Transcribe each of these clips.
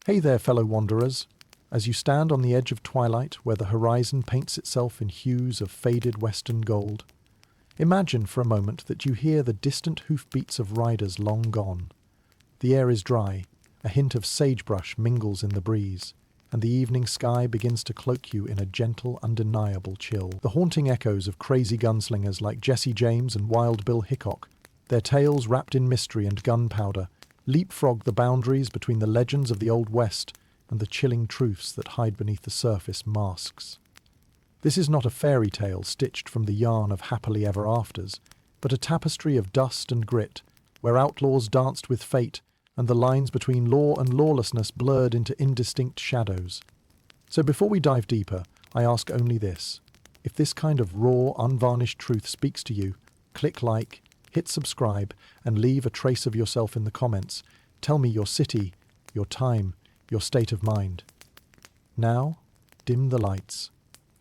Hey there, fellow wanderers. As you stand on the edge of twilight where the horizon paints itself in hues of faded western gold, imagine for a moment that you hear the distant hoofbeats of riders long gone. The air is dry, a hint of sagebrush mingles in the breeze, and the evening sky begins to cloak you in a gentle, undeniable chill. The haunting echoes of crazy gunslingers like Jesse James and Wild Bill Hickok, their tales wrapped in mystery and gunpowder, leapfrog the boundaries between the legends of the Old West and the chilling truths that hide beneath the surface masks. This is not a fairy tale stitched from the yarn of happily ever afters, but a tapestry of dust and grit, where outlaws danced with fate and the lines between law and lawlessness blurred into indistinct shadows. So before we dive deeper, I ask only this. If this kind of raw, unvarnished truth speaks to you, click like, hit subscribe, and leave a trace of yourself in the comments. Tell me your city, your time, your state of mind. Now, dim the lights.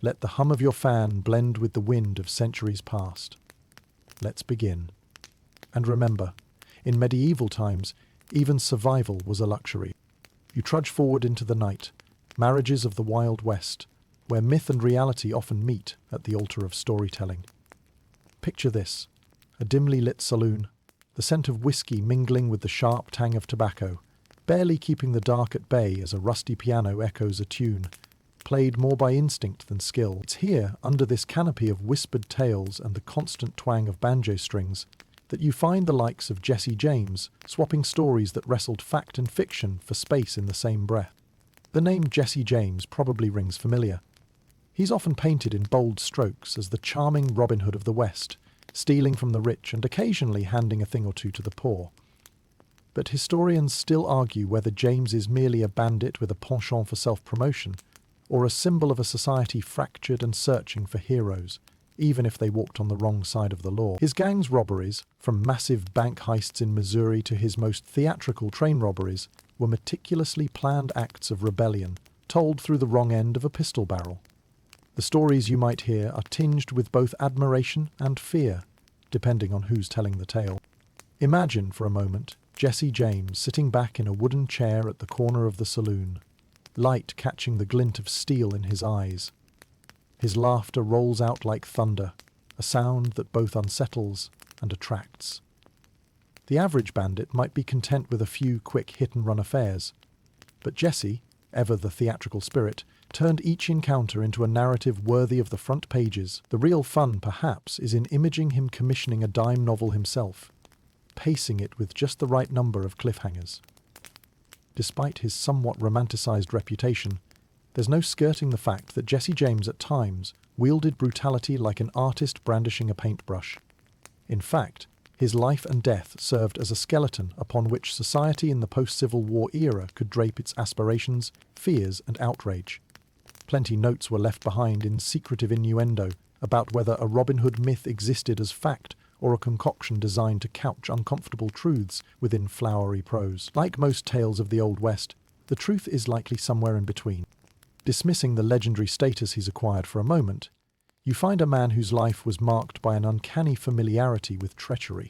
Let the hum of your fan blend with the wind of centuries past. Let's begin. And remember, in medieval times, even survival was a luxury. You trudge forward into the night, marriages of the Wild West, where myth and reality often meet at the altar of storytelling. Picture this, a dimly lit saloon, the scent of whiskey mingling with the sharp tang of tobacco, barely keeping the dark at bay as a rusty piano echoes a tune, played more by instinct than skill. It's here, under this canopy of whispered tales and the constant twang of banjo strings, that you find the likes of Jesse James swapping stories that wrestled fact and fiction for space in the same breath. The name Jesse James probably rings familiar. He's often painted in bold strokes as the charming Robin Hood of the West, stealing from the rich and occasionally handing a thing or two to the poor. But historians still argue whether James is merely a bandit with a penchant for self-promotion, or a symbol of a society fractured and searching for heroes, even if they walked on the wrong side of the law. His gang's robberies, from massive bank heists in Missouri to his most theatrical train robberies, were meticulously planned acts of rebellion, told through the wrong end of a pistol barrel. The stories you might hear are tinged with both admiration and fear, depending on who's telling the tale. Imagine, for a moment, Jesse James sitting back in a wooden chair at the corner of the saloon, light catching the glint of steel in his eyes. His laughter rolls out like thunder, a sound that both unsettles and attracts. The average bandit might be content with a few quick hit-and-run affairs, but Jesse, ever the theatrical spirit, turned each encounter into a narrative worthy of the front pages. The real fun, perhaps, is in imaging him commissioning a dime novel himself, pacing it with just the right number of cliffhangers. Despite his somewhat romanticized reputation, there's no skirting the fact that Jesse James at times wielded brutality like an artist brandishing a paintbrush. In fact, his life and death served as a skeleton upon which society in the post-Civil War era could drape its aspirations, fears, and outrage. Plenty notes were left behind in secretive innuendo about whether a Robin Hood myth existed as fact or a concoction designed to couch uncomfortable truths within flowery prose. Like most tales of the Old West, the truth is likely somewhere in between. Dismissing the legendary status he's acquired for a moment, you find a man whose life was marked by an uncanny familiarity with treachery.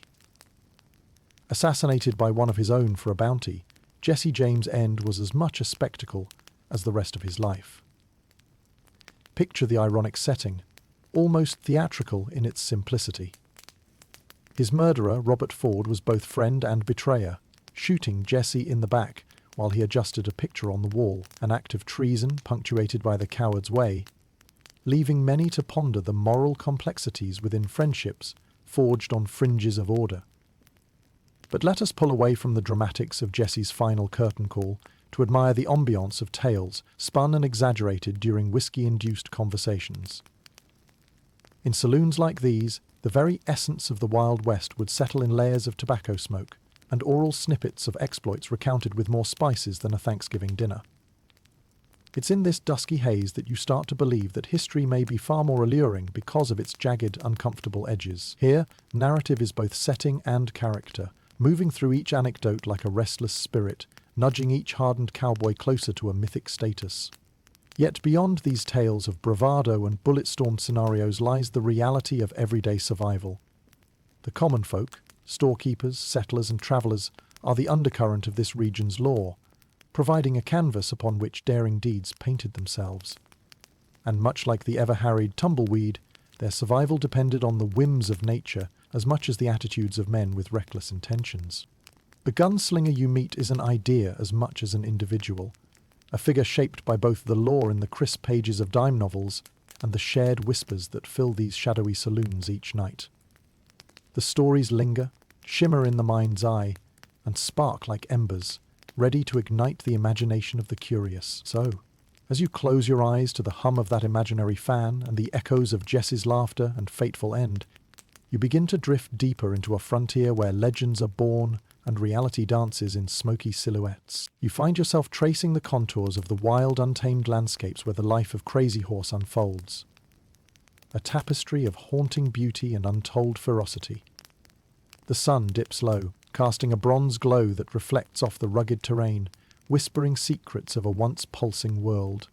Assassinated by one of his own for a bounty, Jesse James' end was as much a spectacle as the rest of his life. Picture the ironic setting, almost theatrical in its simplicity. His murderer, Robert Ford, was both friend and betrayer, shooting Jesse in the back while he adjusted a picture on the wall, an act of treason punctuated by the coward's way, leaving many to ponder the moral complexities within friendships forged on fringes of order. But let us pull away from the dramatics of Jesse's final curtain call to admire the ambiance of tales spun and exaggerated during whiskey-induced conversations. In saloons like these, the very essence of the Wild West would settle in layers of tobacco smoke, and oral snippets of exploits recounted with more spices than a Thanksgiving dinner. It's in this dusky haze that you start to believe that history may be far more alluring because of its jagged, uncomfortable edges. Here, narrative is both setting and character, moving through each anecdote like a restless spirit, nudging each hardened cowboy closer to a mythic status. Yet beyond these tales of bravado and bullet-stormed scenarios lies the reality of everyday survival. The common folk, storekeepers, settlers and travellers, are the undercurrent of this region's lore, providing a canvas upon which daring deeds painted themselves. And much like the ever-harried tumbleweed, their survival depended on the whims of nature as much as the attitudes of men with reckless intentions. The gunslinger you meet is an idea as much as an individual, a figure shaped by both the lore in the crisp pages of dime novels and the shared whispers that fill these shadowy saloons each night. The stories linger, shimmer in the mind's eye, and spark like embers, ready to ignite the imagination of the curious. So, as you close your eyes to the hum of that imaginary fan and the echoes of Jess's laughter and fateful end, you begin to drift deeper into a frontier where legends are born and reality dances in smoky silhouettes. You find yourself tracing the contours of the wild, untamed landscapes where the life of Crazy Horse unfolds. A tapestry of haunting beauty and untold ferocity. The sun dips low, casting a bronze glow that reflects off the rugged terrain, whispering secrets of a once pulsing world.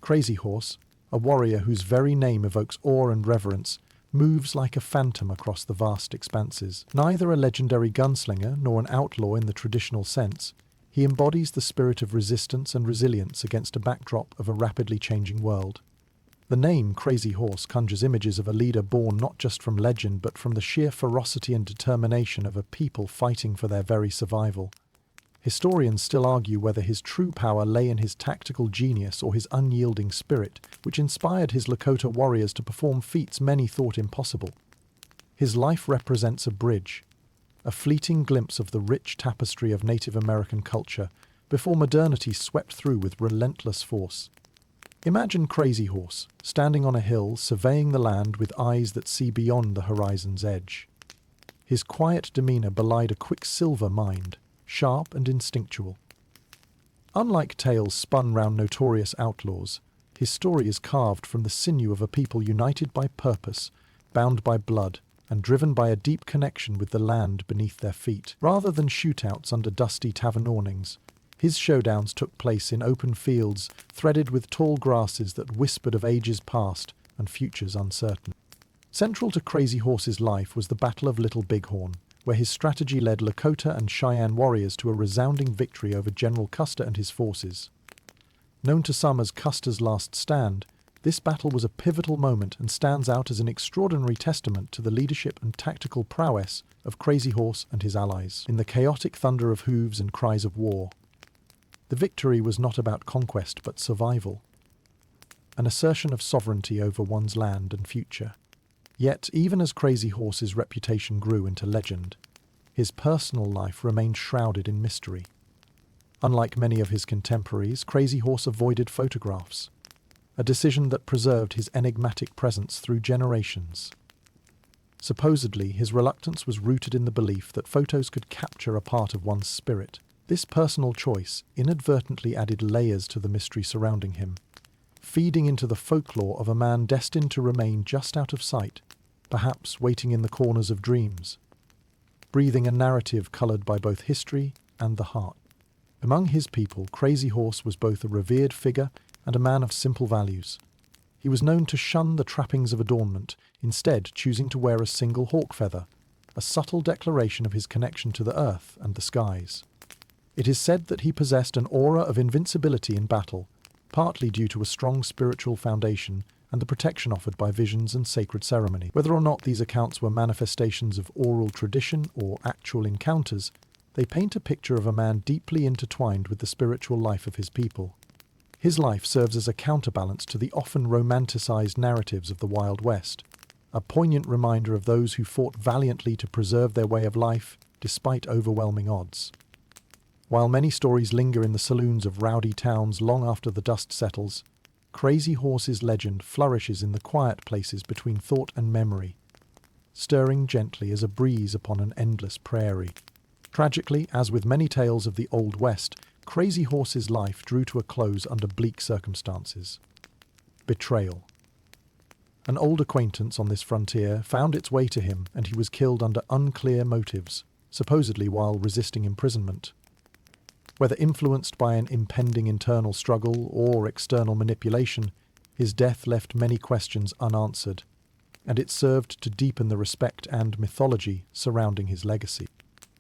Crazy Horse, a warrior whose very name evokes awe and reverence, moves like a phantom across the vast expanses. Neither a legendary gunslinger nor an outlaw in the traditional sense, he embodies the spirit of resistance and resilience against a backdrop of a rapidly changing world. The name Crazy Horse conjures images of a leader born not just from legend but from the sheer ferocity and determination of a people fighting for their very survival. Historians still argue whether his true power lay in his tactical genius or his unyielding spirit, which inspired his Lakota warriors to perform feats many thought impossible. His life represents a bridge, a fleeting glimpse of the rich tapestry of Native American culture before modernity swept through with relentless force. Imagine Crazy Horse, standing on a hill, surveying the land with eyes that see beyond the horizon's edge. His quiet demeanor belied a quicksilver mind, sharp and instinctual. Unlike tales spun round notorious outlaws, his story is carved from the sinew of a people united by purpose, bound by blood, and driven by a deep connection with the land beneath their feet. Rather than shootouts under dusty tavern awnings, his showdowns took place in open fields threaded with tall grasses that whispered of ages past and futures uncertain. Central to Crazy Horse's life was the Battle of Little Bighorn, where his strategy led Lakota and Cheyenne warriors to a resounding victory over General Custer and his forces. Known to some as Custer's Last Stand, this battle was a pivotal moment and stands out as an extraordinary testament to the leadership and tactical prowess of Crazy Horse and his allies. In the chaotic thunder of hooves and cries of war, the victory was not about conquest but survival, an assertion of sovereignty over one's land and future. Yet, even as Crazy Horse's reputation grew into legend, his personal life remained shrouded in mystery. Unlike many of his contemporaries, Crazy Horse avoided photographs, a decision that preserved his enigmatic presence through generations. Supposedly, his reluctance was rooted in the belief that photos could capture a part of one's spirit. This personal choice inadvertently added layers to the mystery surrounding him, feeding into the folklore of a man destined to remain just out of sight, perhaps waiting in the corners of dreams, breathing a narrative coloured by both history and the heart. Among his people, Crazy Horse was both a revered figure and a man of simple values. He was known to shun the trappings of adornment, instead choosing to wear a single hawk feather, a subtle declaration of his connection to the earth and the skies. It is said that he possessed an aura of invincibility in battle, partly due to a strong spiritual foundation and the protection offered by visions and sacred ceremony. Whether or not these accounts were manifestations of oral tradition or actual encounters, they paint a picture of a man deeply intertwined with the spiritual life of his people. His life serves as a counterbalance to the often romanticized narratives of the Wild West, a poignant reminder of those who fought valiantly to preserve their way of life despite overwhelming odds. While many stories linger in the saloons of rowdy towns long after the dust settles, Crazy Horse's legend flourishes in the quiet places between thought and memory, stirring gently as a breeze upon an endless prairie. Tragically, as with many tales of the Old West, Crazy Horse's life drew to a close under bleak circumstances. Betrayal. An old acquaintance on this frontier found its way to him, and he was killed under unclear motives, supposedly while resisting imprisonment. Whether influenced by an impending internal struggle or external manipulation, his death left many questions unanswered, and it served to deepen the respect and mythology surrounding his legacy.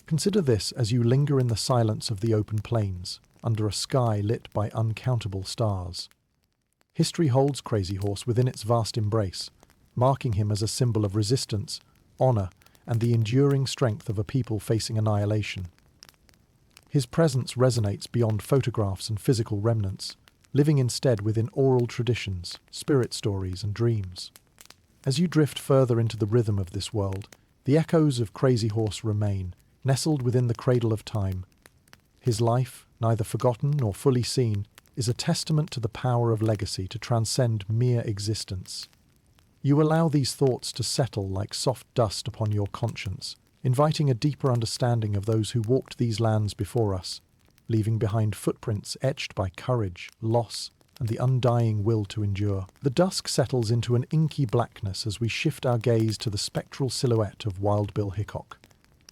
Consider this as you linger in the silence of the open plains, under a sky lit by uncountable stars. History holds Crazy Horse within its vast embrace, marking him as a symbol of resistance, honor, and the enduring strength of a people facing annihilation. His presence resonates beyond photographs and physical remnants, living instead within oral traditions, spirit stories, and dreams. As you drift further into the rhythm of this world, the echoes of Crazy Horse remain, nestled within the cradle of time. His life, neither forgotten nor fully seen, is a testament to the power of legacy to transcend mere existence. You allow these thoughts to settle like soft dust upon your conscience, inviting a deeper understanding of those who walked these lands before us, leaving behind footprints etched by courage, loss, and the undying will to endure. The dusk settles into an inky blackness as we shift our gaze to the spectral silhouette of Wild Bill Hickok.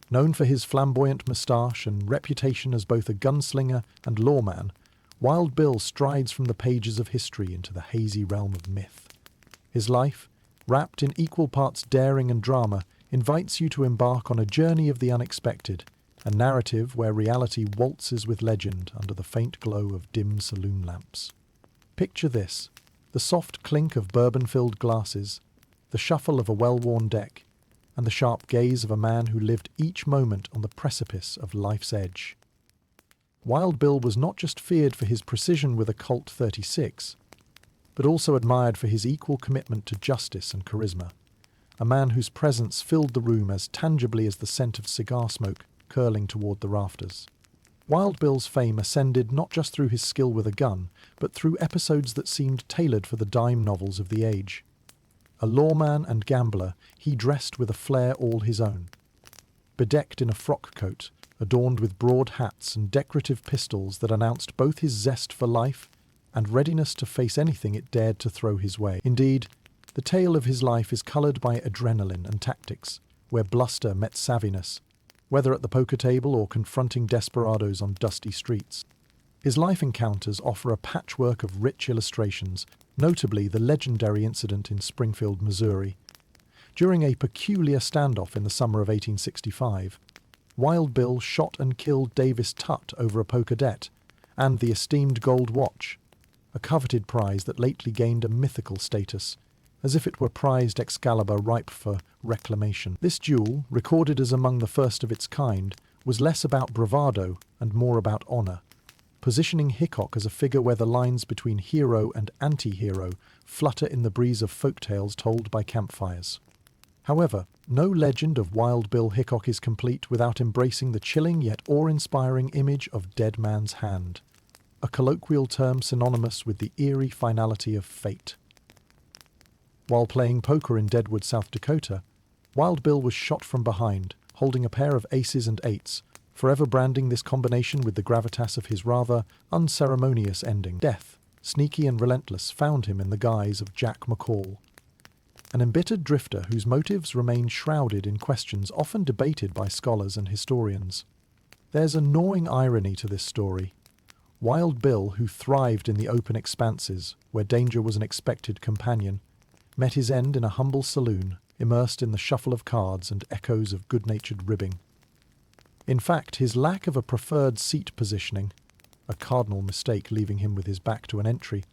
Known for his flamboyant moustache and reputation as both a gunslinger and lawman, Wild Bill strides from the pages of history into the hazy realm of myth. His life, wrapped in equal parts daring and drama, invites you to embark on a journey of the unexpected, a narrative where reality waltzes with legend under the faint glow of dim saloon lamps. Picture this: the soft clink of bourbon-filled glasses, the shuffle of a well-worn deck, and the sharp gaze of a man who lived each moment on the precipice of life's edge. Wild Bill was not just feared for his precision with a Colt 36, but also admired for his equal commitment to justice and charisma, a man whose presence filled the room as tangibly as the scent of cigar smoke curling toward the rafters. Wild Bill's fame ascended not just through his skill with a gun, but through episodes that seemed tailored for the dime novels of the age. A lawman and gambler, he dressed with a flair all his own. Bedecked in a frock coat, adorned with broad hats and decorative pistols that announced both his zest for life and readiness to face anything it dared to throw his way. Indeed, the tale of his life is coloured by adrenaline and tactics, where bluster met savviness, whether at the poker table or confronting desperados on dusty streets. His life encounters offer a patchwork of rich illustrations, notably the legendary incident in Springfield, Missouri. During a peculiar standoff in the summer of 1865, Wild Bill shot and killed Davis Tutt over a poker debt and the esteemed gold watch, a coveted prize that lately gained a mythical status, as if it were prized Excalibur ripe for reclamation. This duel, recorded as among the first of its kind, was less about bravado and more about honour, positioning Hickok as a figure where the lines between hero and anti-hero flutter in the breeze of folktales told by campfires. However, no legend of Wild Bill Hickok is complete without embracing the chilling yet awe-inspiring image of Dead Man's Hand, a colloquial term synonymous with the eerie finality of fate. While playing poker in Deadwood, South Dakota, Wild Bill was shot from behind, holding a pair of aces and eights, forever branding this combination with the gravitas of his rather unceremonious ending. Death, sneaky and relentless, found him in the guise of Jack McCall, an embittered drifter whose motives remain shrouded in questions often debated by scholars and historians. There's a gnawing irony to this story. Wild Bill, who thrived in the open expanses, where danger was an expected companion, met his end in a humble saloon, immersed in the shuffle of cards and echoes of good-natured ribbing. In fact, his lack of a preferred seat positioning, a cardinal mistake leaving him with his back to an entry,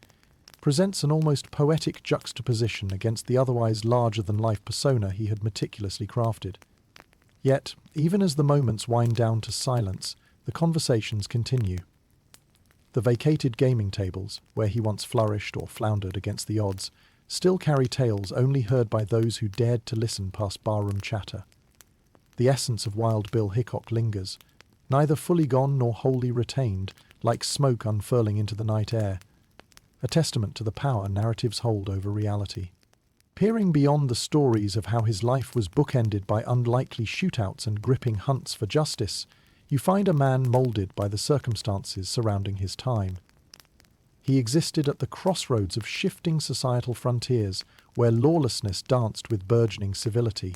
presents an almost poetic juxtaposition against the otherwise larger-than-life persona he had meticulously crafted. Yet, even as the moments wind down to silence, the conversations continue. The vacated gaming tables, where he once flourished or floundered against the odds, still carry tales only heard by those who dared to listen past barroom chatter. The essence of Wild Bill Hickok lingers, neither fully gone nor wholly retained, like smoke unfurling into the night air, a testament to the power narratives hold over reality. Peering beyond the stories of how his life was bookended by unlikely shootouts and gripping hunts for justice, you find a man moulded by the circumstances surrounding his time. He existed at the crossroads of shifting societal frontiers, where lawlessness danced with burgeoning civility.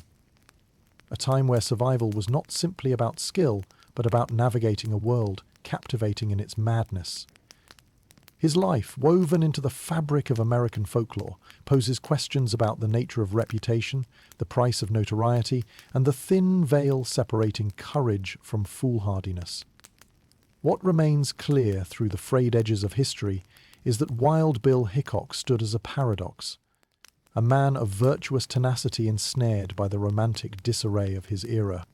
A time where survival was not simply about skill, but about navigating a world captivating in its madness. His life, woven into the fabric of American folklore, poses questions about the nature of reputation, the price of notoriety, and the thin veil separating courage from foolhardiness. What remains clear through the frayed edges of history is that Wild Bill Hickok stood as a paradox, a man of virtuous tenacity ensnared by the romantic disarray of his era.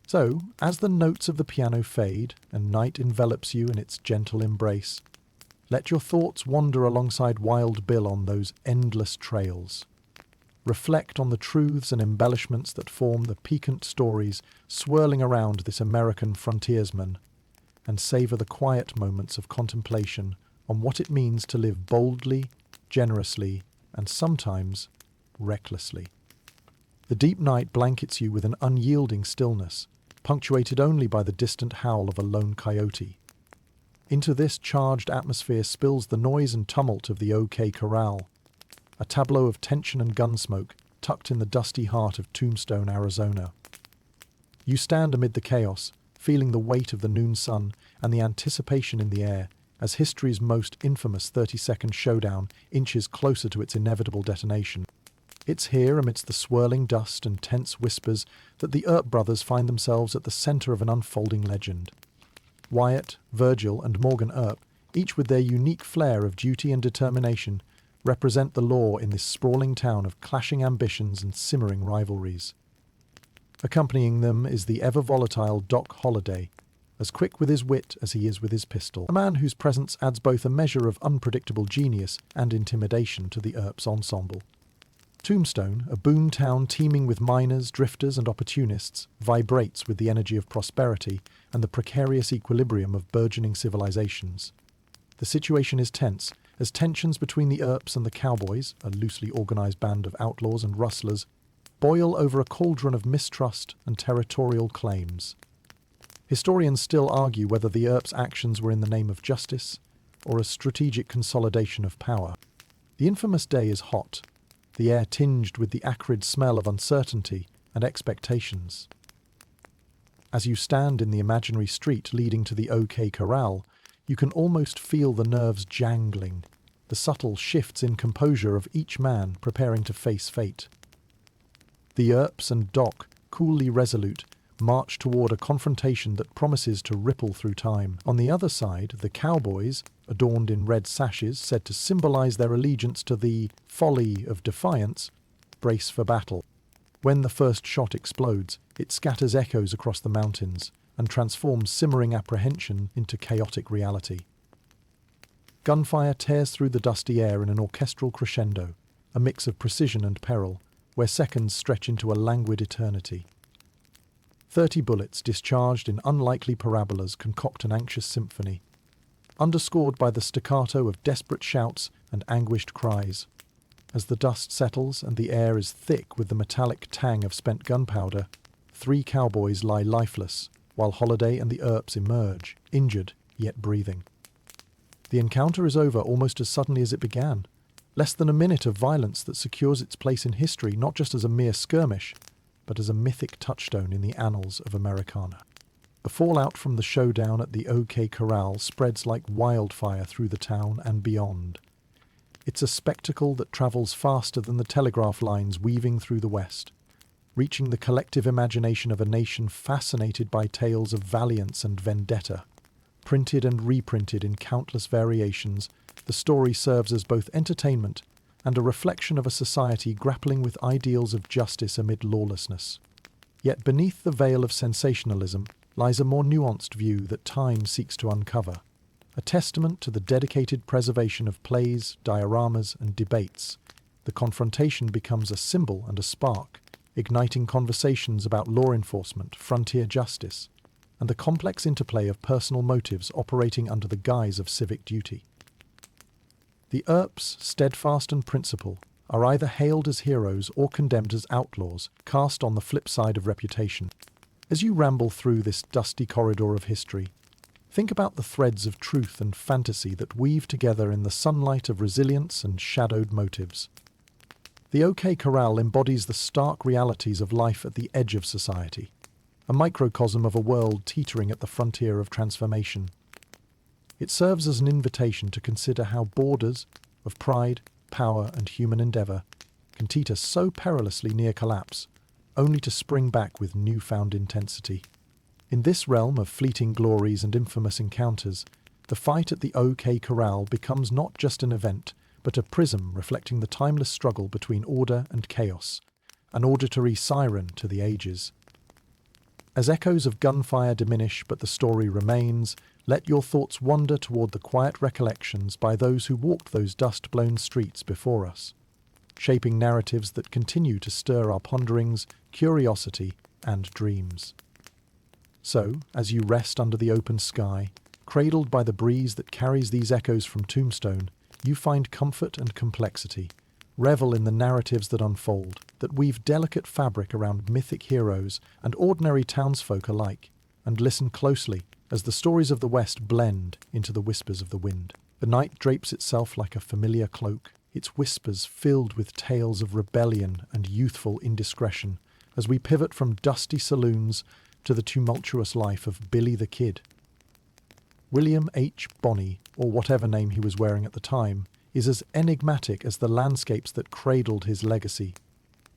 So, as the notes of the piano fade and night envelops you in its gentle embrace, let your thoughts wander alongside Wild Bill on those endless trails. Reflect on the truths and embellishments that form the piquant stories swirling around this American frontiersman, and savor the quiet moments of contemplation on what it means to live boldly, generously, and sometimes recklessly. The deep night blankets you with an unyielding stillness, punctuated only by the distant howl of a lone coyote. Into this charged atmosphere spills the noise and tumult of the OK Corral, a tableau of tension and gunsmoke tucked in the dusty heart of Tombstone, Arizona. You stand amid the chaos, feeling the weight of the noon sun and the anticipation in the air as history's most infamous 30-second showdown inches closer to its inevitable detonation. It's here, amidst the swirling dust and tense whispers, that the Earp brothers find themselves at the center of an unfolding legend. Wyatt, Virgil, and Morgan Earp, each with their unique flair of duty and determination, represent the law in this sprawling town of clashing ambitions and simmering rivalries. Accompanying them is the ever-volatile Doc Holliday, as quick with his wit as he is with his pistol, a man whose presence adds both a measure of unpredictable genius and intimidation to the Earp's ensemble. Tombstone, a boom town teeming with miners, drifters, and opportunists, vibrates with the energy of prosperity and the precarious equilibrium of burgeoning civilizations. The situation is tense, as tensions between the Earps and the Cowboys, a loosely organized band of outlaws and rustlers, boil over a cauldron of mistrust and territorial claims. Historians still argue whether the Earps' actions were in the name of justice or a strategic consolidation of power. The infamous day is hot, the air tinged with the acrid smell of uncertainty and expectations. As you stand in the imaginary street leading to the OK Corral, you can almost feel the nerves jangling, the subtle shifts in composure of each man preparing to face fate. The Earps and Doc, coolly resolute, march toward a confrontation that promises to ripple through time. On the other side, the Cowboys, adorned in red sashes said to symbolize their allegiance to the folly of defiance, brace for battle. When the first shot explodes, it scatters echoes across the mountains and transforms simmering apprehension into chaotic reality. Gunfire tears through the dusty air in an orchestral crescendo, a mix of precision and peril, where seconds stretch into a languid eternity. 30 bullets discharged in unlikely parabolas concoct an anxious symphony, underscored by the staccato of desperate shouts and anguished cries. As the dust settles and the air is thick with the metallic tang of spent gunpowder, 3 cowboys lie lifeless, while Holliday and the Earps emerge, injured yet breathing. The encounter is over almost as suddenly as it began. Less than a minute of violence that secures its place in history not just as a mere skirmish, but as a mythic touchstone in the annals of Americana. The fallout from the showdown at the OK Corral spreads like wildfire through the town and beyond. It's a spectacle that travels faster than the telegraph lines weaving through the West, reaching the collective imagination of a nation fascinated by tales of valiance and vendetta. Printed and reprinted in countless variations, the story serves as both entertainment and a reflection of a society grappling with ideals of justice amid lawlessness. Yet beneath the veil of sensationalism lies a more nuanced view that time seeks to uncover, a testament to the dedicated preservation of plays, dioramas, and debates. The confrontation becomes a symbol and a spark, igniting conversations about law enforcement, frontier justice, and the complex interplay of personal motives operating under the guise of civic duty. The Earps, steadfast and principled, are either hailed as heroes or condemned as outlaws, cast on the flip side of reputation. As you ramble through this dusty corridor of history, think about the threads of truth and fantasy that weave together in the sunlight of resilience and shadowed motives. The OK Corral embodies the stark realities of life at the edge of society, a microcosm of a world teetering at the frontier of transformation. It serves as an invitation to consider how borders of pride, power, and human endeavour can teeter so perilously near collapse, only to spring back with newfound intensity. In this realm of fleeting glories and infamous encounters, the fight at the OK Corral becomes not just an event, but a prism reflecting the timeless struggle between order and chaos, an auditory siren to the ages. As echoes of gunfire diminish but the story remains, let your thoughts wander toward the quiet recollections by those who walked those dust-blown streets before us, shaping narratives that continue to stir our ponderings, curiosity, and dreams. So, as you rest under the open sky, cradled by the breeze that carries these echoes from Tombstone, you find comfort and complexity. Revel in the narratives that unfold, that weave delicate fabric around mythic heroes and ordinary townsfolk alike, and listen closely as the stories of the West blend into the whispers of the wind. The night drapes itself like a familiar cloak, its whispers filled with tales of rebellion and youthful indiscretion, as we pivot from dusty saloons to the tumultuous life of Billy the Kid. William H. Bonney, or whatever name he was wearing at the time, is as enigmatic as the landscapes that cradled his legacy.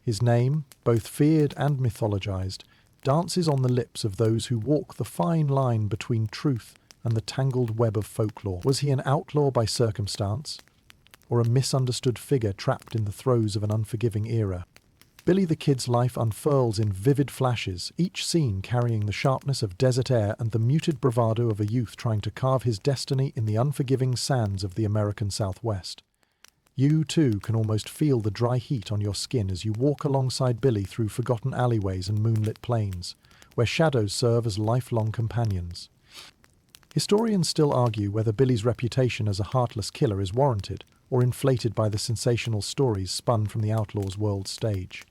His name, both feared and mythologized, dances on the lips of those who walk the fine line between truth and the tangled web of folklore. Was he an outlaw by circumstance, or a misunderstood figure trapped in the throes of an unforgiving era? Billy the Kid's life unfurls in vivid flashes, each scene carrying the sharpness of desert air and the muted bravado of a youth trying to carve his destiny in the unforgiving sands of the American Southwest. You, too, can almost feel the dry heat on your skin as you walk alongside Billy through forgotten alleyways and moonlit plains, where shadows serve as lifelong companions. Historians still argue whether Billy's reputation as a heartless killer is warranted or inflated by the sensational stories spun from the Outlaw's world stage.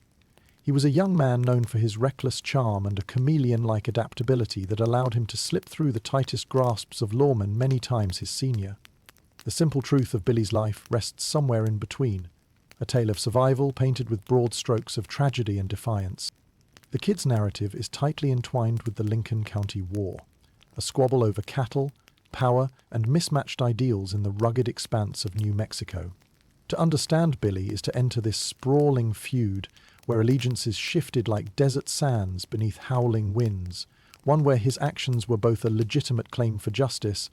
He was a young man known for his reckless charm and a chameleon-like adaptability that allowed him to slip through the tightest grasps of lawmen many times his senior. The simple truth of Billy's life rests somewhere in between, a tale of survival painted with broad strokes of tragedy and defiance. The Kid's narrative is tightly entwined with the Lincoln County War, a squabble over cattle, power, and mismatched ideals in the rugged expanse of New Mexico. To understand Billy is to enter this sprawling feud where allegiances shifted like desert sands beneath howling winds, one where his actions were both a legitimate claim for justice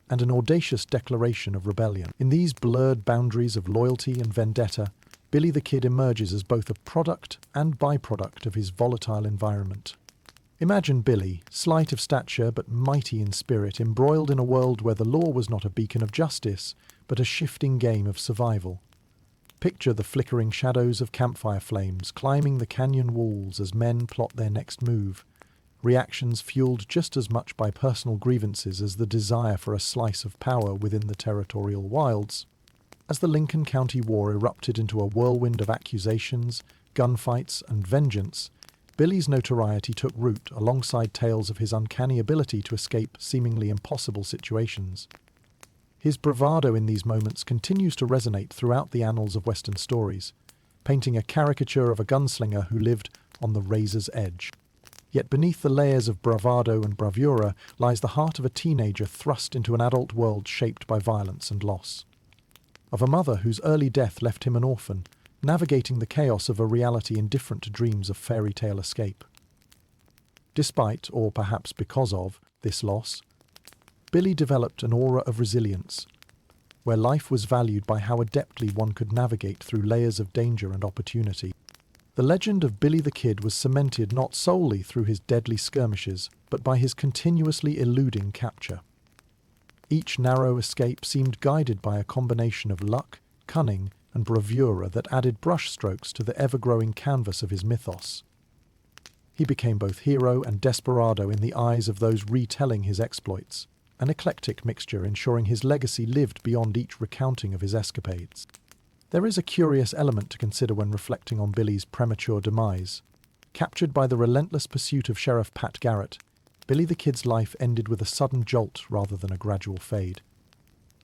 and an audacious declaration of rebellion. In these blurred boundaries of loyalty and vendetta, Billy the Kid emerges as both a product and byproduct of his volatile environment. Imagine Billy, slight of stature but mighty in spirit, embroiled in a world where the law was not a beacon of justice, but a shifting game of survival. Picture the flickering shadows of campfire flames climbing the canyon walls as men plot their next move, reactions fueled just as much by personal grievances as the desire for a slice of power within the territorial wilds. As the Lincoln County War erupted into a whirlwind of accusations, gunfights, and vengeance, Billy's notoriety took root alongside tales of his uncanny ability to escape seemingly impossible situations. His bravado in these moments continues to resonate throughout the annals of Western stories, painting a caricature of a gunslinger who lived on the razor's edge. Yet beneath the layers of bravado and bravura lies the heart of a teenager thrust into an adult world shaped by violence and loss. Of a mother whose early death left him an orphan, navigating the chaos of a reality indifferent to dreams of fairy tale escape. Despite, or perhaps because of, this loss, Billy developed an aura of resilience, where life was valued by how adeptly one could navigate through layers of danger and opportunity. The legend of Billy the Kid was cemented not solely through his deadly skirmishes, but by his continuously eluding capture. Each narrow escape seemed guided by a combination of luck, cunning, and bravura that added brushstrokes to the ever-growing canvas of his mythos. He became both hero and desperado in the eyes of those retelling his exploits, an eclectic mixture ensuring his legacy lived beyond each recounting of his escapades. There is a curious element to consider when reflecting on Billy's premature demise. Captured by the relentless pursuit of Sheriff Pat Garrett, Billy the Kid's life ended with a sudden jolt rather than a gradual fade.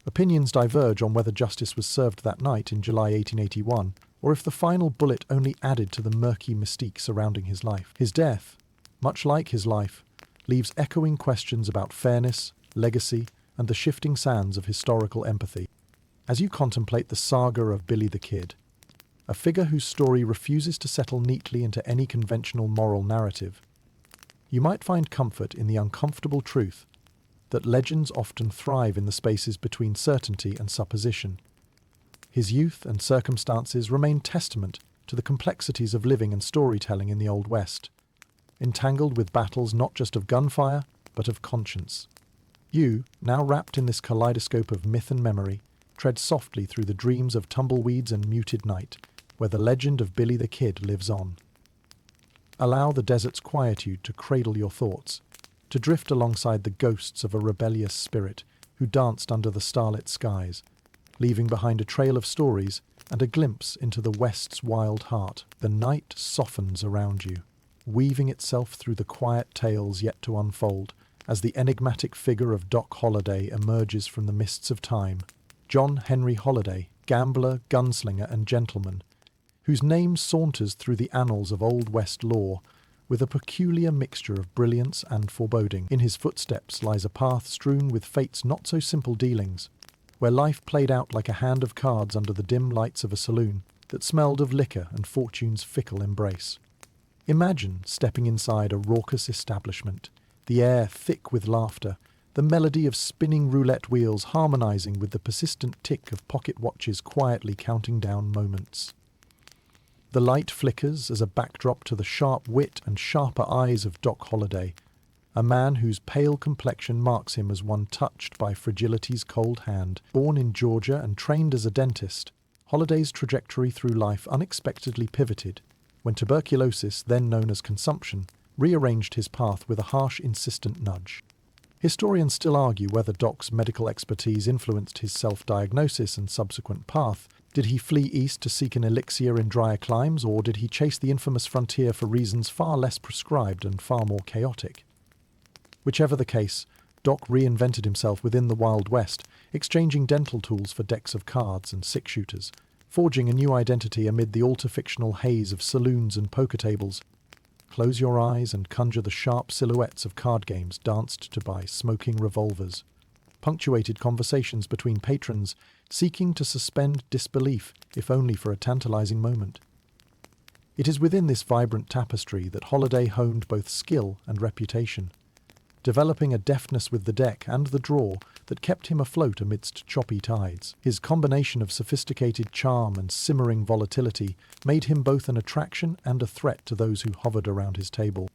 Opinions diverge on whether justice was served that night in July 1881, or if the final bullet only added to the murky mystique surrounding his life. His death, much like his life, leaves echoing questions about fairness, legacy, and the shifting sands of historical empathy. As you contemplate the saga of Billy the Kid, a figure whose story refuses to settle neatly into any conventional moral narrative, you might find comfort in the uncomfortable truth that legends often thrive in the spaces between certainty and supposition. His youth and circumstances remain testament to the complexities of living and storytelling in the Old West, entangled with battles not just of gunfire, but of conscience. You, now wrapped in this kaleidoscope of myth and memory, tread softly through the dreams of tumbleweeds and muted night, where the legend of Billy the Kid lives on. Allow the desert's quietude to cradle your thoughts, to drift alongside the ghosts of a rebellious spirit who danced under the starlit skies, leaving behind a trail of stories and a glimpse into the West's wild heart. The night softens around you, weaving itself through the quiet tales yet to unfold as the enigmatic figure of Doc Holliday emerges from the mists of time. John Henry Holliday, gambler, gunslinger, and gentleman, whose name saunters through the annals of Old West lore with a peculiar mixture of brilliance and foreboding. In his footsteps lies a path strewn with fate's not-so-simple dealings, where life played out like a hand of cards under the dim lights of a saloon that smelled of liquor and fortune's fickle embrace. Imagine stepping inside a raucous establishment, the air thick with laughter, the melody of spinning roulette wheels harmonizing with the persistent tick of pocket watches quietly counting down moments. The light flickers as a backdrop to the sharp wit and sharper eyes of Doc Holliday, a man whose pale complexion marks him as one touched by fragility's cold hand. Born in Georgia and trained as a dentist, Holliday's trajectory through life unexpectedly pivoted when tuberculosis, then known as consumption, rearranged his path with a harsh, insistent nudge. Historians still argue whether Doc's medical expertise influenced his self-diagnosis and subsequent path. Did he flee east to seek an elixir in drier climes, or did he chase the infamous frontier for reasons far less prescribed and far more chaotic? Whichever the case, Doc reinvented himself within the Wild West, exchanging dental tools for decks of cards and six-shooters, forging a new identity amid the alter-fictional haze of saloons and poker tables. Close your eyes and conjure the sharp silhouettes of card games danced to by smoking revolvers, punctuated conversations between patrons seeking to suspend disbelief, if only for a tantalizing moment. It is within this vibrant tapestry that Holliday honed both skill and reputation, developing a deftness with the deck and the draw that kept him afloat amidst choppy tides. His combination of sophisticated charm and simmering volatility made him both an attraction and a threat to those who hovered around his table.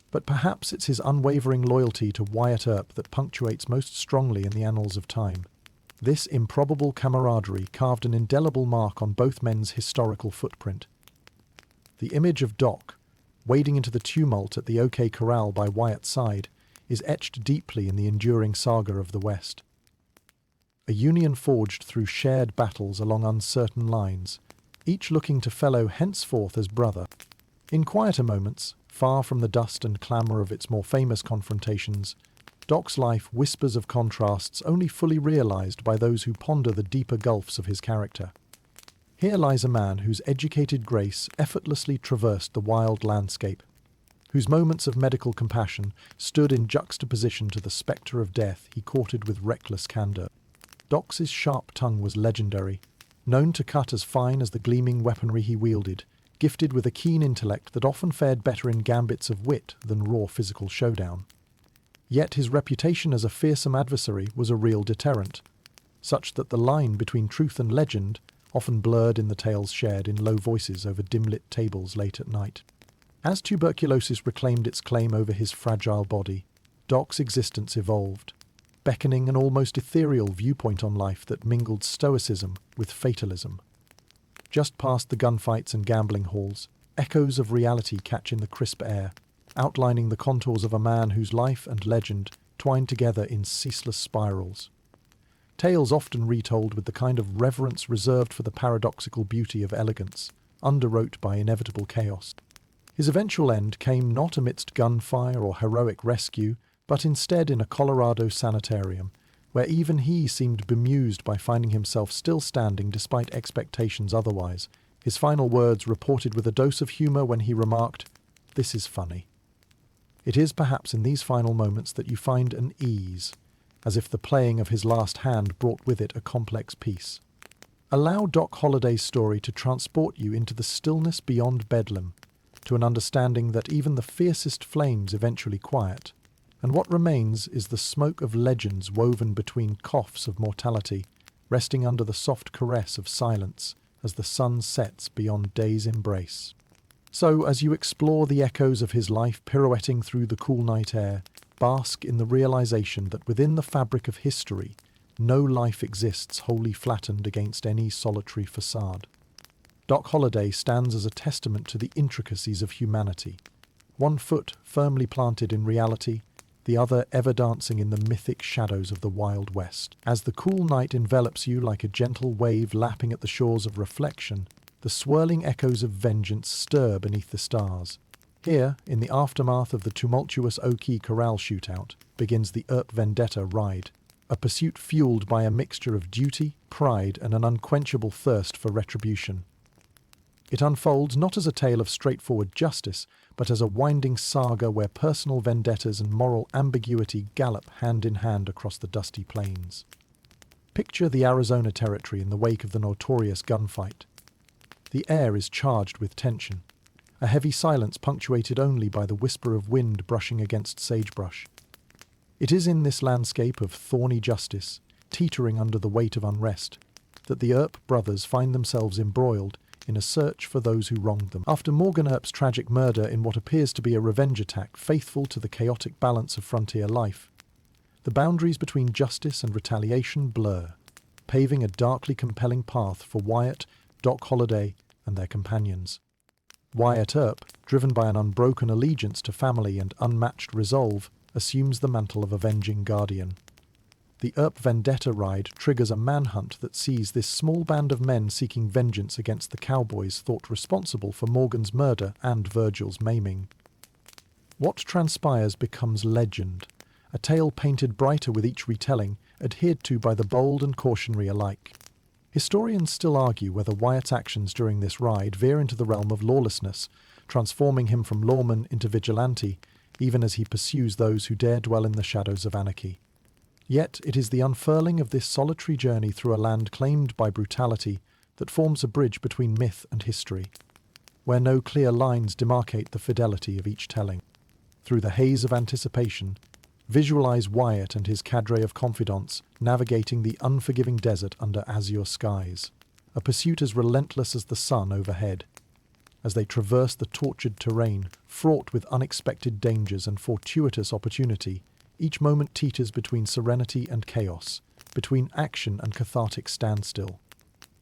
But perhaps it's his unwavering loyalty to Wyatt Earp that punctuates most strongly in the annals of time. This improbable camaraderie carved an indelible mark on both men's historical footprint. The image of Doc, wading into the tumult at the OK Corral by Wyatt's side, is etched deeply in the enduring saga of the West. A union forged through shared battles along uncertain lines, each looking to fellow henceforth as brother. In quieter moments, far from the dust and clamour of its more famous confrontations, Doc's life whispers of contrasts only fully realised by those who ponder the deeper gulfs of his character. Here lies a man whose educated grace effortlessly traversed the wild landscape, whose moments of medical compassion stood in juxtaposition to the spectre of death he courted with reckless candour. Doc's sharp tongue was legendary, known to cut as fine as the gleaming weaponry he wielded, gifted with a keen intellect that often fared better in gambits of wit than raw physical showdown. Yet his reputation as a fearsome adversary was a real deterrent, such that the line between truth and legend often blurred in the tales shared in low voices over dim-lit tables late at night. As tuberculosis reclaimed its claim over his fragile body, Doc's existence evolved, beckoning an almost ethereal viewpoint on life that mingled stoicism with fatalism. Just past the gunfights and gambling halls, echoes of reality catch in the crisp air, outlining the contours of a man whose life and legend twined together in ceaseless spirals. Tales often retold with the kind of reverence reserved for the paradoxical beauty of elegance, underwrote by inevitable chaos. His eventual end came not amidst gunfire or heroic rescue, but instead in a Colorado sanitarium, where even he seemed bemused by finding himself still standing despite expectations otherwise. His final words reported with a dose of humour when he remarked, "This is funny." It is perhaps in these final moments that you find an ease, as if the playing of his last hand brought with it a complex peace. Allow Doc Holliday's story to transport you into the stillness beyond Bedlam, to an understanding that even the fiercest flames eventually quiet, and what remains is the smoke of legends woven between coughs of mortality, resting under the soft caress of silence as the sun sets beyond day's embrace. So, as you explore the echoes of his life pirouetting through the cool night air, bask in the realization that within the fabric of history, no life exists wholly flattened against any solitary facade. Doc Holliday stands as a testament to the intricacies of humanity, one foot firmly planted in reality, the other ever dancing in the mythic shadows of the Wild West. As the cool night envelops you like a gentle wave lapping at the shores of reflection, the swirling echoes of vengeance stir beneath the stars. Here, in the aftermath of the tumultuous Oki Corral shootout, begins the Earp Vendetta ride, a pursuit fueled by a mixture of duty, pride, and an unquenchable thirst for retribution. It unfolds not as a tale of straightforward justice, but as a winding saga where personal vendettas and moral ambiguity gallop hand in hand across the dusty plains. Picture the Arizona Territory in the wake of the Notorious gunfight. The air is charged with tension, a heavy silence punctuated only by the whisper of wind brushing against sagebrush. It is in this landscape of thorny justice, teetering under the weight of unrest, that the Earp brothers find themselves embroiled in a search for those who wronged them. After Morgan Earp's tragic murder in what appears to be a revenge attack faithful to the chaotic balance of frontier life, the boundaries between justice and retaliation blur, paving a darkly compelling path for Wyatt, Doc Holliday, and their companions. Wyatt Earp, driven by an unbroken allegiance to family and unmatched resolve, assumes the mantle of avenging guardian. The Earp Vendetta ride triggers a manhunt that sees this small band of men seeking vengeance against the Cowboys thought responsible for Morgan's murder and Virgil's maiming. What transpires becomes legend, a tale painted brighter with each retelling, adhered to by the bold and cautionary alike. Historians still argue whether Wyatt's actions during this ride veer into the realm of lawlessness, transforming him from lawman into vigilante, even as he pursues those who dare dwell in the shadows of anarchy. Yet it is the unfurling of this solitary journey through a land claimed by brutality that forms a bridge between myth and history, where no clear lines demarcate the fidelity of each telling. Through the haze of anticipation, visualize Wyatt and his cadre of confidants navigating the unforgiving desert under azure skies, a pursuit as relentless as the sun overhead. As they traverse the tortured terrain, fraught with unexpected dangers and fortuitous opportunity, each moment teeters between serenity and chaos, between action and cathartic standstill.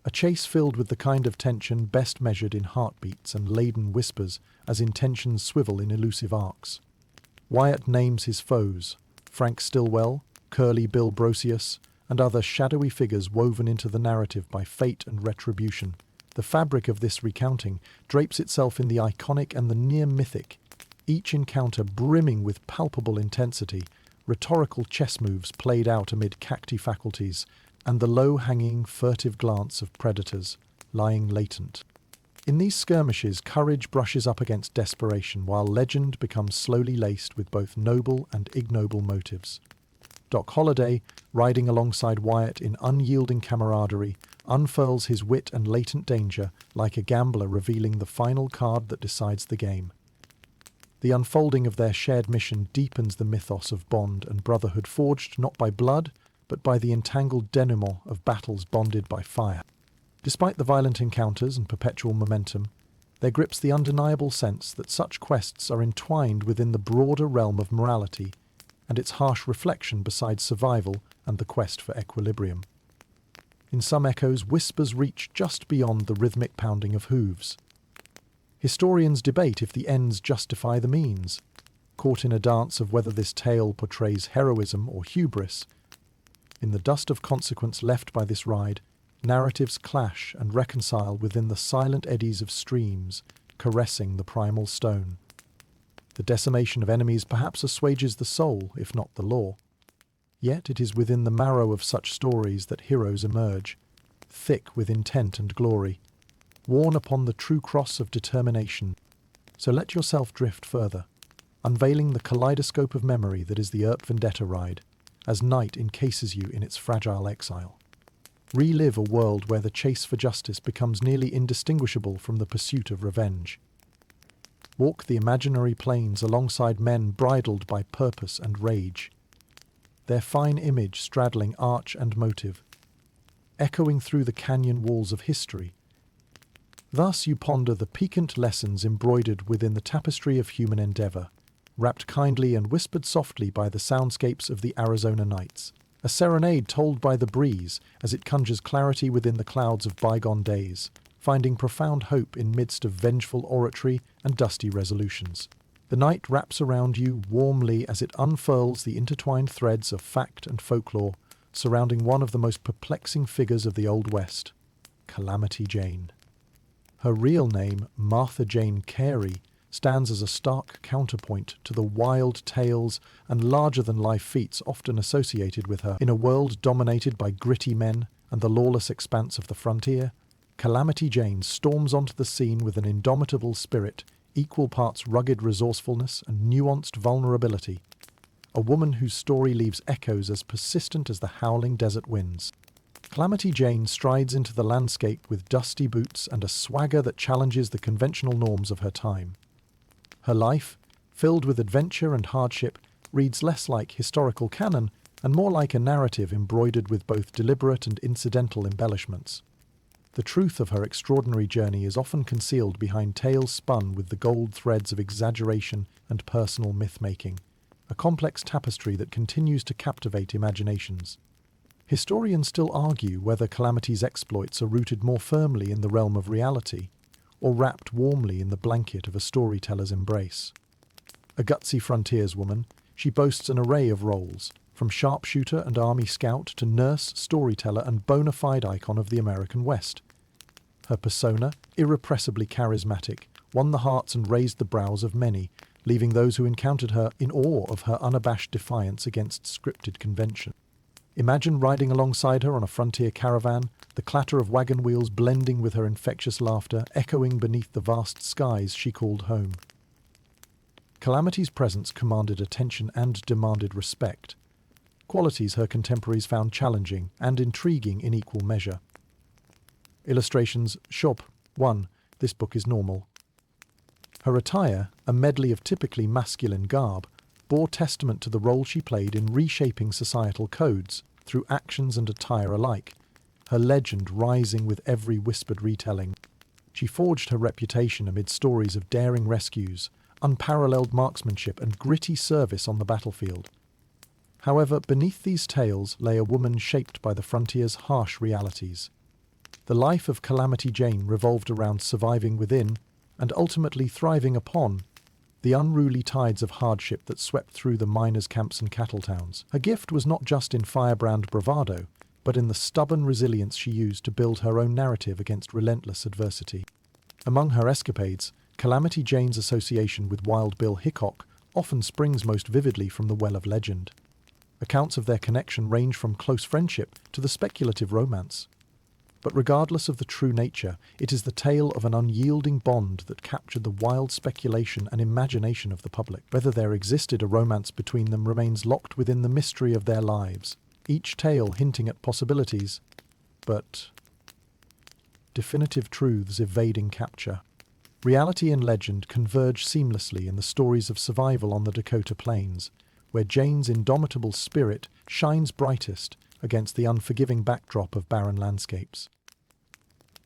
A chase filled with the kind of tension best measured in heartbeats and laden whispers as intentions swivel in elusive arcs. Wyatt names his foes, Frank Stillwell, Curly Bill Brocius, and other shadowy figures woven into the narrative by fate and retribution. The fabric of this recounting drapes itself in the iconic and the near-mythic, each encounter brimming with palpable intensity, rhetorical chess moves played out amid cacti faculties, and the low-hanging, furtive glance of predators, lying latent. In these skirmishes, courage brushes up against desperation, while legend becomes slowly laced with both noble and ignoble motives. Doc Holliday, riding alongside Wyatt in unyielding camaraderie, unfurls his wit and latent danger like a gambler revealing the final card that decides the game. The unfolding of their shared mission deepens the mythos of bond and brotherhood forged not by blood, but by the entangled denouement of battles bonded by fire. Despite the violent encounters and perpetual momentum, there grips the undeniable sense that such quests are entwined within the broader realm of morality and its harsh reflection beside survival and the quest for equilibrium. In some echoes, whispers reach just beyond the rhythmic pounding of hooves. Historians debate if the ends justify the means, caught in a dance of whether this tale portrays heroism or hubris. In the dust of consequence left by this ride, narratives clash and reconcile within the silent eddies of streams, caressing the primal stone. The decimation of enemies perhaps assuages the soul, if not the law. Yet it is within the marrow of such stories that heroes emerge, thick with intent and glory, worn upon the true cross of determination. So let yourself drift further, unveiling the kaleidoscope of memory that is the Earp Vendetta ride, as night encases you in its fragile exile. Relive a world where the chase for justice becomes nearly indistinguishable from the pursuit of revenge. walk the imaginary plains alongside men bridled by purpose and rage, their fine image straddling arch and motive, echoing through the canyon walls of history. Thus you ponder the piquant lessons embroidered within the tapestry of human endeavor, wrapped kindly and whispered softly by the soundscapes of the Arizona nights, a serenade told by the breeze as it conjures clarity within the clouds of bygone days, finding profound hope in midst of vengeful oratory and dusty resolutions. The night wraps around you warmly as it unfurls the intertwined threads of fact and folklore surrounding one of the most perplexing figures of the Old West, Calamity Jane. Her real name, Martha Jane Carey, stands as a stark counterpoint to the wild tales and larger-than-life feats often associated with her. In a world dominated by gritty men and the lawless expanse of the frontier, Calamity Jane storms onto the scene with an indomitable spirit, equal parts rugged resourcefulness and nuanced vulnerability. A woman whose story leaves echoes as persistent as the howling desert winds. Calamity Jane strides into the landscape with dusty boots and a swagger that challenges the conventional norms of her time. Her life, filled with adventure and hardship, reads less like historical canon and more like a narrative embroidered with both deliberate and incidental embellishments. The truth of her extraordinary journey is often concealed behind tales spun with the gold threads of exaggeration and personal myth-making, a complex tapestry that continues to captivate imaginations. Historians still argue whether Calamity's exploits are rooted more firmly in the realm of reality, or wrapped warmly in the blanket of a storyteller's embrace. A gutsy frontierswoman, she boasts an array of roles, from sharpshooter and army scout to nurse, storyteller, and bona fide icon of the American West. Her persona, irrepressibly charismatic, won the hearts and raised the brows of many, leaving those who encountered her in awe of her unabashed defiance against scripted convention. Imagine riding alongside her on a frontier caravan, the clatter of wagon wheels blending with her infectious laughter, echoing beneath the vast skies she called home. Calamity's presence commanded attention and demanded respect, qualities her contemporaries found challenging and intriguing in equal measure. Illustrations, Shop 1. This book is normal. Her attire, a medley of typically masculine garb, bore testament to the role she played in reshaping societal codes through actions and attire alike, her legend rising with every whispered retelling. She forged her reputation amid stories of daring rescues, unparalleled marksmanship, and gritty service on the battlefield. However, beneath these tales lay a woman shaped by the frontier's harsh realities. The life of Calamity Jane revolved around surviving within, and ultimately thriving upon, the unruly tides of hardship that swept through the miners' camps and cattle towns. Her gift was not just in firebrand bravado, but in the stubborn resilience she used to build her own narrative against relentless adversity. Among her escapades, Calamity Jane's association with Wild Bill Hickok often springs most vividly from the well of legend. Accounts of their connection range from close friendship to the speculative romance. But regardless of the true nature, it is the tale of an unyielding bond that captured the wild speculation and imagination of the public. Whether there existed a romance between them remains locked within the mystery of their lives, each tale hinting at possibilities, but definitive truths evading capture. Reality and legend converge seamlessly in the stories of survival on the Dakota Plains, where Jane's indomitable spirit shines brightest against the unforgiving backdrop of barren landscapes.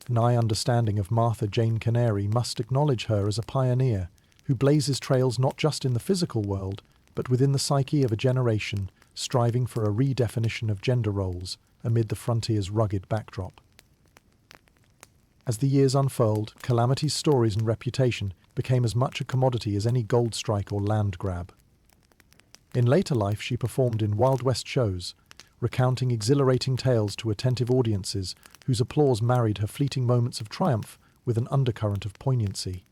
An eye understanding of Martha Jane Canary must acknowledge her as a pioneer who blazes trails not just in the physical world, but within the psyche of a generation striving for a redefinition of gender roles amid the frontier's rugged backdrop. As the years unfurled, Calamity's stories and reputation became as much a commodity as any gold strike or land grab. In later life, she performed in Wild West shows, recounting exhilarating tales to attentive audiences whose applause married her fleeting moments of triumph with an undercurrent of poignancy.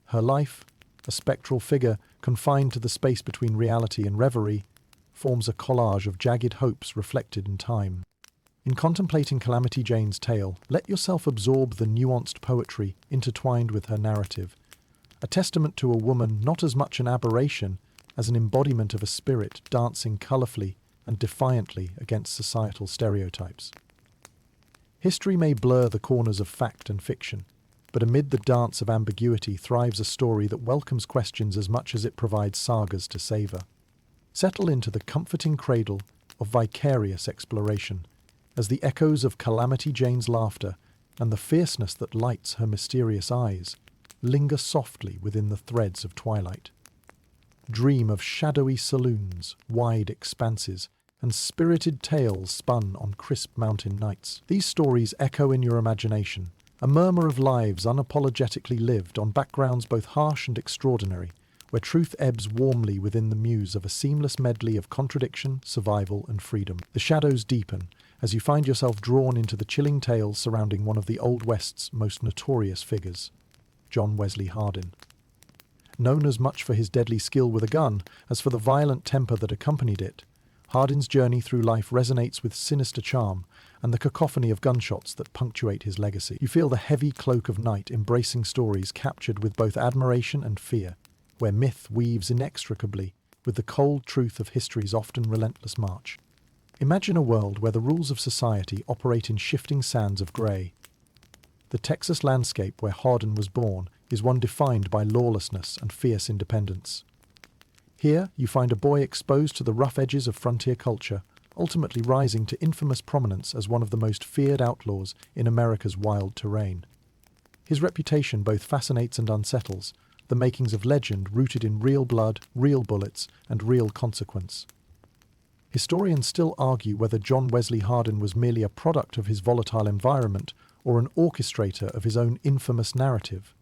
Her life, a spectral figure confined to the space between reality and reverie, forms a collage of jagged hopes reflected in time. In contemplating Calamity Jane's tale, let yourself absorb the nuanced poetry intertwined with her narrative, a testament to a woman not as much an aberration as an embodiment of a spirit dancing colourfully and defiantly against societal stereotypes. History may blur the corners of fact and fiction, But amid the dance of ambiguity thrives a story that welcomes questions as much as it provides sagas to savor. Settle into the comforting cradle of vicarious exploration, as the echoes of Calamity Jane's laughter and the fierceness that lights her mysterious eyes linger softly within the threads of twilight. Dream of shadowy saloons, wide expanses, and spirited tales spun on crisp mountain nights. These stories echo in your imagination, a murmur of lives unapologetically lived on backgrounds both harsh and extraordinary, where truth ebbs warmly within the muse of a seamless medley of contradiction, survival, and freedom. The shadows deepen as you find yourself drawn into the chilling tales surrounding one of the Old West's most notorious figures, John Wesley Hardin. Known as much for his deadly skill with a gun as for the violent temper that accompanied it, Hardin's journey through life resonates with sinister charm and the cacophony of gunshots that punctuate his legacy. You feel the heavy cloak of night embracing stories captured with both admiration and fear, where myth weaves inextricably with the cold truth of history's often relentless march. Imagine a world where the rules of society operate in shifting sands of grey. The Texas landscape where Hardin was born is one defined by lawlessness and fierce independence. Here, you find a boy exposed to the rough edges of frontier culture, ultimately rising to infamous prominence as one of the most feared outlaws in America's wild terrain. His reputation both fascinates and unsettles, the makings of legend rooted in real blood, real bullets, and real consequence. Historians still argue whether John Wesley Hardin was merely a product of his volatile environment or an orchestrator of his own infamous narrative.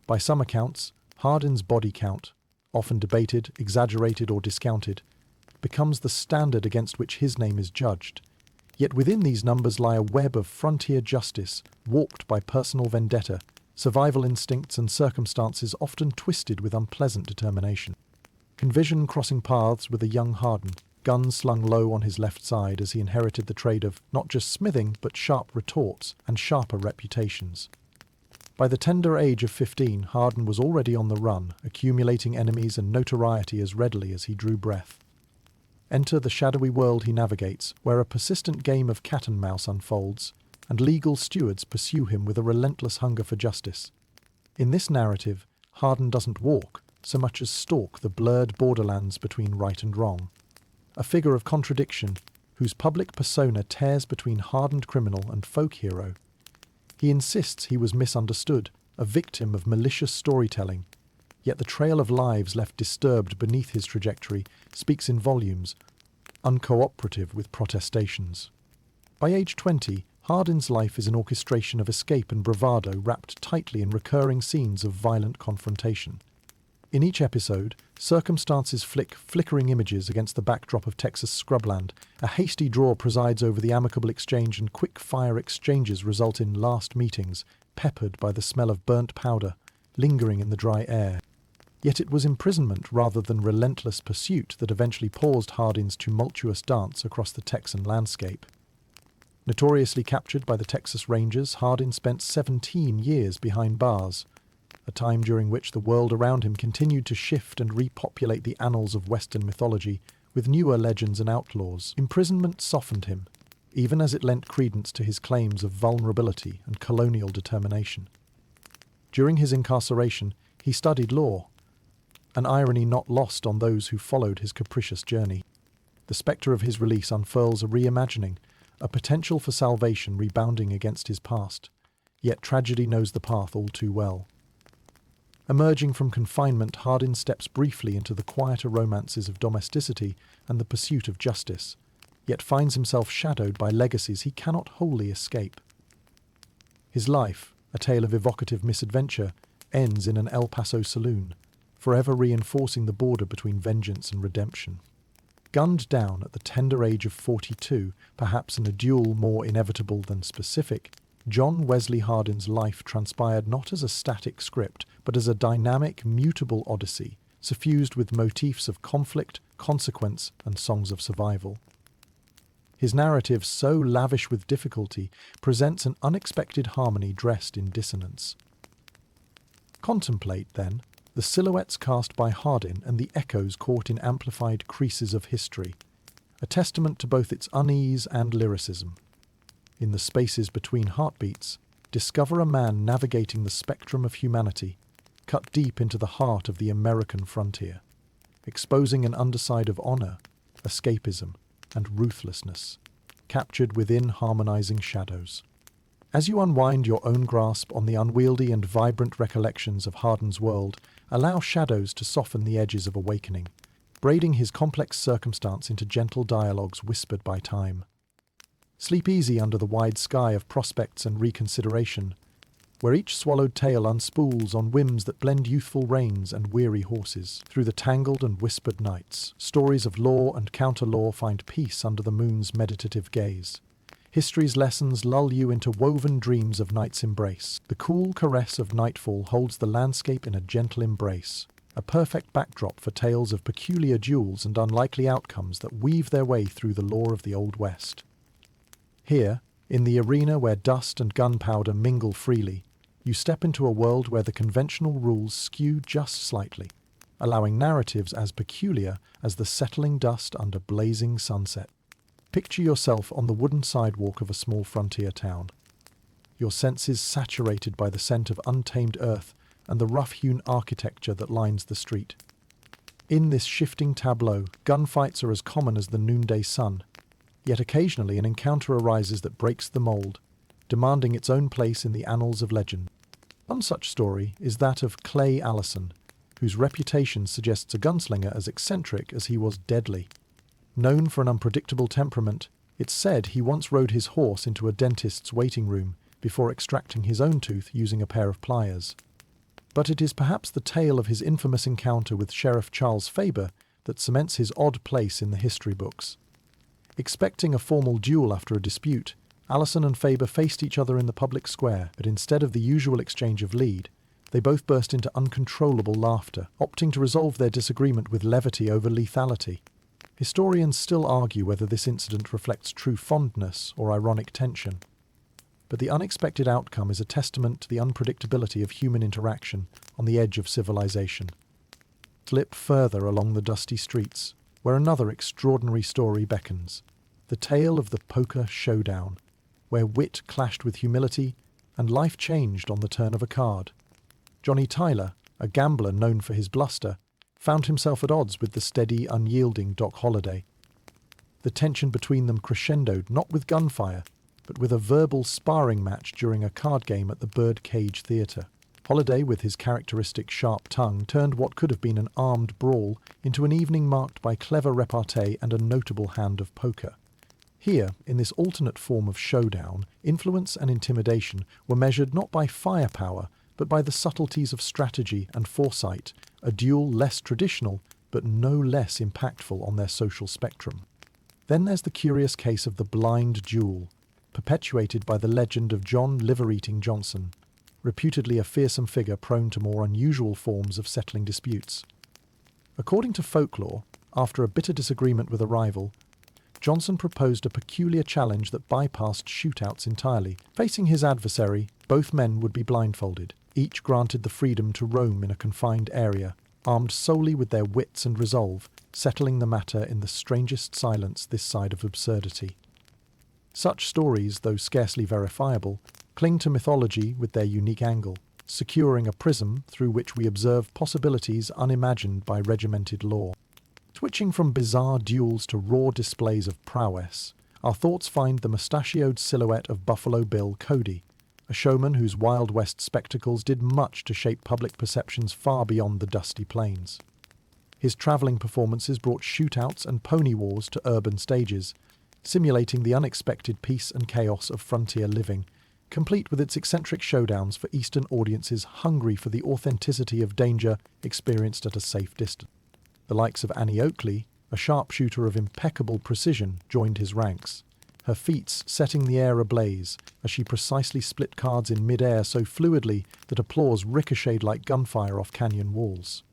By some accounts, Hardin's body count, often debated, exaggerated, or discounted, becomes the standard against which his name is judged. Yet within these numbers lie a web of frontier justice, warped by personal vendetta, survival instincts, and circumstances often twisted with unpleasant determination. Convision crossing paths with a young Hardin, guns slung low on his left side as he inherited the trade of not just smithing, but sharp retorts and sharper reputations. By the tender age of 15, Hardin was already on the run, accumulating enemies and notoriety as readily as he drew breath. Enter the shadowy world he navigates, where a persistent game of cat and mouse unfolds, and legal stewards pursue him with a relentless hunger for justice. In this narrative, Hardin doesn't walk, so much as stalk the blurred borderlands between right and wrong. A figure of contradiction, whose public persona tears between hardened criminal and folk hero. He insists he was misunderstood, a victim of malicious storytelling, yet the trail of lives left disturbed beneath his trajectory speaks in volumes, uncooperative with protestations. By age 20, Hardin's life is an orchestration of escape and bravado wrapped tightly in recurring scenes of violent confrontation. In each episode, circumstances flick flickering images against the backdrop of Texas scrubland. A hasty draw presides over the amicable exchange, and quick-fire exchanges result in last meetings, peppered by the smell of burnt powder, lingering in the dry air. Yet it was imprisonment rather than relentless pursuit that eventually paused Hardin's tumultuous dance across the Texan landscape. Notoriously captured by the Texas Rangers, Hardin spent 17 years behind bars, a time during which the world around him continued to shift and repopulate the annals of Western mythology with newer legends and outlaws. Imprisonment softened him, even as it lent credence to his claims of vulnerability and colonial determination. During his incarceration, he studied law, an irony not lost on those who followed his capricious journey. The spectre of his release unfurls a reimagining, a potential for salvation rebounding against his past, yet tragedy knows the path all too well. Emerging from confinement, Hardin steps briefly into the quieter romances of domesticity and the pursuit of justice, yet finds himself shadowed by legacies he cannot wholly escape. His life, a tale of evocative misadventure, ends in an El Paso saloon, forever reinforcing the border between vengeance and redemption. Gunned down at the tender age of 42, perhaps in a duel more inevitable than specific, John Wesley Hardin's life transpired not as a static script, but as a dynamic, mutable odyssey, suffused with motifs of conflict, consequence, and songs of survival. His narrative, so lavish with difficulty, presents an unexpected harmony dressed in dissonance. Contemplate, then, the silhouettes cast by Hardin and the echoes caught in amplified creases of history, a testament to both its unease and lyricism. In the spaces between heartbeats, discover a man navigating the spectrum of humanity, cut deep into the heart of the American frontier, exposing an underside of honor, escapism, and ruthlessness, captured within harmonizing shadows. As you unwind your own grasp on the unwieldy and vibrant recollections of Hardin's world, allow shadows to soften the edges of awakening, braiding his complex circumstance into gentle dialogues whispered by time. Sleep easy under the wide sky of prospects and reconsideration, where each swallowed tale unspools on whims that blend youthful reins and weary horses. Through the tangled and whispered nights, stories of law and counter-law find peace under the moon's meditative gaze. History's lessons lull you into woven dreams of night's embrace. The cool caress of nightfall holds the landscape in a gentle embrace, a perfect backdrop for tales of peculiar duels and unlikely outcomes that weave their way through the lore of the Old West. Here, in the arena where dust and gunpowder mingle freely, you step into a world where the conventional rules skew just slightly, allowing narratives as peculiar as the settling dust under blazing sunset. Picture yourself on the wooden sidewalk of a small frontier town, your senses saturated by the scent of untamed earth and the rough-hewn architecture that lines the street. In this shifting tableau, gunfights are as common as the noonday sun, yet occasionally an encounter arises that breaks the mold, demanding its own place in the annals of legend. One such story is that of Clay Allison, whose reputation suggests a gunslinger as eccentric as he was deadly. Known for an unpredictable temperament, it's said he once rode his horse into a dentist's waiting room before extracting his own tooth using a pair of pliers. But it is perhaps the tale of his infamous encounter with Sheriff Charles Faber that cements his odd place in the history books. Expecting a formal duel after a dispute, Allison and Faber faced each other in the public square, but instead of the usual exchange of lead, they both burst into uncontrollable laughter, opting to resolve their disagreement with levity over lethality. Historians still argue whether this incident reflects true fondness or ironic tension. But the unexpected outcome is a testament to the unpredictability of human interaction on the edge of civilization. Slip further along the dusty streets, where another extraordinary story beckons. The tale of the poker showdown, where wit clashed with humility and life changed on the turn of a card. Johnny Tyler, a gambler known for his bluster, found himself at odds with the steady, unyielding Doc Holliday. The tension between them crescendoed not with gunfire, but with a verbal sparring match during a card game at the Birdcage Theatre. Holliday, with his characteristic sharp tongue, turned what could have been an armed brawl into an evening marked by clever repartee and a notable hand of poker. Here, in this alternate form of showdown, influence and intimidation were measured not by firepower, but by the subtleties of strategy and foresight, a duel less traditional, but no less impactful on their social spectrum. Then there's the curious case of the blind duel, perpetuated by the legend of John Liver-Eating Johnson, reputedly a fearsome figure prone to more unusual forms of settling disputes. According to folklore, after a bitter disagreement with a rival, Johnson proposed a peculiar challenge that bypassed shootouts entirely. Facing his adversary, both men would be blindfolded, each granted the freedom to roam in a confined area, armed solely with their wits and resolve, settling the matter in the strangest silence this side of absurdity. Such stories, though scarcely verifiable, cling to mythology with their unique angle, securing a prism through which we observe possibilities unimagined by regimented law. Switching from bizarre duels to raw displays of prowess, our thoughts find the mustachioed silhouette of Buffalo Bill Cody, a showman whose Wild West spectacles did much to shape public perceptions far beyond the dusty plains. His travelling performances brought shootouts and pony wars to urban stages, simulating the unexpected peace and chaos of frontier living, complete with its eccentric showdowns for Eastern audiences hungry for the authenticity of danger experienced at a safe distance. The likes of Annie Oakley, a sharpshooter of impeccable precision, joined his ranks, her feats setting the air ablaze as she precisely split cards in mid-air so fluidly that applause ricocheted like gunfire off canyon walls.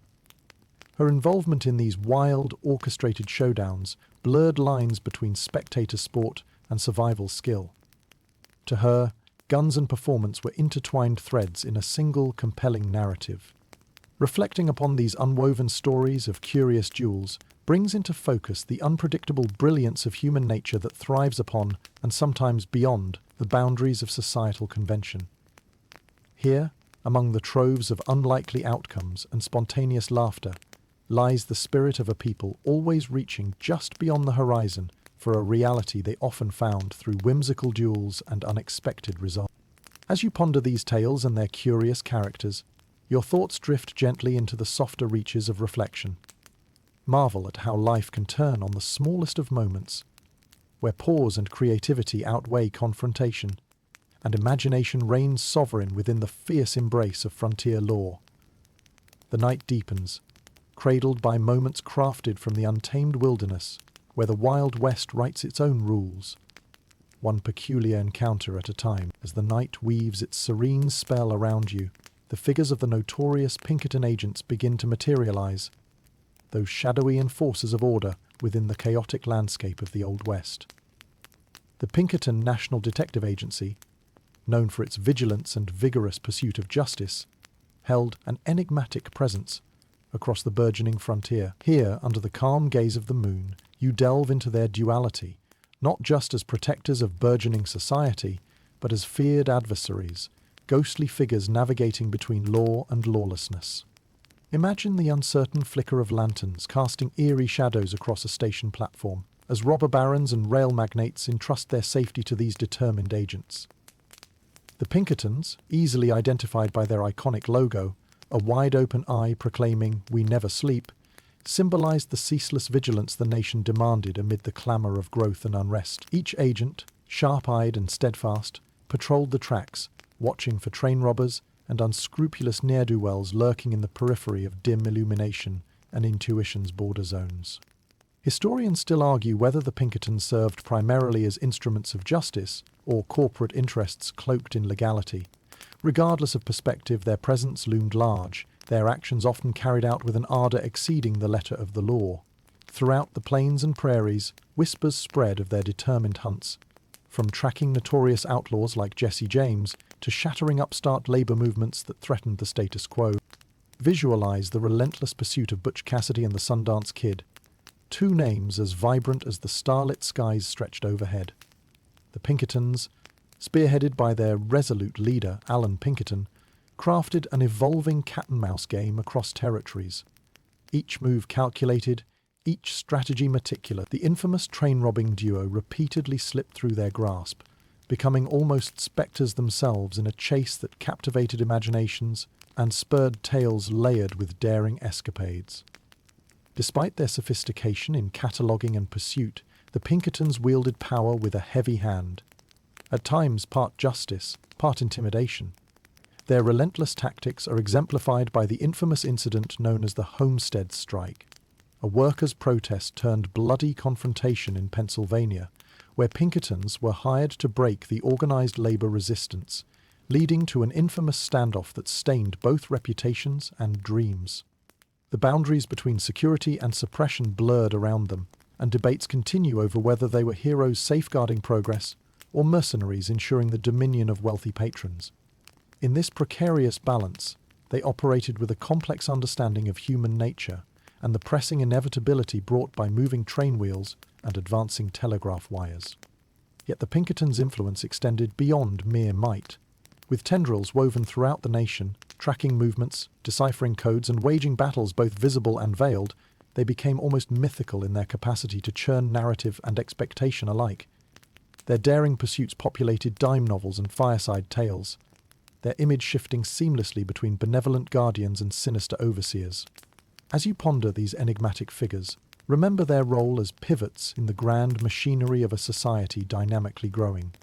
Her involvement in these wild, orchestrated showdowns blurred lines between spectator sport and survival skill. To her, guns and performance were intertwined threads in a single compelling narrative. Reflecting upon these unwoven stories of curious duels brings into focus the unpredictable brilliance of human nature that thrives upon, and sometimes beyond, the boundaries of societal convention. Here, among the troves of unlikely outcomes and spontaneous laughter, lies the spirit of a people always reaching just beyond the horizon for a reality they often found through whimsical duels and unexpected results. As you ponder these tales and their curious characters, your thoughts drift gently into the softer reaches of reflection. Marvel at how life can turn on the smallest of moments, where pause and creativity outweigh confrontation, and imagination reigns sovereign within the fierce embrace of frontier law. The night deepens, cradled by moments crafted from the untamed wilderness, where the Wild West writes its own rules, one peculiar encounter at a time. As the night weaves its serene spell around you, the figures of the notorious Pinkerton agents begin to materialize, those shadowy enforcers of order within the chaotic landscape of the Old West. The Pinkerton National Detective Agency, known for its vigilance and vigorous pursuit of justice, held an enigmatic presence across the burgeoning frontier. Here, under the calm gaze of the moon, you delve into their duality, not just as protectors of burgeoning society, but as feared adversaries, ghostly figures navigating between law and lawlessness. Imagine the uncertain flicker of lanterns casting eerie shadows across a station platform, as robber barons and rail magnates entrust their safety to these determined agents. The Pinkertons, easily identified by their iconic logo, a wide-open eye proclaiming, "We never sleep," symbolized the ceaseless vigilance the nation demanded amid the clamor of growth and unrest. Each agent, sharp-eyed and steadfast, patrolled the tracks, watching for train robbers and unscrupulous ne'er-do-wells lurking in the periphery of dim illumination and intuition's border zones. Historians still argue whether the Pinkertons served primarily as instruments of justice or corporate interests cloaked in legality. Regardless of perspective, their presence loomed large, their actions often carried out with an ardor exceeding the letter of the law. Throughout the plains and prairies, whispers spread of their determined hunts, from tracking notorious outlaws like Jesse James to shattering upstart labor movements that threatened the status quo. Visualize the relentless pursuit of Butch Cassidy and the Sundance Kid, two names as vibrant as the starlit skies stretched overhead. The Pinkertons, spearheaded by their resolute leader, Alan Pinkerton, crafted an evolving cat-and-mouse game across territories. Each move calculated, each strategy meticulous. The infamous train-robbing duo repeatedly slipped through their grasp, becoming almost spectres themselves in a chase that captivated imaginations and spurred tales layered with daring escapades. Despite their sophistication in cataloguing and pursuit, the Pinkertons wielded power with a heavy hand, at times part justice, part intimidation. Their relentless tactics are exemplified by the infamous incident known as the Homestead Strike, a workers' protest turned bloody confrontation in Pennsylvania, where Pinkertons were hired to break the organized labor resistance, leading to an infamous standoff that stained both reputations and dreams. The boundaries between security and suppression blurred around them, and debates continue over whether they were heroes safeguarding progress or mercenaries ensuring the dominion of wealthy patrons. In this precarious balance, they operated with a complex understanding of human nature and the pressing inevitability brought by moving train wheels and advancing telegraph wires. Yet the Pinkertons' influence extended beyond mere might. With tendrils woven throughout the nation, tracking movements, deciphering codes, and waging battles both visible and veiled, they became almost mythical in their capacity to churn narrative and expectation alike. Their daring pursuits populated dime novels and fireside tales, their image shifting seamlessly between benevolent guardians and sinister overseers. As you ponder these enigmatic figures, remember their role as pivots in the grand machinery of a society dynamically growing,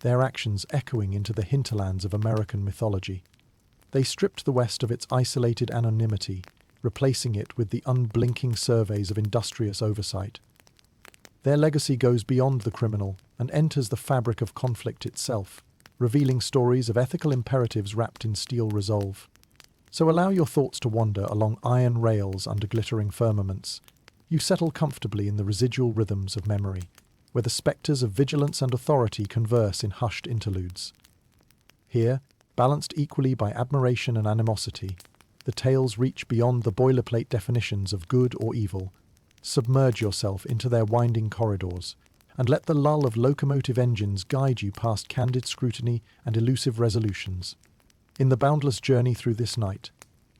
their actions echoing into the hinterlands of American mythology. They stripped the West of its isolated anonymity, replacing it with the unblinking surveys of industrious oversight. Their legacy goes beyond the criminal and enters the fabric of conflict itself, revealing stories of ethical imperatives wrapped in steel resolve. So allow your thoughts to wander along iron rails under glittering firmaments. You settle comfortably in the residual rhythms of memory, where the spectres of vigilance and authority converse in hushed interludes. Here, balanced equally by admiration and animosity, the tales reach beyond the boilerplate definitions of good or evil. Submerge yourself into their winding corridors, and let the lull of locomotive engines guide you past candid scrutiny and elusive resolutions. In the boundless journey through this night,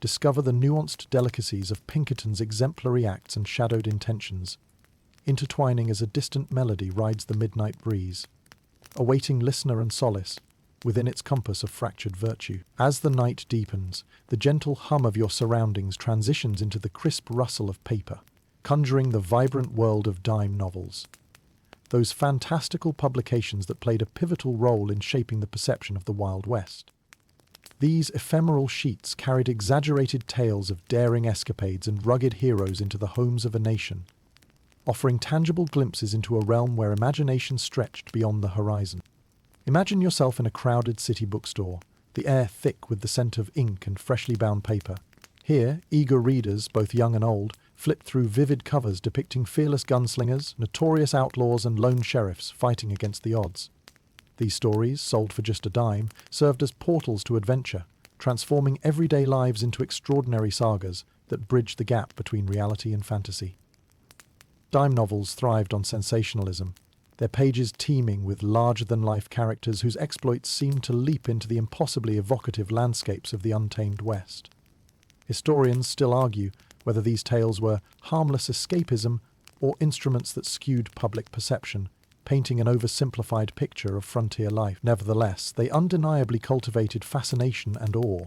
discover the nuanced delicacies of Pinkerton's exemplary acts and shadowed intentions, intertwining as a distant melody rides the midnight breeze, awaiting listener and solace within its compass of fractured virtue. As the night deepens, the gentle hum of your surroundings transitions into the crisp rustle of paper, conjuring the vibrant world of dime novels. Those fantastical publications that played a pivotal role in shaping the perception of the Wild West. These ephemeral sheets carried exaggerated tales of daring escapades and rugged heroes into the homes of a nation, offering tangible glimpses into a realm where imagination stretched beyond the horizon. Imagine yourself in a crowded city bookstore, the air thick with the scent of ink and freshly bound paper. Here, eager readers, both young and old, flip through vivid covers depicting fearless gunslingers, notorious outlaws, and lone sheriffs fighting against the odds. These stories, sold for just a dime, served as portals to adventure, transforming everyday lives into extraordinary sagas that bridged the gap between reality and fantasy. Dime novels thrived on sensationalism, their pages teeming with larger-than-life characters whose exploits seemed to leap into the impossibly evocative landscapes of the untamed West. Historians still argue whether these tales were harmless escapism or instruments that skewed public perception, painting an oversimplified picture of frontier life. Nevertheless, they undeniably cultivated fascination and awe,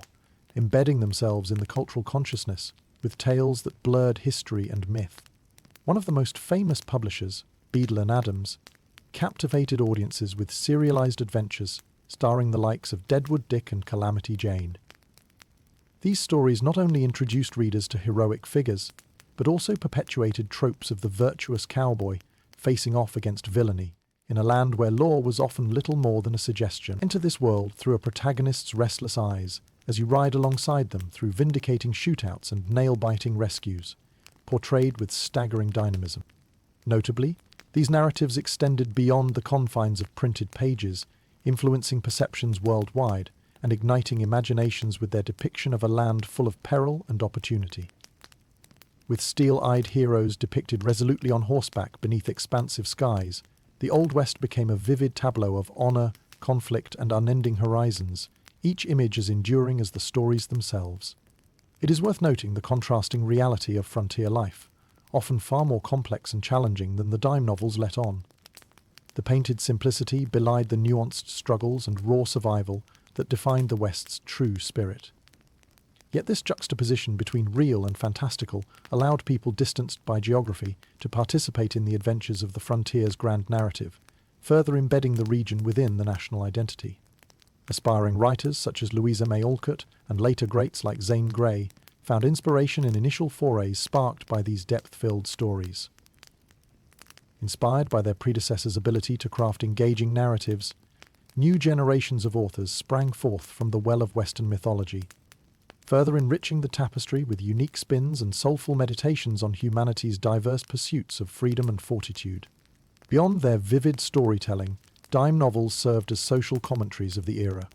embedding themselves in the cultural consciousness with tales that blurred history and myth. One of the most famous publishers, Beadle and Adams, captivated audiences with serialized adventures starring the likes of Deadwood Dick and Calamity Jane. These stories not only introduced readers to heroic figures, but also perpetuated tropes of the virtuous cowboy facing off against villainy in a land where law was often little more than a suggestion. Enter this world through a protagonist's restless eyes as you ride alongside them through vindicating shootouts and nail-biting rescues, portrayed with staggering dynamism. Notably, these narratives extended beyond the confines of printed pages, influencing perceptions worldwide and igniting imaginations with their depiction of a land full of peril and opportunity. With steel-eyed heroes depicted resolutely on horseback beneath expansive skies, the Old West became a vivid tableau of honor, conflict, and unending horizons, each image as enduring as the stories themselves. It is worth noting the contrasting reality of frontier life, often far more complex and challenging than the dime novels let on. The painted simplicity belied the nuanced struggles and raw survival that defined the West's true spirit. Yet this juxtaposition between real and fantastical allowed people distanced by geography to participate in the adventures of the frontier's grand narrative, further embedding the region within the national identity. Aspiring writers such as Louisa May Alcott and later greats like Zane Grey found inspiration in initial forays sparked by these depth-filled stories. Inspired by their predecessors' ability to craft engaging narratives, new generations of authors sprang forth from the well of Western mythology, further enriching the tapestry with unique spins and soulful meditations on humanity's diverse pursuits of freedom and fortitude. Beyond their vivid storytelling, dime novels served as social commentaries of the era.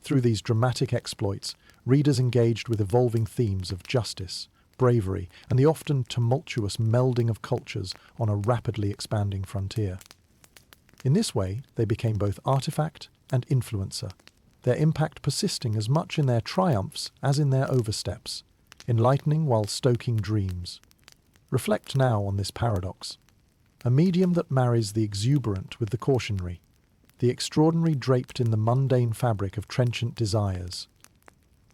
Through these dramatic exploits, readers engaged with evolving themes of justice, bravery, and the often tumultuous melding of cultures on a rapidly expanding frontier. In this way, they became both artifact and influencer, their impact persisting as much in their triumphs as in their oversteps, enlightening while stoking dreams. Reflect now on this paradox. A medium that marries the exuberant with the cautionary, the extraordinary draped in the mundane fabric of trenchant desires.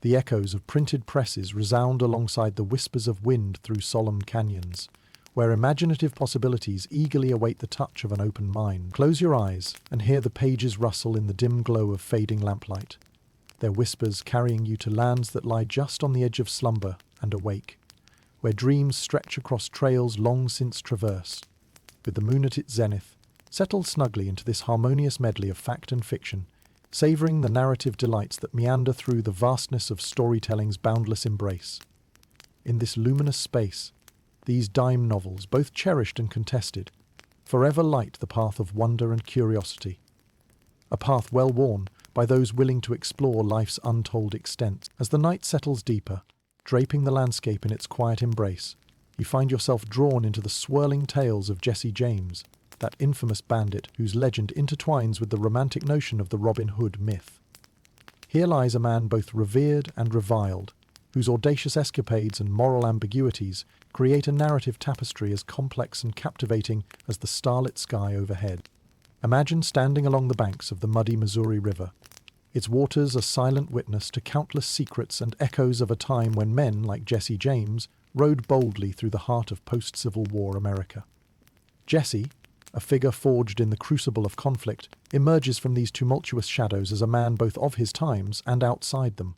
The echoes of printed presses resound alongside the whispers of wind through solemn canyons, where imaginative possibilities eagerly await the touch of an open mind. Close your eyes and hear the pages rustle in the dim glow of fading lamplight, their whispers carrying you to lands that lie just on the edge of slumber and awake, where dreams stretch across trails long since traversed. With the moon at its zenith, settle snugly into this harmonious medley of fact and fiction, savouring the narrative delights that meander through the vastness of storytelling's boundless embrace. In this luminous space, these dime novels, both cherished and contested, forever light the path of wonder and curiosity, a path well worn by those willing to explore life's untold extent. As the night settles deeper, draping the landscape in its quiet embrace, you find yourself drawn into the swirling tales of Jesse James, that infamous bandit whose legend intertwines with the romantic notion of the Robin Hood myth. Here lies a man both revered and reviled, whose audacious escapades and moral ambiguities create a narrative tapestry as complex and captivating as the starlit sky overhead. Imagine standing along the banks of the muddy Missouri River, its waters a silent witness to countless secrets and echoes of a time when men like Jesse James rode boldly through the heart of post-Civil War America. Jesse, a figure forged in the crucible of conflict, emerges from these tumultuous shadows as a man both of his times and outside them,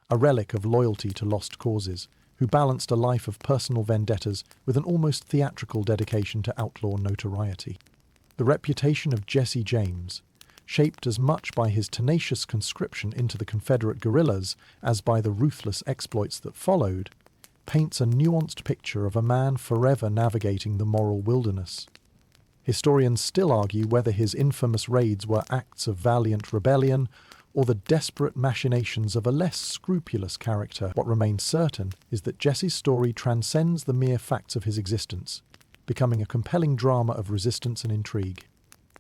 a relic of loyalty to lost causes, who balanced a life of personal vendettas with an almost theatrical dedication to outlaw notoriety. The reputation of Jesse James, shaped as much by his tenacious conscription into the Confederate guerrillas as by the ruthless exploits that followed, paints a nuanced picture of a man forever navigating the moral wilderness. Historians still argue whether his infamous raids were acts of valiant rebellion or the desperate machinations of a less scrupulous character. What remains certain is that Jesse's story transcends the mere facts of his existence, becoming a compelling drama of resistance and intrigue.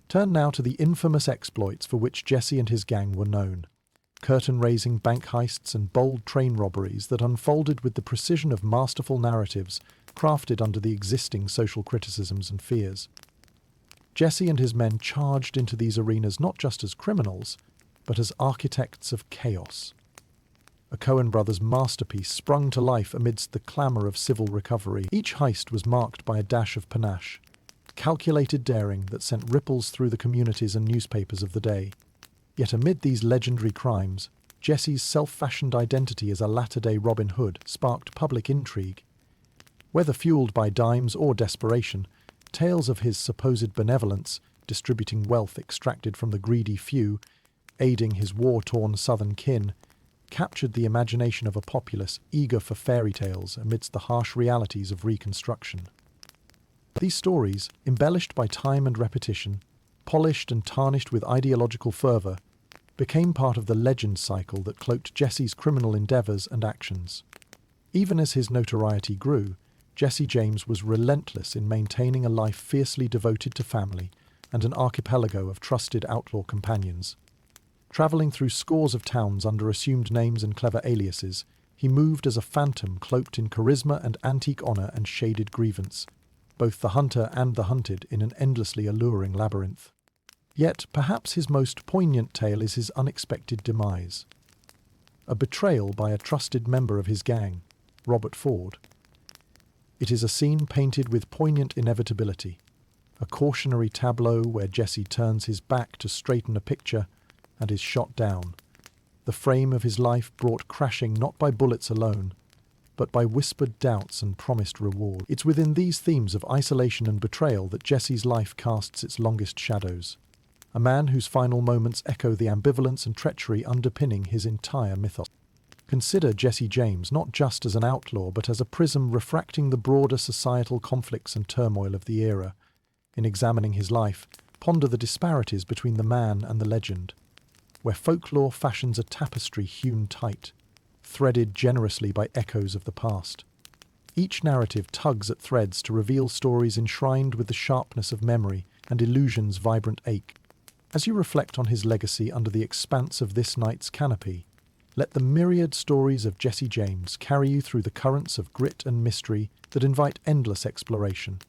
Turn now to the infamous exploits for which Jesse and his gang were known. Curtain-raising bank heists and bold train robberies that unfolded with the precision of masterful narratives crafted under the existing social criticisms and fears. Jesse and his men charged into these arenas not just as criminals, but as architects of chaos. A Coen brothers masterpiece sprung to life amidst the clamour of civil recovery. Each heist was marked by a dash of panache, calculated daring that sent ripples through the communities and newspapers of the day. Yet amid these legendary crimes, Jesse's self-fashioned identity as a latter-day Robin Hood sparked public intrigue. Whether fueled by dimes or desperation, tales of his supposed benevolence, distributing wealth extracted from the greedy few, aiding his war-torn southern kin, captured the imagination of a populace eager for fairy tales amidst the harsh realities of Reconstruction. These stories, embellished by time and repetition, polished and tarnished with ideological fervour, became part of the legend cycle that cloaked Jesse's criminal endeavours and actions. Even as his notoriety grew, Jesse James was relentless in maintaining a life fiercely devoted to family and an archipelago of trusted outlaw companions. Travelling through scores of towns under assumed names and clever aliases, he moved as a phantom cloaked in charisma and antique honour and shaded grievance, both the hunter and the hunted in an endlessly alluring labyrinth. Yet perhaps his most poignant tale is his unexpected demise. A betrayal by a trusted member of his gang, Robert Ford. It is a scene painted with poignant inevitability, a cautionary tableau where Jesse turns his back to straighten a picture and is shot down, the frame of his life brought crashing not by bullets alone, but by whispered doubts and promised reward. It's within these themes of isolation and betrayal that Jesse's life casts its longest shadows, a man whose final moments echo the ambivalence and treachery underpinning his entire mythos. Consider Jesse James not just as an outlaw, but as a prism refracting the broader societal conflicts and turmoil of the era. In examining his life, ponder the disparities between the man and the legend, where folklore fashions a tapestry hewn tight, threaded generously by echoes of the past. Each narrative tugs at threads to reveal stories enshrined with the sharpness of memory and illusion's vibrant ache. As you reflect on his legacy under the expanse of this night's canopy, let the myriad stories of Jesse James carry you through the currents of grit and mystery that invite endless exploration.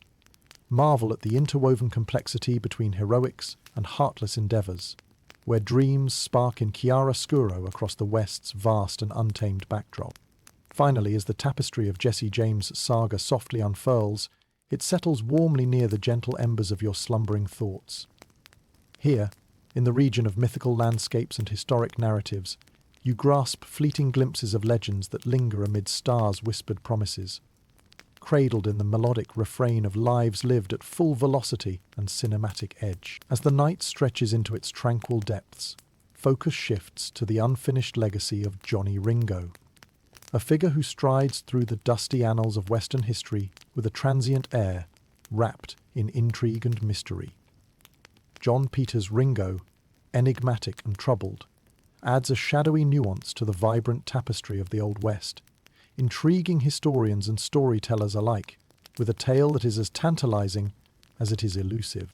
Marvel at the interwoven complexity between heroics and heartless endeavours, where dreams spark in chiaroscuro across the West's vast and untamed backdrop. Finally, as the tapestry of Jesse James' saga softly unfurls, it settles warmly near the gentle embers of your slumbering thoughts. Here, in the region of mythical landscapes and historic narratives, you grasp fleeting glimpses of legends that linger amid stars' whispered promises, cradled in the melodic refrain of lives lived at full velocity and cinematic edge. As the night stretches into its tranquil depths, focus shifts to the unfinished legacy of Johnny Ringo, a figure who strides through the dusty annals of Western history with a transient air, wrapped in intrigue and mystery. John Peters Ringo, enigmatic and troubled, adds a shadowy nuance to the vibrant tapestry of the Old West, intriguing historians and storytellers alike, with a tale that is as tantalizing as it is elusive.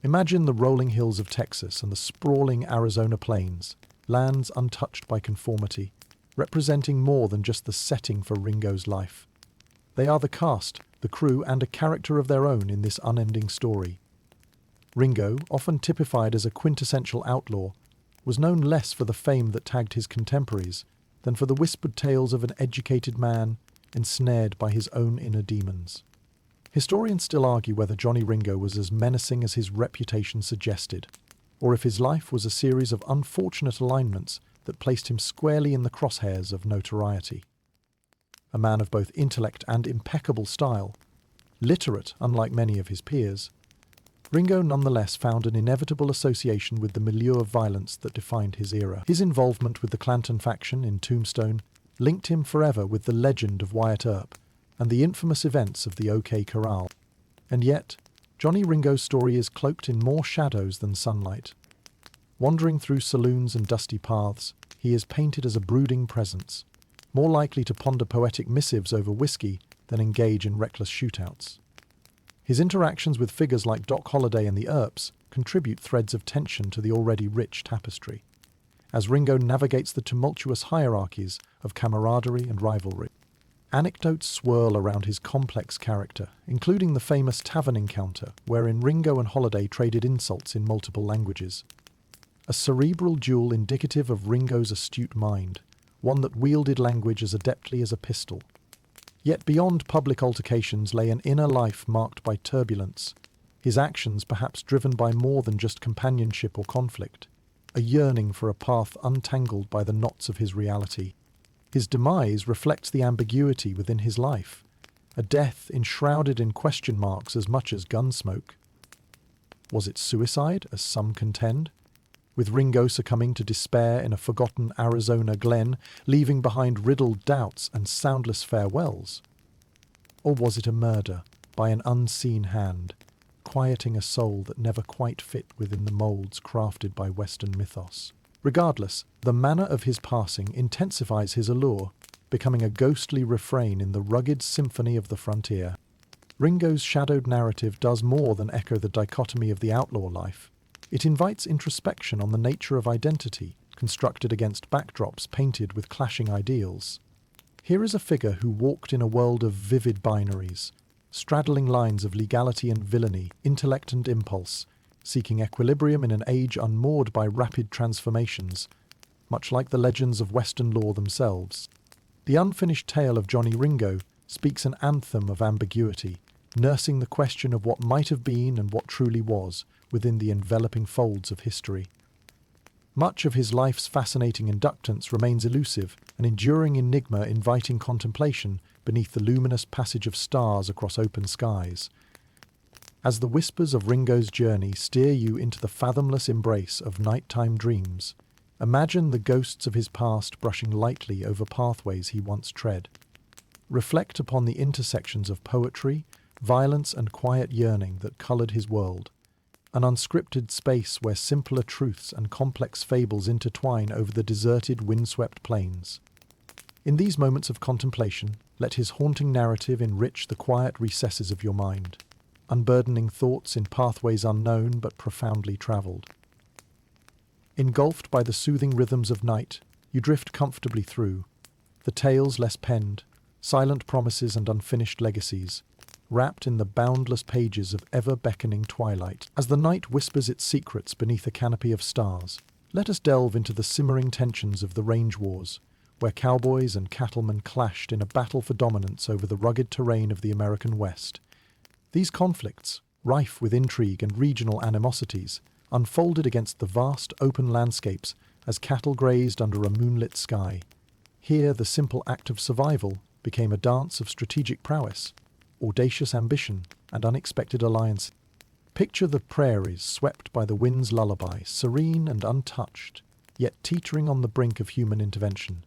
Imagine the rolling hills of Texas and the sprawling Arizona plains, lands untouched by conformity, representing more than just the setting for Ringo's life. They are the cast, the crew, and a character of their own in this unending story. Ringo, often typified as a quintessential outlaw, was known less for the fame that tagged his contemporaries than for the whispered tales of an educated man ensnared by his own inner demons. Historians still argue whether Johnny Ringo was as menacing as his reputation suggested, or if his life was a series of unfortunate alignments that placed him squarely in the crosshairs of notoriety. A man of both intellect and impeccable style, literate unlike many of his peers, Ringo nonetheless found an inevitable association with the milieu of violence that defined his era. His involvement with the Clanton faction in Tombstone linked him forever with the legend of Wyatt Earp and the infamous events of the OK Corral. And yet, Johnny Ringo's story is cloaked in more shadows than sunlight. Wandering through saloons and dusty paths, he is painted as a brooding presence, more likely to ponder poetic missives over whiskey than engage in reckless shootouts. His interactions with figures like Doc Holliday and the Earps contribute threads of tension to the already rich tapestry, as Ringo navigates the tumultuous hierarchies of camaraderie and rivalry. Anecdotes swirl around his complex character, including the famous tavern encounter wherein Ringo and Holliday traded insults in multiple languages. A cerebral duel indicative of Ringo's astute mind, one that wielded language as adeptly as a pistol. Yet beyond public altercations lay an inner life marked by turbulence, his actions perhaps driven by more than just companionship or conflict, a yearning for a path untangled by the knots of his reality. His demise reflects the ambiguity within his life, a death enshrouded in question marks as much as gunsmoke. Was it suicide, as some contend, with Ringo succumbing to despair in a forgotten Arizona glen, leaving behind riddled doubts and soundless farewells? Or was it a murder by an unseen hand, quieting a soul that never quite fit within the moulds crafted by Western mythos? Regardless, the manner of his passing intensifies his allure, becoming a ghostly refrain in the rugged symphony of the frontier. Ringo's shadowed narrative does more than echo the dichotomy of the outlaw life. It invites introspection on the nature of identity, constructed against backdrops painted with clashing ideals. Here is a figure who walked in a world of vivid binaries, straddling lines of legality and villainy, intellect and impulse, seeking equilibrium in an age unmoored by rapid transformations, much like the legends of Western lore themselves. The unfinished tale of Johnny Ringo speaks an anthem of ambiguity, nursing the question of what might have been and what truly was within the enveloping folds of history. Much of his life's fascinating inductance remains elusive, an enduring enigma inviting contemplation beneath the luminous passage of stars across open skies. As the whispers of Ringo's journey steer you into the fathomless embrace of nighttime dreams, imagine the ghosts of his past brushing lightly over pathways he once tread. Reflect upon the intersections of poetry, violence and quiet yearning that coloured his world, an unscripted space where simpler truths and complex fables intertwine over the deserted, windswept plains. In these moments of contemplation, let his haunting narrative enrich the quiet recesses of your mind, unburdening thoughts in pathways unknown but profoundly travelled. Engulfed by the soothing rhythms of night, you drift comfortably through, the tales less penned, silent promises and unfinished legacies, wrapped in the boundless pages of ever-beckoning twilight. As the night whispers its secrets beneath a canopy of stars, let us delve into the simmering tensions of the range wars, where cowboys and cattlemen clashed in a battle for dominance over the rugged terrain of the American West. These conflicts, rife with intrigue and regional animosities, unfolded against the vast open landscapes as cattle grazed under a moonlit sky. Here the simple act of survival became a dance of strategic prowess, audacious ambition, and unexpected alliance. Picture the prairies swept by the wind's lullaby, serene and untouched, yet teetering on the brink of human intervention.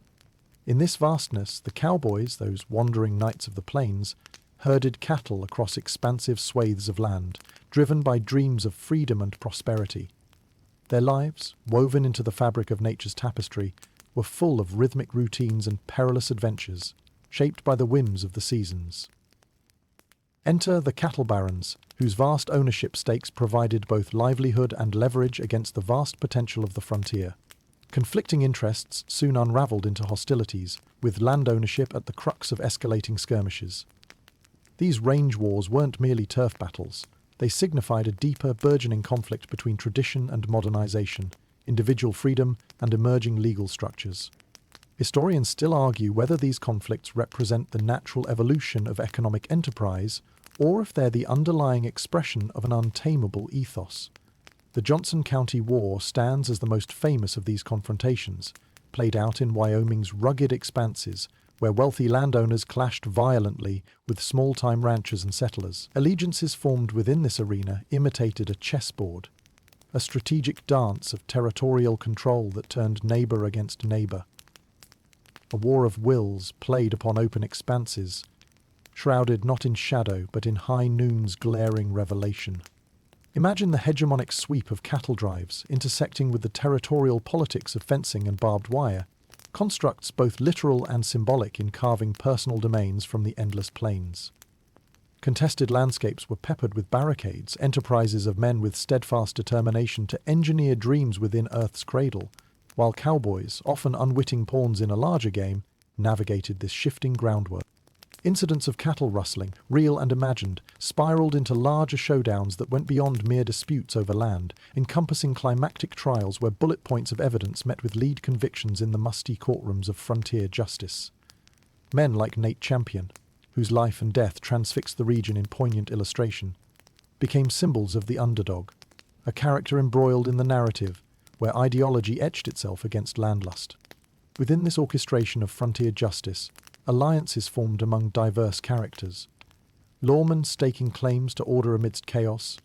In this vastness, the cowboys, those wandering knights of the plains, herded cattle across expansive swathes of land, driven by dreams of freedom and prosperity. Their lives, woven into the fabric of nature's tapestry, were full of rhythmic routines and perilous adventures, shaped by the whims of the seasons. Enter the cattle barons, whose vast ownership stakes provided both livelihood and leverage against the vast potential of the frontier. Conflicting interests soon unraveled into hostilities, with land ownership at the crux of escalating skirmishes. These range wars weren't merely turf battles. They signified a deeper, burgeoning conflict between tradition and modernization, individual freedom and emerging legal structures. Historians still argue whether these conflicts represent the natural evolution of economic enterprise or if they're the underlying expression of an untamable ethos. The Johnson County War stands as the most famous of these confrontations, played out in Wyoming's rugged expanses, where wealthy landowners clashed violently with small-time ranchers and settlers. Allegiances formed within this arena imitated a chessboard, a strategic dance of territorial control that turned neighbor against neighbor. A war of wills played upon open expanses, shrouded not in shadow but in high noon's glaring revelation. Imagine the hegemonic sweep of cattle drives intersecting with the territorial politics of fencing and barbed wire, constructs both literal and symbolic in carving personal domains from the endless plains. Contested landscapes were peppered with barricades, enterprises of men with steadfast determination to engineer dreams within Earth's cradle, while cowboys, often unwitting pawns in a larger game, navigated this shifting groundwork. Incidents of cattle rustling, real and imagined, spiraled into larger showdowns that went beyond mere disputes over land, encompassing climactic trials where bullet points of evidence met with lead convictions in the musty courtrooms of frontier justice. Men like Nate Champion, whose life and death transfixed the region in poignant illustration, became symbols of the underdog, a character embroiled in the narrative where ideology etched itself against landlust. Within this orchestration of frontier justice, alliances formed among diverse characters. Lawmen staking claims to order amidst chaos,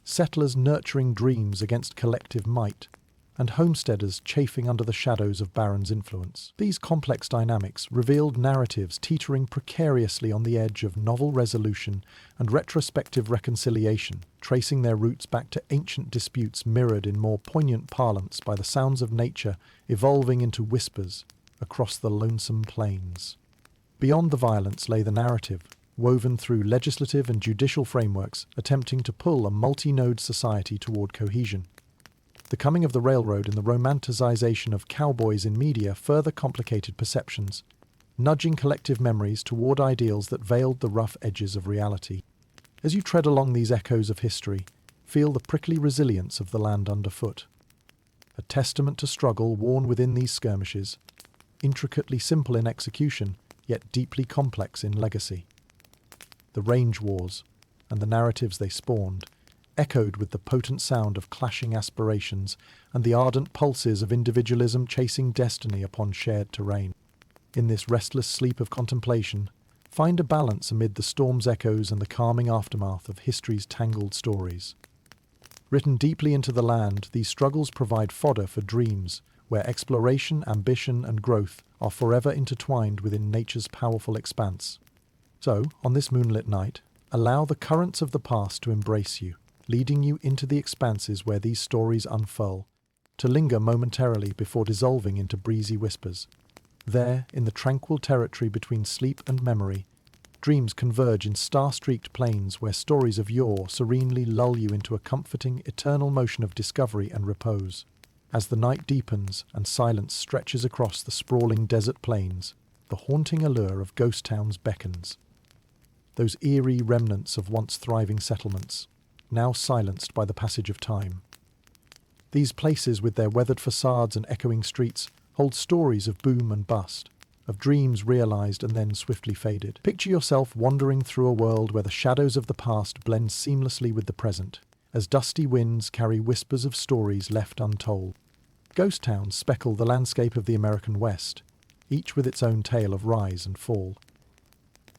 settlers nurturing dreams against collective might, and homesteaders chafing under the shadows of Baron's influence. These complex dynamics revealed narratives teetering precariously on the edge of novel resolution and retrospective reconciliation, tracing their roots back to ancient disputes mirrored in more poignant parlance by the sounds of nature evolving into whispers across the lonesome plains. Beyond the violence lay the narrative, woven through legislative and judicial frameworks attempting to pull a multi-node society toward cohesion. The coming of the railroad and the romanticization of cowboys in media further complicated perceptions, nudging collective memories toward ideals that veiled the rough edges of reality. As you tread along these echoes of history, feel the prickly resilience of the land underfoot. A testament to struggle worn within these skirmishes, intricately simple in execution, yet deeply complex in legacy. The range wars, and the narratives they spawned, echoed with the potent sound of clashing aspirations and the ardent pulses of individualism chasing destiny upon shared terrain. In this restless sleep of contemplation, find a balance amid the storm's echoes and the calming aftermath of history's tangled stories. Written deeply into the land, these struggles provide fodder for dreams, where exploration, ambition, and growth are forever intertwined within nature's powerful expanse. So, on this moonlit night, allow the currents of the past to embrace you, leading you into the expanses where these stories unfurl, to linger momentarily before dissolving into breezy whispers. There, in the tranquil territory between sleep and memory, dreams converge in star-streaked plains where stories of yore serenely lull you into a comforting, eternal motion of discovery and repose. As the night deepens and silence stretches across the sprawling desert plains, the haunting allure of ghost towns beckons. Those eerie remnants of once thriving settlements, now silenced by the passage of time. These places with their weathered facades and echoing streets hold stories of boom and bust, of dreams realized and then swiftly faded. Picture yourself wandering through a world where the shadows of the past blend seamlessly with the present, as dusty winds carry whispers of stories left untold. Ghost towns speckle the landscape of the American West, each with its own tale of rise and fall.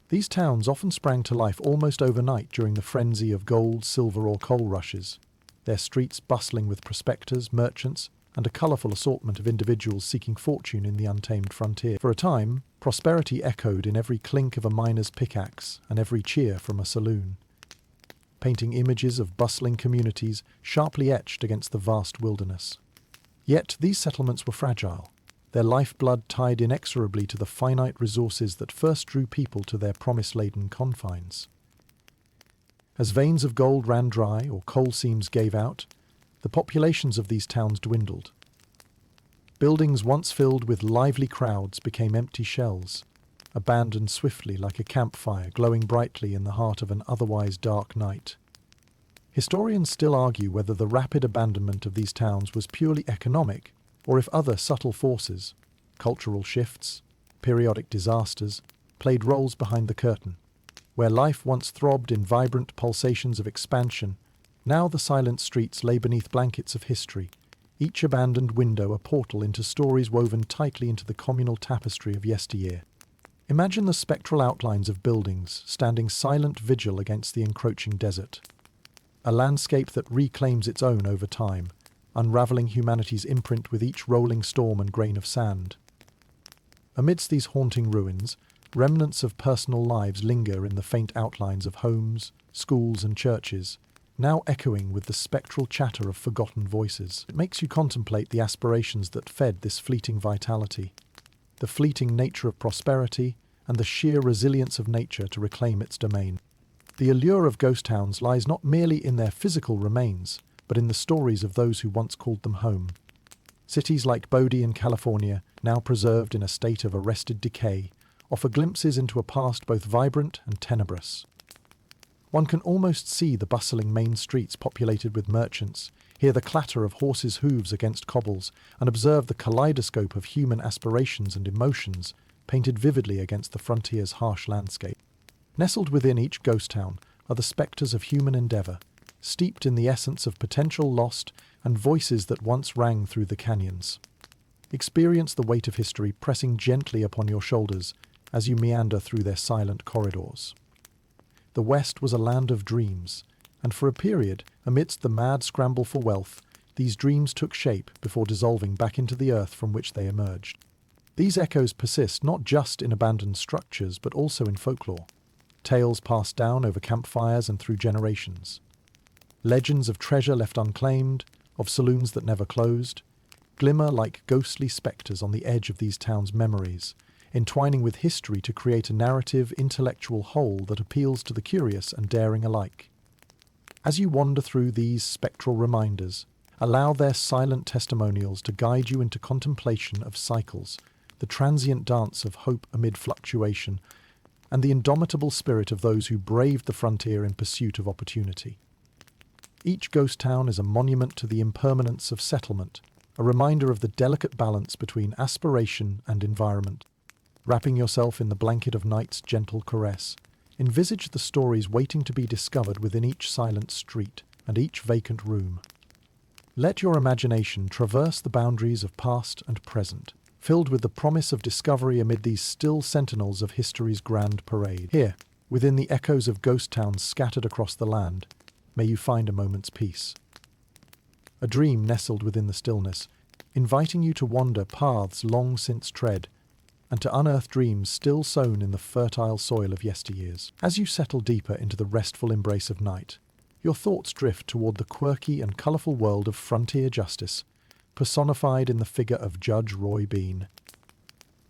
These towns often sprang to life almost overnight during the frenzy of gold, silver, or coal rushes, their streets bustling with prospectors, merchants, and a colourful assortment of individuals seeking fortune in the untamed frontier. For a time, prosperity echoed in every clink of a miner's pickaxe and every cheer from a saloon, painting images of bustling communities sharply etched against the vast wilderness. Yet these settlements were fragile, their lifeblood tied inexorably to the finite resources that first drew people to their promise-laden confines. As veins of gold ran dry or coal seams gave out, the populations of these towns dwindled. Buildings once filled with lively crowds became empty shells, abandoned swiftly like a campfire glowing brightly in the heart of an otherwise dark night. Historians still argue whether the rapid abandonment of these towns was purely economic, or if other subtle forces, cultural shifts, periodic disasters, played roles behind the curtain. Where life once throbbed in vibrant pulsations of expansion, now the silent streets lay beneath blankets of history, each abandoned window a portal into stories woven tightly into the communal tapestry of yesteryear. Imagine the spectral outlines of buildings standing silent vigil against the encroaching desert. A landscape that reclaims its own over time, unraveling humanity's imprint with each rolling storm and grain of sand. Amidst these haunting ruins, remnants of personal lives linger in the faint outlines of homes, schools and churches, now echoing with the spectral chatter of forgotten voices. It makes you contemplate the aspirations that fed this fleeting vitality, the fleeting nature of prosperity, and the sheer resilience of nature to reclaim its domain. The allure of ghost towns lies not merely in their physical remains, but in the stories of those who once called them home. Cities like Bodie in California, now preserved in a state of arrested decay, offer glimpses into a past both vibrant and tenebrous. One can almost see the bustling main streets populated with merchants, hear the clatter of horses' hooves against cobbles, and observe the kaleidoscope of human aspirations and emotions painted vividly against the frontier's harsh landscape. Nestled within each ghost town are the spectres of human endeavour, steeped in the essence of potential lost and voices that once rang through the canyons. Experience the weight of history pressing gently upon your shoulders as you meander through their silent corridors. The West was a land of dreams, and for a period, amidst the mad scramble for wealth, these dreams took shape before dissolving back into the earth from which they emerged. These echoes persist not just in abandoned structures, but also in folklore. Tales passed down over campfires and through generations. Legends of treasure left unclaimed, of saloons that never closed, glimmer like ghostly spectres on the edge of these towns' memories, entwining with history to create a narrative, intellectual whole that appeals to the curious and daring alike. As you wander through these spectral reminders, allow their silent testimonials to guide you into contemplation of cycles, the transient dance of hope amid fluctuation, and the indomitable spirit of those who braved the frontier in pursuit of opportunity. Each ghost town is a monument to the impermanence of settlement, a reminder of the delicate balance between aspiration and environment. Wrapping yourself in the blanket of night's gentle caress, envisage the stories waiting to be discovered within each silent street and each vacant room. Let your imagination traverse the boundaries of past and present, filled with the promise of discovery amid these still sentinels of history's grand parade. Here, within the echoes of ghost towns scattered across the land, may you find a moment's peace. A dream nestled within the stillness, inviting you to wander paths long since tread, and to unearth dreams still sown in the fertile soil of yesteryears. As you settle deeper into the restful embrace of night, your thoughts drift toward the quirky and colourful world of frontier justice, personified in the figure of Judge Roy Bean.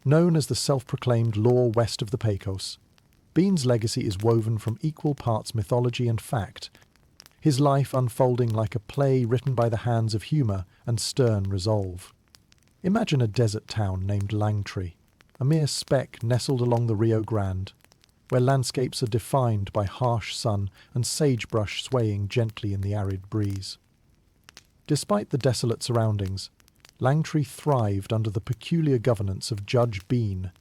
Known as the self-proclaimed law west of the Pecos, Bean's legacy is woven from equal parts mythology and fact, his life unfolding like a play written by the hands of humour and stern resolve. Imagine a desert town named Langtree, a mere speck nestled along the Rio Grande, where landscapes are defined by harsh sun and sagebrush swaying gently in the arid breeze. Despite the desolate surroundings, Langtree thrived under the peculiar governance of Judge Bean,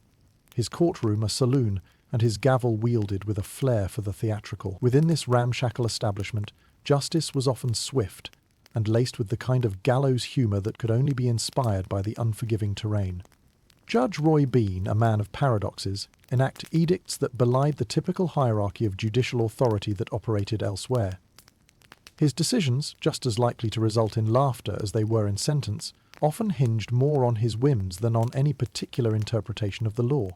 his courtroom a saloon and his gavel wielded with a flair for the theatrical. Within this ramshackle establishment, justice was often swift and laced with the kind of gallows humour that could only be inspired by the unforgiving terrain. Judge Roy Bean, a man of paradoxes, enacted edicts that belied the typical hierarchy of judicial authority that operated elsewhere. His decisions, just as likely to result in laughter as they were in sentence, often hinged more on his whims than on any particular interpretation of the law.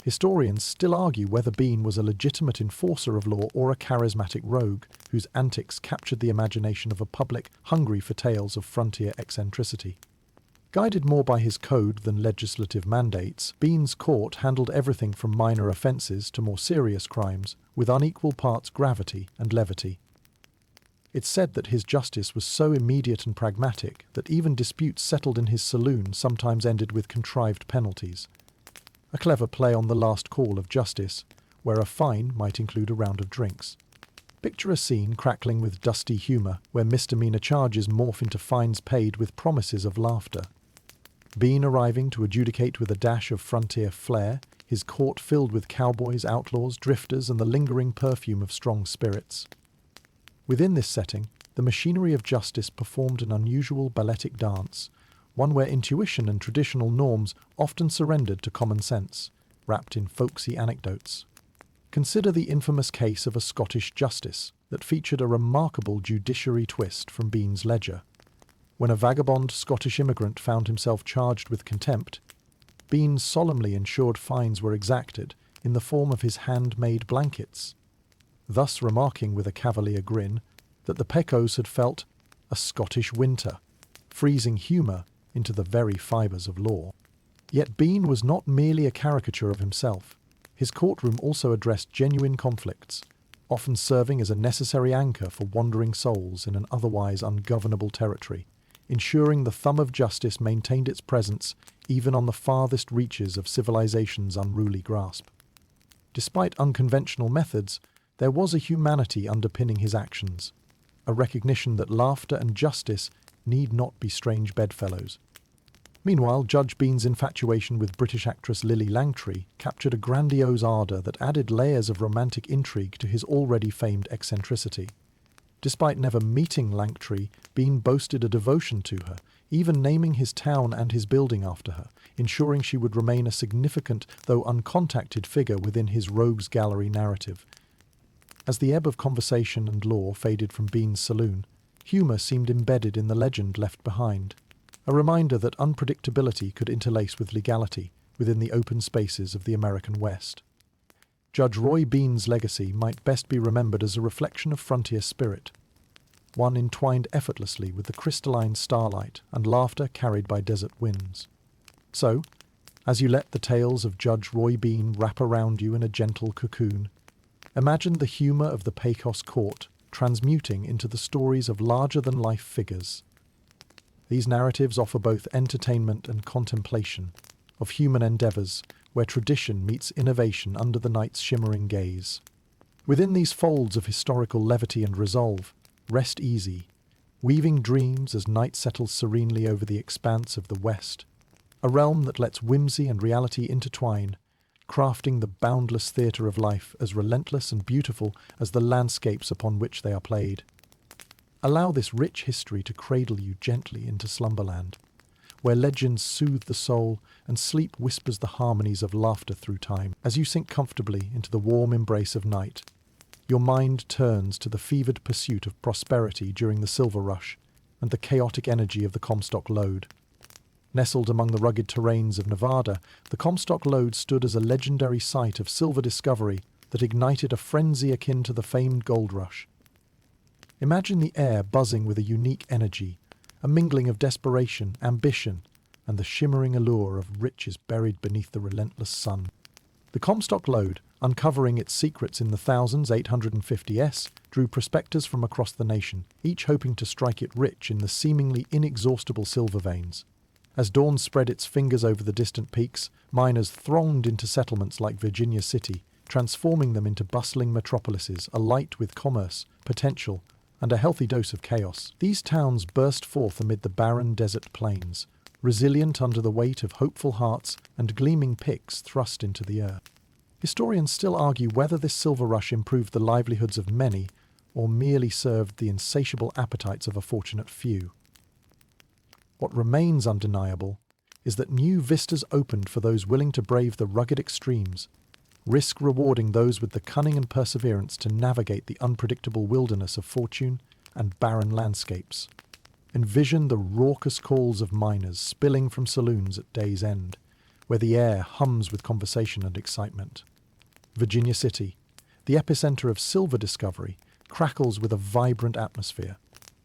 Historians still argue whether Bean was a legitimate enforcer of law or a charismatic rogue whose antics captured the imagination of a public hungry for tales of frontier eccentricity. Guided more by his code than legislative mandates, Bean's court handled everything from minor offences to more serious crimes, with unequal parts gravity and levity. It's said that his justice was so immediate and pragmatic that even disputes settled in his saloon sometimes ended with contrived penalties. A clever play on the last call of justice, where a fine might include a round of drinks. Picture a scene crackling with dusty humour where misdemeanour charges morph into fines paid with promises of laughter. Bean arriving to adjudicate with a dash of frontier flair, his court filled with cowboys, outlaws, drifters, and the lingering perfume of strong spirits. Within this setting, the machinery of justice performed an unusual balletic dance, one where intuition and traditional norms often surrendered to common sense, wrapped in folksy anecdotes. Consider the infamous case of a Scottish justice that featured a remarkable judiciary twist from Bean's ledger. When a vagabond Scottish immigrant found himself charged with contempt, Bean solemnly ensured fines were exacted in the form of his handmade blankets, thus remarking with a cavalier grin that the Pecos had felt a Scottish winter, freezing humour into the very fibres of law. Yet Bean was not merely a caricature of himself. His courtroom also addressed genuine conflicts, often serving as a necessary anchor for wandering souls in an otherwise ungovernable territory, ensuring the thumb of justice maintained its presence even on the farthest reaches of civilization's unruly grasp. Despite unconventional methods, there was a humanity underpinning his actions, a recognition that laughter and justice need not be strange bedfellows. Meanwhile, Judge Bean's infatuation with British actress Lily Langtry captured a grandiose ardour that added layers of romantic intrigue to his already famed eccentricity. Despite never meeting Langtry, Bean boasted a devotion to her, even naming his town and his building after her, ensuring she would remain a significant, though uncontacted figure within his rogues gallery narrative. As the ebb of conversation and lore faded from Bean's saloon, humour seemed embedded in the legend left behind, a reminder that unpredictability could interlace with legality within the open spaces of the American West. Judge Roy Bean's legacy might best be remembered as a reflection of frontier spirit, one entwined effortlessly with the crystalline starlight and laughter carried by desert winds. So, as you let the tales of Judge Roy Bean wrap around you in a gentle cocoon, imagine the humour of the Pecos court transmuting into the stories of larger-than-life figures. These narratives offer both entertainment and contemplation of human endeavours where tradition meets innovation under the night's shimmering gaze. Within these folds of historical levity and resolve, rest easy, weaving dreams as night settles serenely over the expanse of the West, a realm that lets whimsy and reality intertwine, crafting the boundless theatre of life as relentless and beautiful as the landscapes upon which they are played. Allow this rich history to cradle you gently into slumberland, where legends soothe the soul and sleep whispers the harmonies of laughter through time. As you sink comfortably into the warm embrace of night, your mind turns to the fevered pursuit of prosperity during the Silver Rush and the chaotic energy of the Comstock Lode. Nestled among the rugged terrains of Nevada, the Comstock Lode stood as a legendary site of silver discovery that ignited a frenzy akin to the famed gold rush. Imagine the air buzzing with a unique energy, a mingling of desperation, ambition, and the shimmering allure of riches buried beneath the relentless sun. The Comstock Lode, uncovering its secrets in the thousands 850s, drew prospectors from across the nation, each hoping to strike it rich in the seemingly inexhaustible silver veins. As dawn spread its fingers over the distant peaks, miners thronged into settlements like Virginia City, transforming them into bustling metropolises alight with commerce, potential, and a healthy dose of chaos. These towns burst forth amid the barren desert plains, resilient under the weight of hopeful hearts and gleaming picks thrust into the earth. Historians still argue whether this silver rush improved the livelihoods of many or merely served the insatiable appetites of a fortunate few. What remains undeniable is that new vistas opened for those willing to brave the rugged extremes, risk rewarding those with the cunning and perseverance to navigate the unpredictable wilderness of fortune and barren landscapes. Envision the raucous calls of miners spilling from saloons at day's end, where the air hums with conversation and excitement. Virginia City, the epicenter of silver discovery, crackles with a vibrant atmosphere,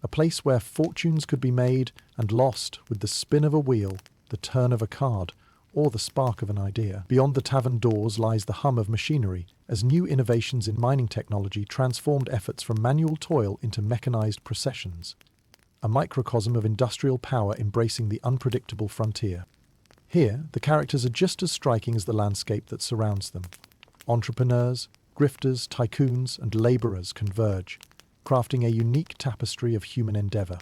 a place where fortunes could be made and lost with the spin of a wheel, the turn of a card, or the spark of an idea. Beyond the tavern doors lies the hum of machinery, as new innovations in mining technology transformed efforts from manual toil into mechanized processions, a microcosm of industrial power embracing the unpredictable frontier. Here, the characters are just as striking as the landscape that surrounds them. Entrepreneurs, grifters, tycoons, and labourers converge, crafting a unique tapestry of human endeavour.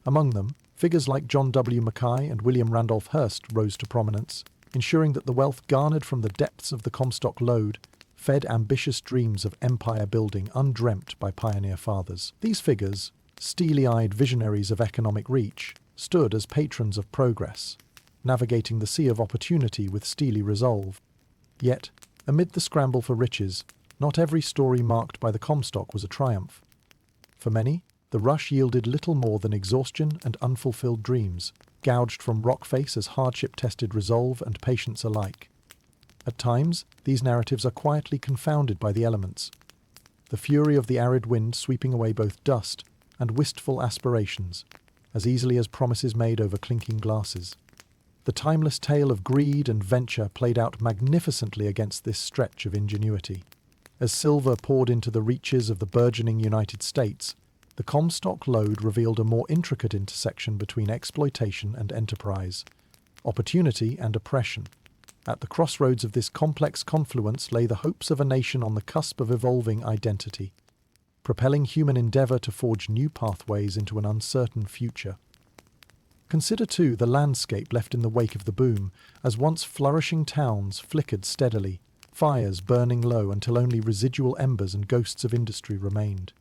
Among them, figures like John W. Mackay and William Randolph Hearst rose to prominence, ensuring that the wealth garnered from the depths of the Comstock Lode fed ambitious dreams of empire building undreamt by pioneer fathers. These figures, steely-eyed visionaries of economic reach, stood as patrons of progress, navigating the sea of opportunity with steely resolve. Yet, amid the scramble for riches, not every story marked by the Comstock was a triumph. For many, the rush yielded little more than exhaustion and unfulfilled dreams, gouged from rock face as hardship tested resolve and patience alike. At times, these narratives are quietly confounded by the elements, the fury of the arid wind sweeping away both dust and wistful aspirations, as easily as promises made over clinking glasses. The timeless tale of greed and venture played out magnificently against this stretch of ingenuity. As silver poured into the reaches of the burgeoning United States, the Comstock Lode revealed a more intricate intersection between exploitation and enterprise, opportunity and oppression. At the crossroads of this complex confluence lay the hopes of a nation on the cusp of evolving identity, propelling human endeavour to forge new pathways into an uncertain future. Consider, too, the landscape left in the wake of the boom, as once flourishing towns flickered steadily, fires burning low until only residual embers and ghosts of industry remained.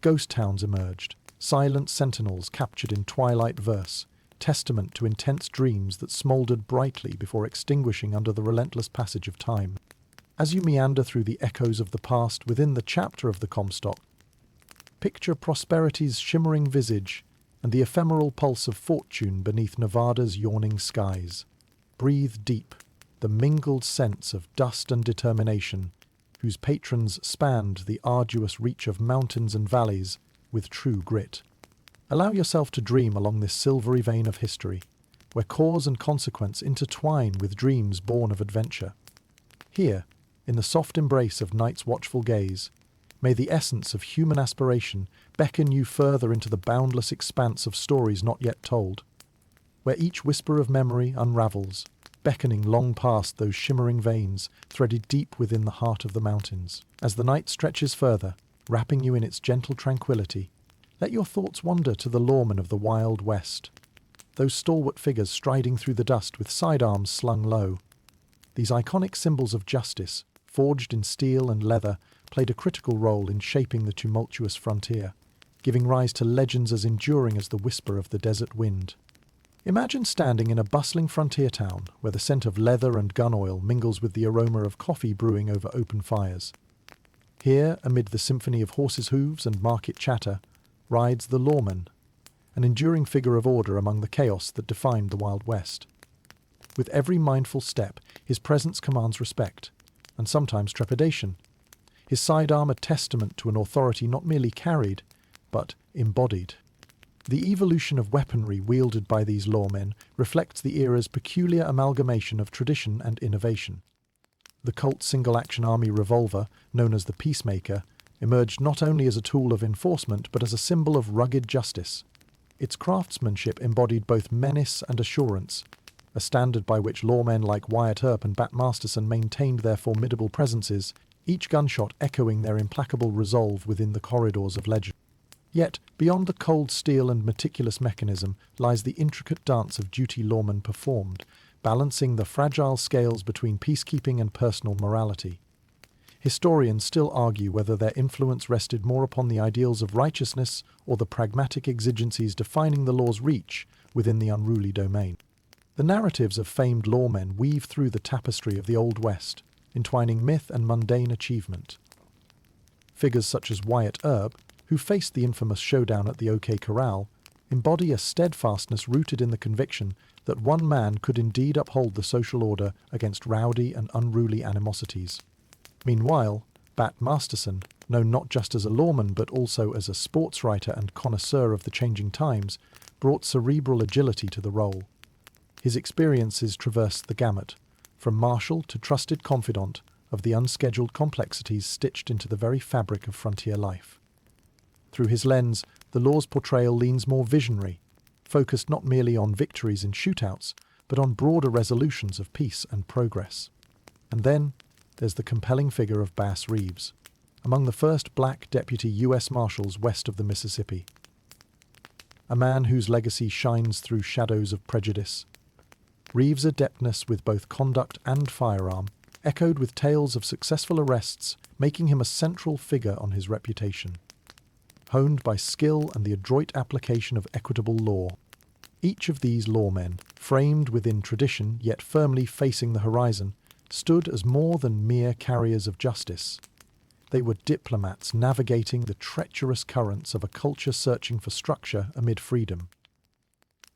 Ghost towns emerged, silent sentinels captured in twilight verse, testament to intense dreams that smouldered brightly before extinguishing under the relentless passage of time. As you meander through the echoes of the past within the chapter of the Comstock, picture prosperity's shimmering visage and the ephemeral pulse of fortune beneath Nevada's yawning skies. Breathe deep the mingled sense of dust and determination, whose patrons spanned the arduous reach of mountains and valleys with true grit. Allow yourself to dream along this silvery vein of history, where cause and consequence intertwine with dreams born of adventure. Here, in the soft embrace of night's watchful gaze, may the essence of human aspiration beckon you further into the boundless expanse of stories not yet told, where each whisper of memory unravels, beckoning long past those shimmering veins threaded deep within the heart of the mountains. As the night stretches further, wrapping you in its gentle tranquility, let your thoughts wander to the lawmen of the Wild West, those stalwart figures striding through the dust with sidearms slung low. These iconic symbols of justice, forged in steel and leather, played a critical role in shaping the tumultuous frontier, giving rise to legends as enduring as the whisper of the desert wind. Imagine standing in a bustling frontier town where the scent of leather and gun oil mingles with the aroma of coffee brewing over open fires. Here, amid the symphony of horses' hooves and market chatter, rides the Lawman, an enduring figure of order among the chaos that defined the Wild West. With every mindful step, his presence commands respect, and sometimes trepidation, his sidearm a testament to an authority not merely carried, but embodied. The evolution of weaponry wielded by these lawmen reflects the era's peculiar amalgamation of tradition and innovation. The Colt single-action army revolver, known as the Peacemaker, emerged not only as a tool of enforcement but as a symbol of rugged justice. Its craftsmanship embodied both menace and assurance, a standard by which lawmen like Wyatt Earp and Bat Masterson maintained their formidable presences, each gunshot echoing their implacable resolve within the corridors of legend. Yet, beyond the cold steel and meticulous mechanism lies the intricate dance of duty lawmen performed, balancing the fragile scales between peacekeeping and personal morality. Historians still argue whether their influence rested more upon the ideals of righteousness or the pragmatic exigencies defining the law's reach within the unruly domain. The narratives of famed lawmen weave through the tapestry of the Old West, entwining myth and mundane achievement. Figures such as Wyatt Earp, who faced the infamous showdown at the OK Corral, embody a steadfastness rooted in the conviction that one man could indeed uphold the social order against rowdy and unruly animosities. Meanwhile, Bat Masterson, known not just as a lawman but also as a sports writer and connoisseur of the changing times, brought cerebral agility to the role. His experiences traversed the gamut, from marshal to trusted confidant of the unscheduled complexities stitched into the very fabric of frontier life. Through his lens, the law's portrayal leans more visionary, focused not merely on victories in shootouts, but on broader resolutions of peace and progress. And then there's the compelling figure of Bass Reeves, among the first black deputy U.S. Marshals west of the Mississippi. A man whose legacy shines through shadows of prejudice. Reeves' adeptness with both conduct and firearm echoed with tales of successful arrests, making him a central figure on his reputation. Honed by skill and the adroit application of equitable law. Each of these lawmen, framed within tradition yet firmly facing the horizon, stood as more than mere carriers of justice. They were diplomats navigating the treacherous currents of a culture searching for structure amid freedom.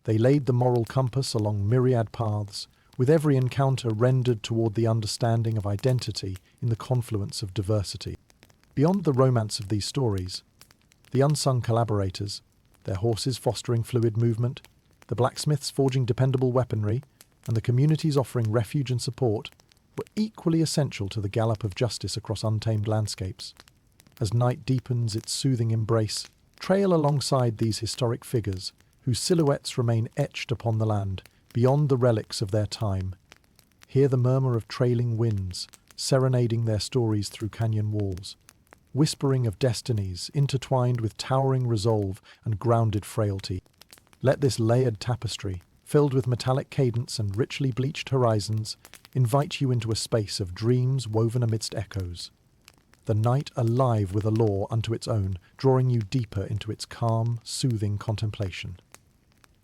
They laid the moral compass along myriad paths, with every encounter rendered toward the understanding of identity in the confluence of diversity. Beyond the romance of these stories, the unsung collaborators, their horses fostering fluid movement, the blacksmiths forging dependable weaponry, and the communities offering refuge and support, were equally essential to the gallop of justice across untamed landscapes. As night deepens its soothing embrace, trail alongside these historic figures, whose silhouettes remain etched upon the land, beyond the relics of their time. Hear the murmur of trailing winds, serenading their stories through canyon walls, whispering of destinies intertwined with towering resolve and grounded frailty. Let this layered tapestry, filled with metallic cadence and richly bleached horizons, invite you into a space of dreams woven amidst echoes. The night alive with a lore unto its own, drawing you deeper into its calm, soothing contemplation.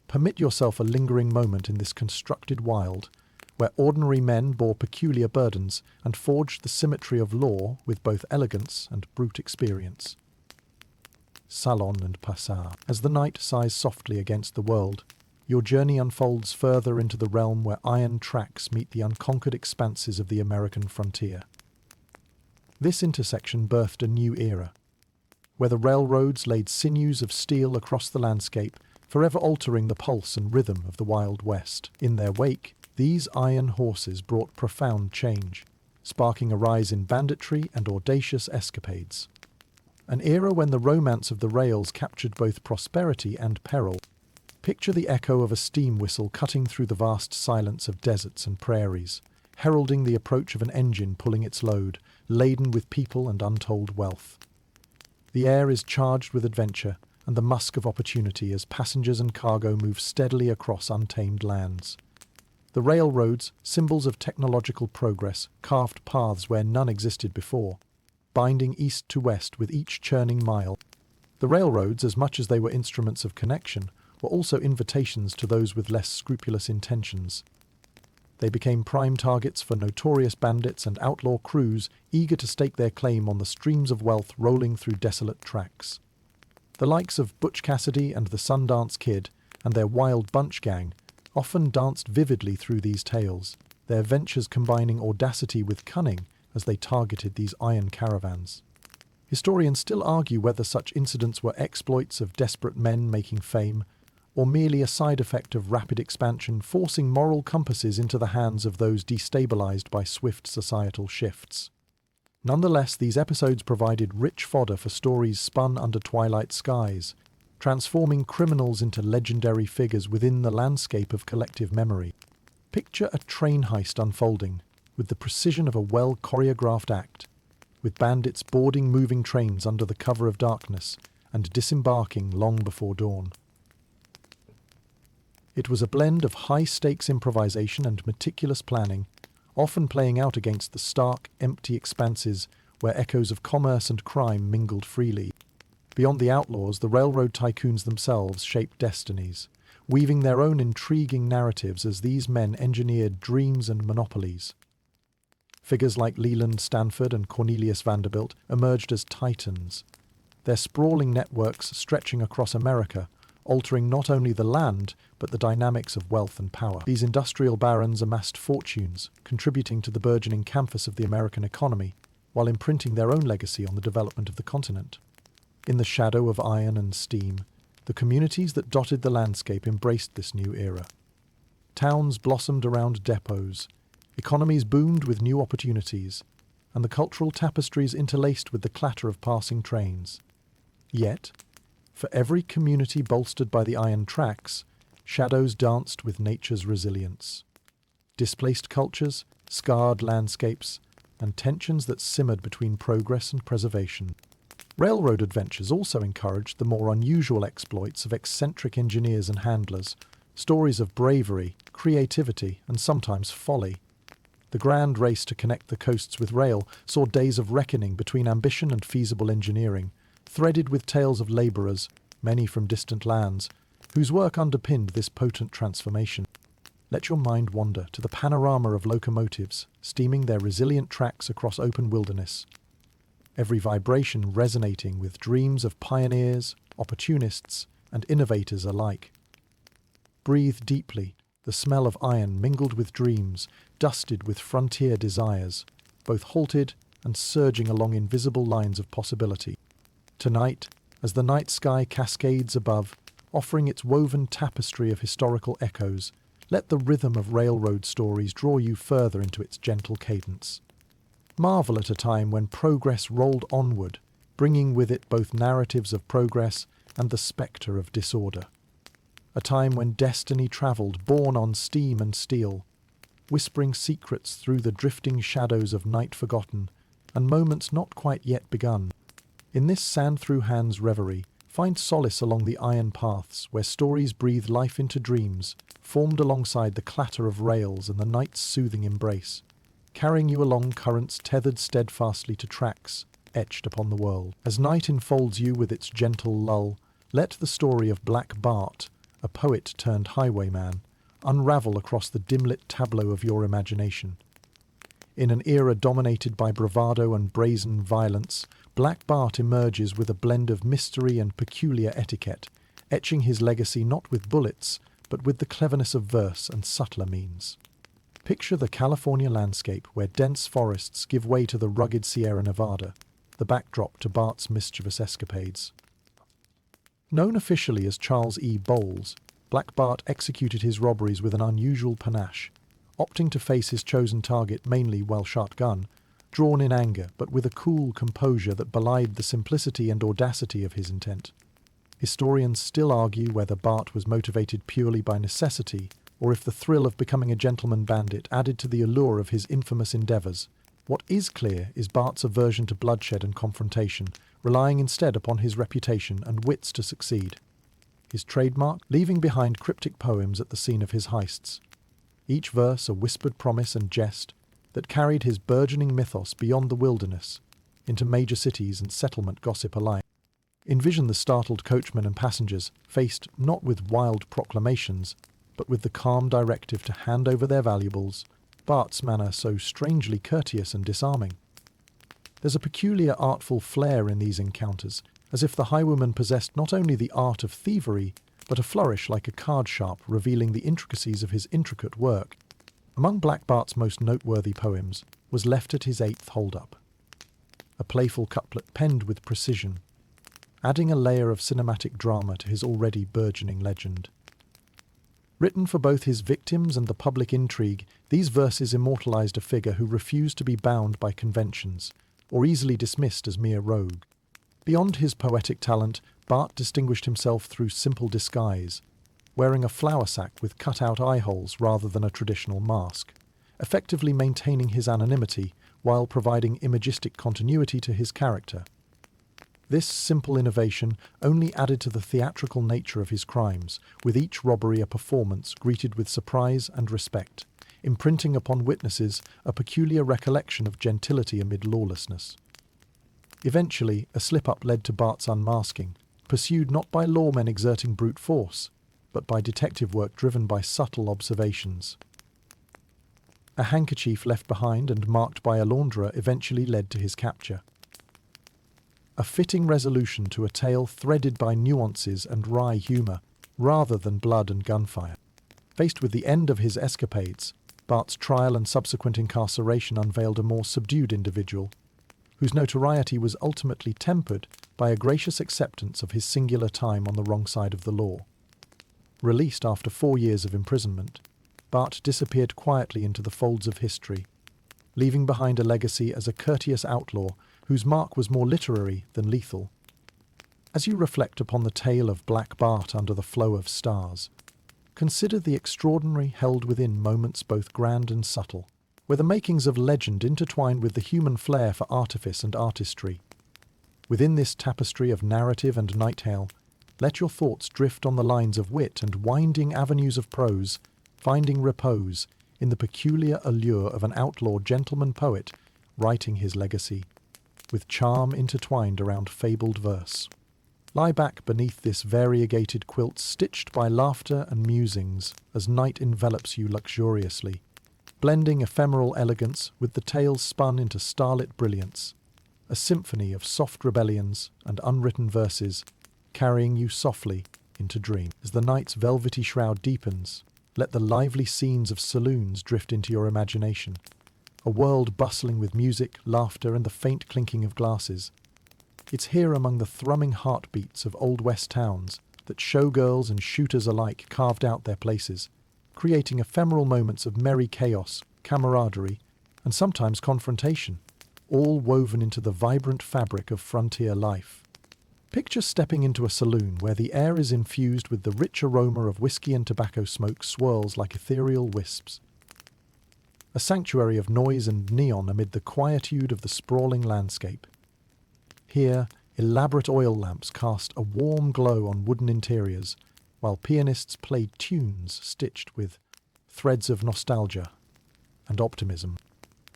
Permit yourself a lingering moment in this constructed wild, where ordinary men bore peculiar burdens and forged the symmetry of law with both elegance and brute experience. Salon and Passar. As the night sighs softly against the world, your journey unfolds further into the realm where iron tracks meet the unconquered expanses of the American frontier. This intersection birthed a new era, where the railroads laid sinews of steel across the landscape, forever altering the pulse and rhythm of the Wild West. In their wake, these iron horses brought profound change, sparking a rise in banditry and audacious escapades. An era when the romance of the rails captured both prosperity and peril. Picture the echo of a steam whistle cutting through the vast silence of deserts and prairies, heralding the approach of an engine pulling its load, laden with people and untold wealth. The air is charged with adventure and the musk of opportunity as passengers and cargo move steadily across untamed lands. The railroads, symbols of technological progress, carved paths where none existed before, binding east to west with each churning mile. The railroads, as much as they were instruments of connection, were also invitations to those with less scrupulous intentions. They became prime targets for notorious bandits and outlaw crews eager to stake their claim on the streams of wealth rolling through desolate tracks. The likes of Butch Cassidy and the Sundance Kid and their Wild Bunch gang often danced vividly through these tales, their ventures combining audacity with cunning as they targeted these iron caravans. Historians still argue whether such incidents were exploits of desperate men making fame, or merely a side effect of rapid expansion forcing moral compasses into the hands of those destabilized by swift societal shifts. Nonetheless, these episodes provided rich fodder for stories spun under twilight skies, transforming criminals into legendary figures within the landscape of collective memory. Picture a train heist unfolding, with the precision of a well-choreographed act, with bandits boarding moving trains under the cover of darkness and disembarking long before dawn. It was a blend of high-stakes improvisation and meticulous planning, often playing out against the stark, empty expanses where echoes of commerce and crime mingled freely. Beyond the outlaws, the railroad tycoons themselves shaped destinies, weaving their own intriguing narratives as these men engineered dreams and monopolies. Figures like Leland Stanford and Cornelius Vanderbilt emerged as titans, their sprawling networks stretching across America, altering not only the land, but the dynamics of wealth and power. These industrial barons amassed fortunes, contributing to the burgeoning canvas of the American economy, while imprinting their own legacy on the development of the continent. In the shadow of iron and steam, the communities that dotted the landscape embraced this new era. Towns blossomed around depots, economies boomed with new opportunities, and the cultural tapestries interlaced with the clatter of passing trains. Yet, for every community bolstered by the iron tracks, shadows danced with nature's resilience. Displaced cultures, scarred landscapes, and tensions that simmered between progress and preservation. Railroad adventures also encouraged the more unusual exploits of eccentric engineers and handlers, stories of bravery, creativity, and sometimes folly. The grand race to connect the coasts with rail saw days of reckoning between ambition and feasible engineering, threaded with tales of labourers, many from distant lands, whose work underpinned this potent transformation. Let your mind wander to the panorama of locomotives, steaming their resilient tracks across open wilderness, every vibration resonating with dreams of pioneers, opportunists, and innovators alike. Breathe deeply, the smell of iron mingled with dreams, dusted with frontier desires, both halted and surging along invisible lines of possibility. Tonight, as the night sky cascades above, offering its woven tapestry of historical echoes, let the rhythm of railroad stories draw you further into its gentle cadence. Marvel at a time when progress rolled onward, bringing with it both narratives of progress and the spectre of disorder. A time when destiny travelled borne on steam and steel, whispering secrets through the drifting shadows of night forgotten and moments not quite yet begun. In this sand-through-hands reverie, find solace along the iron paths where stories breathe life into dreams, formed alongside the clatter of rails and the night's soothing embrace, carrying you along currents tethered steadfastly to tracks etched upon the world. As night enfolds you with its gentle lull, let the story of Black Bart, a poet turned highwayman, unravel across the dim-lit tableau of your imagination. In an era dominated by bravado and brazen violence, Black Bart emerges with a blend of mystery and peculiar etiquette, etching his legacy not with bullets, but with the cleverness of verse and subtler means. Picture the California landscape where dense forests give way to the rugged Sierra Nevada, the backdrop to Bart's mischievous escapades. Known officially as Charles E. Bowles, Black Bart executed his robberies with an unusual panache, opting to face his chosen target mainly while shotgun, drawn in anger but with a cool composure that belied the simplicity and audacity of his intent. Historians still argue whether Bart was motivated purely by necessity, or if the thrill of becoming a gentleman bandit added to the allure of his infamous endeavours. What is clear is Bart's aversion to bloodshed and confrontation, relying instead upon his reputation and wits to succeed. His trademark, leaving behind cryptic poems at the scene of his heists, each verse a whispered promise and jest that carried his burgeoning mythos beyond the wilderness, into major cities and settlement gossip alike. Envision the startled coachmen and passengers, faced not with wild proclamations, but with the calm directive to hand over their valuables, Bart's manner so strangely courteous and disarming. There's a peculiar artful flair in these encounters, as if the highwayman possessed not only the art of thievery, but a flourish like a card sharp revealing the intricacies of his intricate work. Among Black Bart's most noteworthy poems was Left at His Eighth Hold-Up, a playful couplet penned with precision, adding a layer of cinematic drama to his already burgeoning legend. Written for both his victims and the public intrigue, these verses immortalized a figure who refused to be bound by conventions, or easily dismissed as mere rogue. Beyond his poetic talent, Bart distinguished himself through simple disguise, wearing a flour sack with cut-out eye holes rather than a traditional mask, effectively maintaining his anonymity while providing imagistic continuity to his character. This simple innovation only added to the theatrical nature of his crimes, with each robbery a performance greeted with surprise and respect, imprinting upon witnesses a peculiar recollection of gentility amid lawlessness. Eventually, a slip-up led to Bart's unmasking, pursued not by lawmen exerting brute force, but by detective work driven by subtle observations. A handkerchief left behind and marked by a launderer eventually led to his capture. A fitting resolution to a tale threaded by nuances and wry humour, rather than blood and gunfire. Faced with the end of his escapades, Bart's trial and subsequent incarceration unveiled a more subdued individual, whose notoriety was ultimately tempered by a gracious acceptance of his singular time on the wrong side of the law. Released after 4 years of imprisonment, but disappeared quietly into the folds of history, leaving behind a legacy as a courteous outlaw whose mark was more literary than lethal. As you reflect upon the tale of Black Bart under the flow of stars, consider the extraordinary held within moments both grand and subtle, where the makings of legend intertwine with the human flair for artifice and artistry. Within this tapestry of narrative and night tale, let your thoughts drift on the lines of wit and winding avenues of prose, finding repose in the peculiar allure of an outlaw gentleman poet writing his legacy, with charm intertwined around fabled verse. Lie back beneath this variegated quilt stitched by laughter and musings as night envelops you luxuriously, blending ephemeral elegance with the tales spun into starlit brilliance, a symphony of soft rebellions and unwritten verses carrying you softly into dream. As the night's velvety shroud deepens, let the lively scenes of saloons drift into your imagination, a world bustling with music, laughter, and the faint clinking of glasses. It's here among the thrumming heartbeats of Old West towns that showgirls and shooters alike carved out their places, creating ephemeral moments of merry chaos, camaraderie, and sometimes confrontation, all woven into the vibrant fabric of frontier life. Picture stepping into a saloon where the air is infused with the rich aroma of whiskey and tobacco smoke swirls like ethereal wisps. A sanctuary of noise and neon amid the quietude of the sprawling landscape. Here, elaborate oil lamps cast a warm glow on wooden interiors, while pianists played tunes stitched with threads of nostalgia and optimism.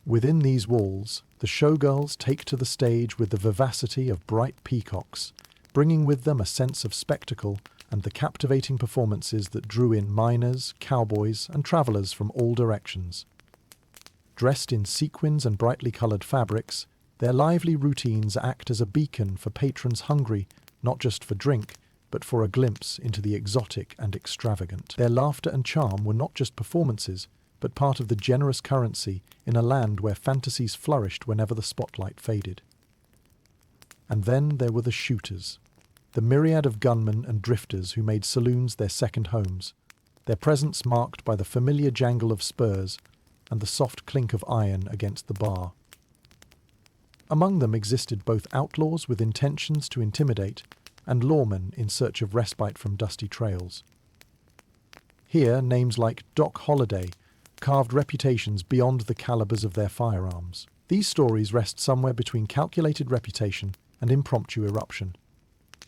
Within these walls, the showgirls take to the stage with the vivacity of bright peacocks, bringing with them a sense of spectacle and the captivating performances that drew in miners, cowboys, and travelers from all directions. Dressed in sequins and brightly colored fabrics, their lively routines act as a beacon for patrons hungry not just for drink, but for a glimpse into the exotic and extravagant. Their laughter and charm were not just performances, but part of the generous currency in a land where fantasies flourished whenever the spotlight faded. And then there were the shooters, the myriad of gunmen and drifters who made saloons their second homes, their presence marked by the familiar jangle of spurs and the soft clink of iron against the bar. Among them existed both outlaws with intentions to intimidate and lawmen in search of respite from dusty trails. Here, names like Doc Holliday carved reputations beyond the calibers of their firearms. These stories rest somewhere between calculated reputation and impromptu eruption.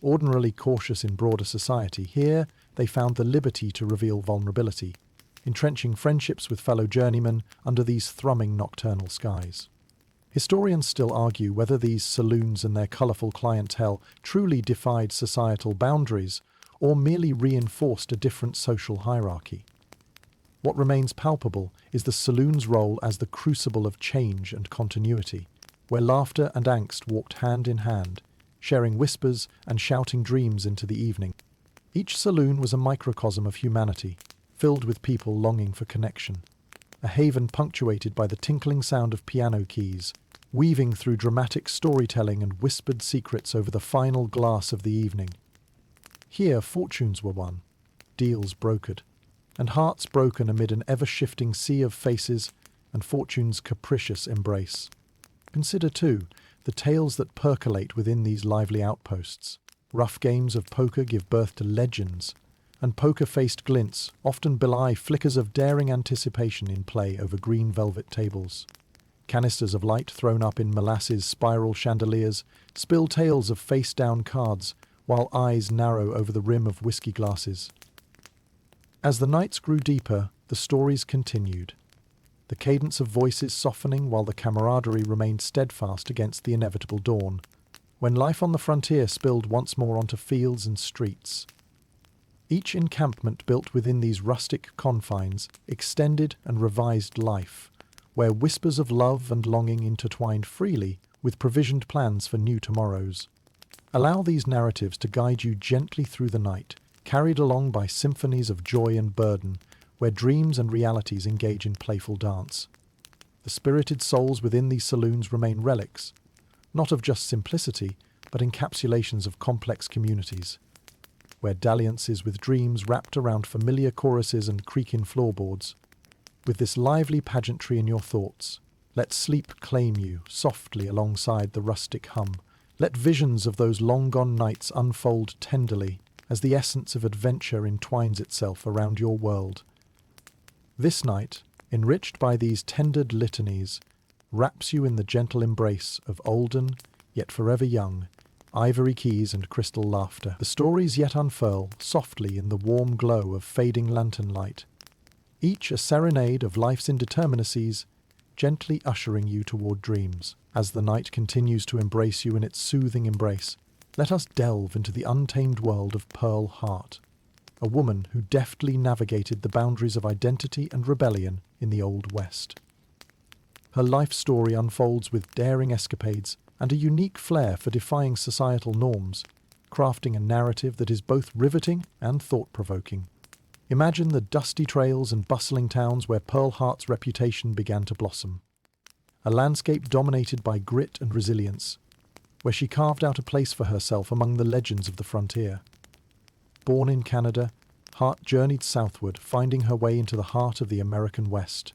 Ordinarily cautious in broader society, here they found the liberty to reveal vulnerability, entrenching friendships with fellow journeymen under these thrumming nocturnal skies. Historians still argue whether these saloons and their colourful clientele truly defied societal boundaries or merely reinforced a different social hierarchy. What remains palpable is the saloon's role as the crucible of change and continuity, where laughter and angst walked hand in hand, sharing whispers and shouting dreams into the evening. Each saloon was a microcosm of humanity, filled with people longing for connection, a haven punctuated by the tinkling sound of piano keys, weaving through dramatic storytelling and whispered secrets over the final glass of the evening. Here fortunes were won, deals brokered, and hearts broken amid an ever-shifting sea of faces and fortune's capricious embrace. Consider, too, the tales that percolate within these lively outposts. Rough games of poker give birth to legends, and poker-faced glints often belie flickers of daring anticipation in play over green velvet tables. Canisters of light thrown up in molasses spiral chandeliers spill tales of face-down cards, while eyes narrow over the rim of whiskey glasses. As the nights grew deeper, the stories continued, the cadence of voices softening while the camaraderie remained steadfast against the inevitable dawn, when life on the frontier spilled once more onto fields and streets. Each encampment built within these rustic confines extended and revised life, where whispers of love and longing intertwined freely with provisioned plans for new tomorrows. Allow these narratives to guide you gently through the night, carried along by symphonies of joy and burden, where dreams and realities engage in playful dance. The spirited souls within these saloons remain relics, not of just simplicity, but encapsulations of complex communities, where dalliances with dreams wrapped around familiar choruses and creaking floorboards With this lively pageantry in your thoughts, let sleep claim you softly alongside the rustic hum. Let visions of those long-gone nights unfold tenderly as the essence of adventure entwines itself around your world. This night, enriched by these tendered litanies, wraps you in the gentle embrace of olden, yet forever young, ivory keys and crystal laughter. The stories yet unfurl softly in the warm glow of fading lantern light, each a serenade of life's indeterminacies, gently ushering you toward dreams. As the night continues to embrace you in its soothing embrace, let us delve into the untamed world of Pearl Hart, a woman who deftly navigated the boundaries of identity and rebellion in the Old West. Her life story unfolds with daring escapades and a unique flair for defying societal norms, crafting a narrative that is both riveting and thought-provoking. Imagine the dusty trails and bustling towns where Pearl Hart's reputation began to blossom. A landscape dominated by grit and resilience, where she carved out a place for herself among the legends of the frontier. Born in Canada, Hart journeyed southward, finding her way into the heart of the American West.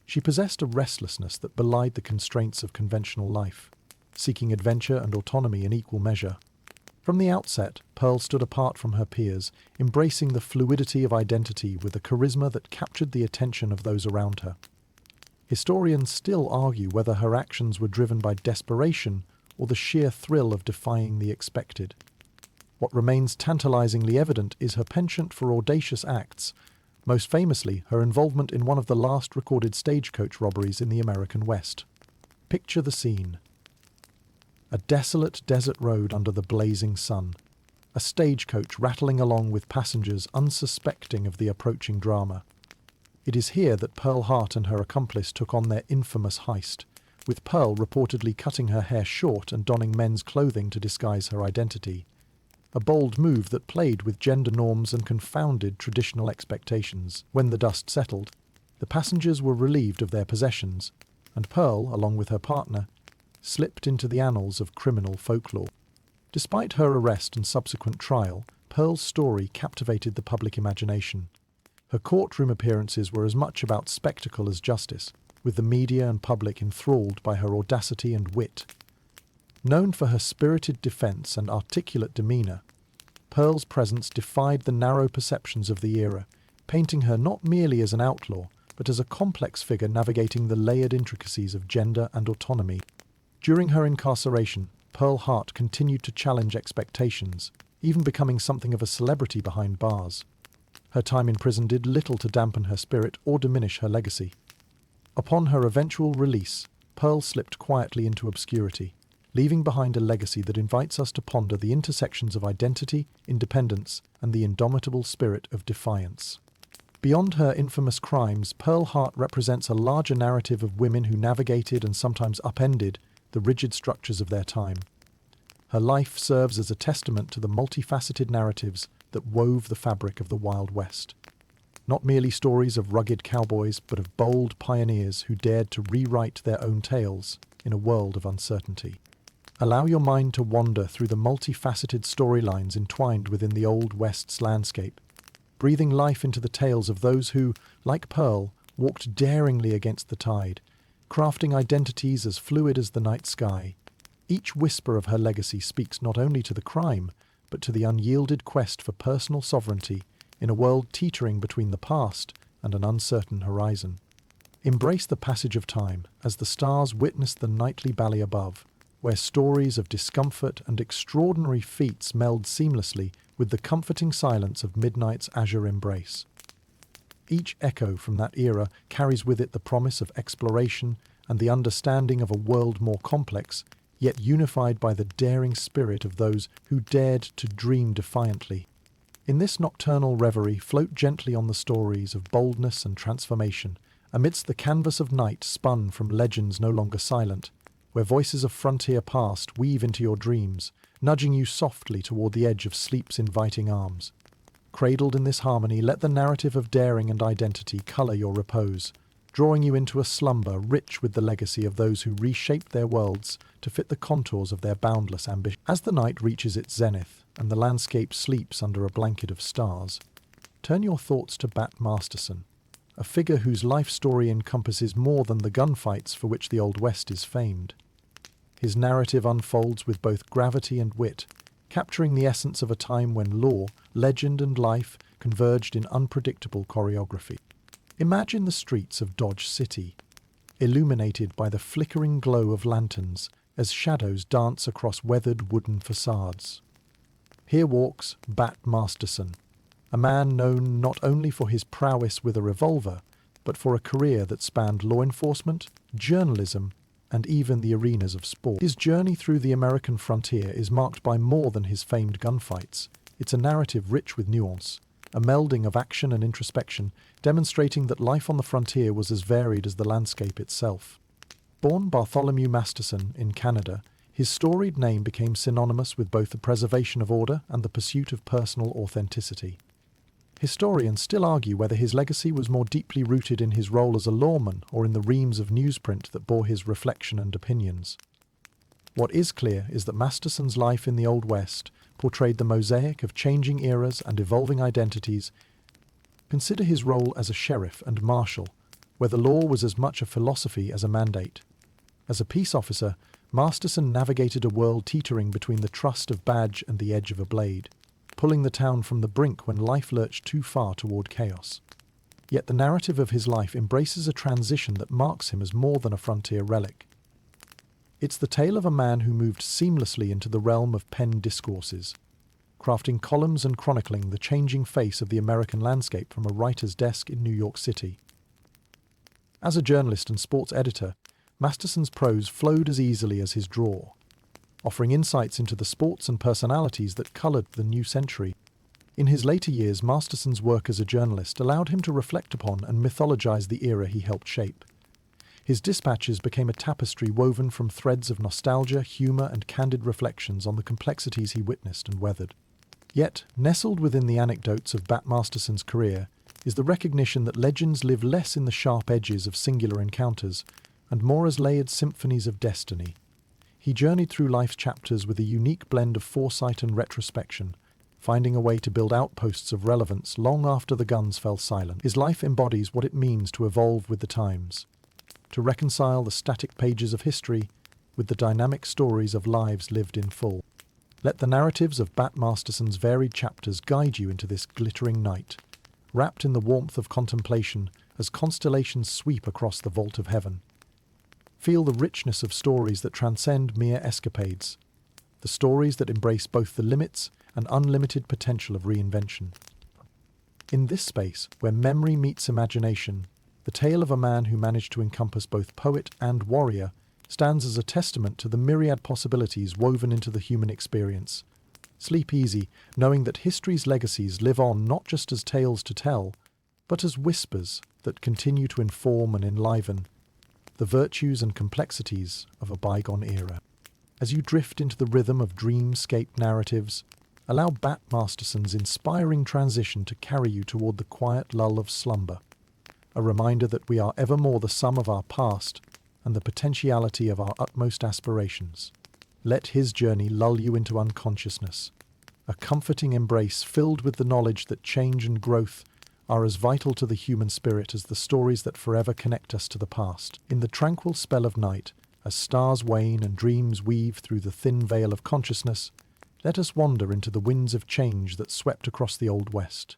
She possessed a restlessness that belied the constraints of conventional life, seeking adventure and autonomy in equal measure. From the outset, Pearl stood apart from her peers, embracing the fluidity of identity with a charisma that captured the attention of those around her. Historians still argue whether her actions were driven by desperation or the sheer thrill of defying the expected. What remains tantalizingly evident is her penchant for audacious acts, most famously her involvement in one of the last recorded stagecoach robberies in the American West. Picture the scene. A desolate desert road under the blazing sun, a stagecoach rattling along with passengers unsuspecting of the approaching drama. It is here that Pearl Hart and her accomplice took on their infamous heist, with Pearl reportedly cutting her hair short and donning men's clothing to disguise her identity. A bold move that played with gender norms and confounded traditional expectations. When the dust settled, the passengers were relieved of their possessions, and Pearl, along with her partner, slipped into the annals of criminal folklore. Despite her arrest and subsequent trial, Pearl's story captivated the public imagination. Her courtroom appearances were as much about spectacle as justice, with the media and public enthralled by her audacity and wit. Known for her spirited defense and articulate demeanor, Pearl's presence defied the narrow perceptions of the era, painting her not merely as an outlaw, but as a complex figure navigating the layered intricacies of gender and autonomy. During her incarceration, Pearl Hart continued to challenge expectations, even becoming something of a celebrity behind bars. Her time in prison did little to dampen her spirit or diminish her legacy. Upon her eventual release, Pearl slipped quietly into obscurity, leaving behind a legacy that invites us to ponder the intersections of identity, independence, and the indomitable spirit of defiance. Beyond her infamous crimes, Pearl Hart represents a larger narrative of women who navigated and sometimes upended the rigid structures of their time. Her life serves as a testament to the multifaceted narratives that wove the fabric of the Wild West. Not merely stories of rugged cowboys, but of bold pioneers who dared to rewrite their own tales in a world of uncertainty. Allow your mind to wander through the multifaceted storylines entwined within the Old West's landscape, breathing life into the tales of those who, like Pearl, walked daringly against the tide, crafting identities as fluid as the night sky. Each whisper of her legacy speaks not only to the crime, but to the unyielded quest for personal sovereignty in a world teetering between the past and an uncertain horizon. Embrace the passage of time as the stars witness the nightly ballet above, where stories of discomfort and extraordinary feats meld seamlessly with the comforting silence of midnight's azure embrace. Each echo from that era carries with it the promise of exploration and the understanding of a world more complex, yet unified by the daring spirit of those who dared to dream defiantly. In this nocturnal reverie, float gently on the stories of boldness and transformation, amidst the canvas of night spun from legends no longer silent, where voices of frontier past weave into your dreams, nudging you softly toward the edge of sleep's inviting arms. Cradled in this harmony, let the narrative of daring and identity color your repose, drawing you into a slumber rich with the legacy of those who reshaped their worlds to fit the contours of their boundless ambition. As the night reaches its zenith and the landscape sleeps under a blanket of stars, turn your thoughts to Bat Masterson, a figure whose life story encompasses more than the gunfights for which the Old West is famed. His narrative unfolds with both gravity and wit, capturing the essence of a time when law, legend and life converged in unpredictable choreography. Imagine the streets of Dodge City, illuminated by the flickering glow of lanterns as shadows dance across weathered wooden facades. Here walks Bat Masterson, a man known not only for his prowess with a revolver, but for a career that spanned law enforcement, journalism, and even the arenas of sport. His journey through the American frontier is marked by more than his famed gunfights. It's a narrative rich with nuance, a melding of action and introspection, demonstrating that life on the frontier was as varied as the landscape itself. Born Bartholomew Masterson in Canada, his storied name became synonymous with both the preservation of order and the pursuit of personal authenticity. Historians still argue whether his legacy was more deeply rooted in his role as a lawman or in the reams of newsprint that bore his reflection and opinions. What is clear is that Masterson's life in the Old West portrayed the mosaic of changing eras and evolving identities. Consider his role as a sheriff and marshal, where the law was as much a philosophy as a mandate. As a peace officer, Masterson navigated a world teetering between the trust of badge and the edge of a blade, pulling the town from the brink when life lurched too far toward chaos. Yet the narrative of his life embraces a transition that marks him as more than a frontier relic. It's the tale of a man who moved seamlessly into the realm of penned discourses, crafting columns and chronicling the changing face of the American landscape from a writer's desk in New York City. As a journalist and sports editor, Masterson's prose flowed as easily as his draw, offering insights into the sports and personalities that coloured the new century. In his later years, Masterson's work as a journalist allowed him to reflect upon and mythologize the era he helped shape. His dispatches became a tapestry woven from threads of nostalgia, humour, and candid reflections on the complexities he witnessed and weathered. Yet, nestled within the anecdotes of Bat Masterson's career is the recognition that legends live less in the sharp edges of singular encounters and more as layered symphonies of destiny. He journeyed through life's chapters with a unique blend of foresight and retrospection, finding a way to build outposts of relevance long after the guns fell silent. His life embodies what it means to evolve with the times, to reconcile the static pages of history with the dynamic stories of lives lived in full. Let the narratives of Bat Masterson's varied chapters guide you into this glittering night, wrapped in the warmth of contemplation as constellations sweep across the vault of heaven. Feel the richness of stories that transcend mere escapades, the stories that embrace both the limits and unlimited potential of reinvention. In this space, where memory meets imagination, the tale of a man who managed to encompass both poet and warrior stands as a testament to the myriad possibilities woven into the human experience. Sleep easy, knowing that history's legacies live on not just as tales to tell, but as whispers that continue to inform and enliven the virtues and complexities of a bygone era. As you drift into the rhythm of dreamscape narratives, allow Bat Masterson's inspiring transition to carry you toward the quiet lull of slumber, a reminder that we are evermore the sum of our past and the potentiality of our utmost aspirations. Let his journey lull you into unconsciousness, a comforting embrace filled with the knowledge that change and growth are as vital to the human spirit as the stories that forever connect us to the past. In the tranquil spell of night, as stars wane and dreams weave through the thin veil of consciousness, let us wander into the winds of change that swept across the Old West.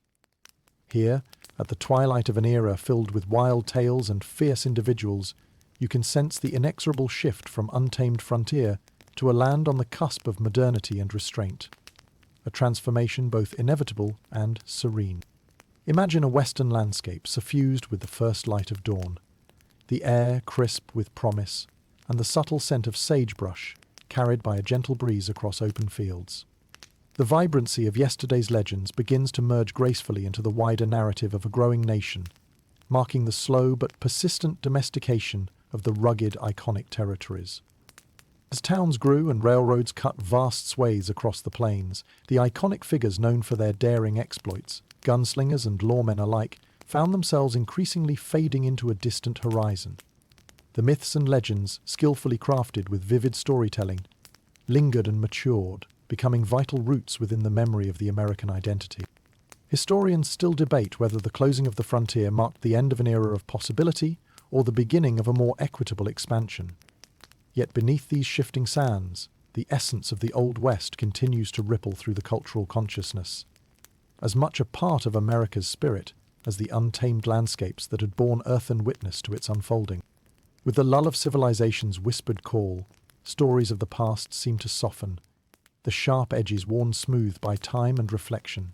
Here, at the twilight of an era filled with wild tales and fierce individuals, you can sense the inexorable shift from untamed frontier to a land on the cusp of modernity and restraint, a transformation both inevitable and serene. Imagine a western landscape suffused with the first light of dawn, the air crisp with promise, and the subtle scent of sagebrush carried by a gentle breeze across open fields. The vibrancy of yesterday's legends begins to merge gracefully into the wider narrative of a growing nation, marking the slow but persistent domestication of the rugged, iconic territories. As towns grew and railroads cut vast swathes across the plains, the iconic figures known for their daring exploits, gunslingers and lawmen alike, found themselves increasingly fading into a distant horizon. The myths and legends, skillfully crafted with vivid storytelling, lingered and matured, becoming vital roots within the memory of the American identity. Historians still debate whether the closing of the frontier marked the end of an era of possibility or the beginning of a more equitable expansion. Yet beneath these shifting sands, the essence of the Old West continues to ripple through the cultural consciousness, as much a part of America's spirit as the untamed landscapes that had borne earthen witness to its unfolding. With the lull of civilization's whispered call, stories of the past seem to soften, the sharp edges worn smooth by time and reflection.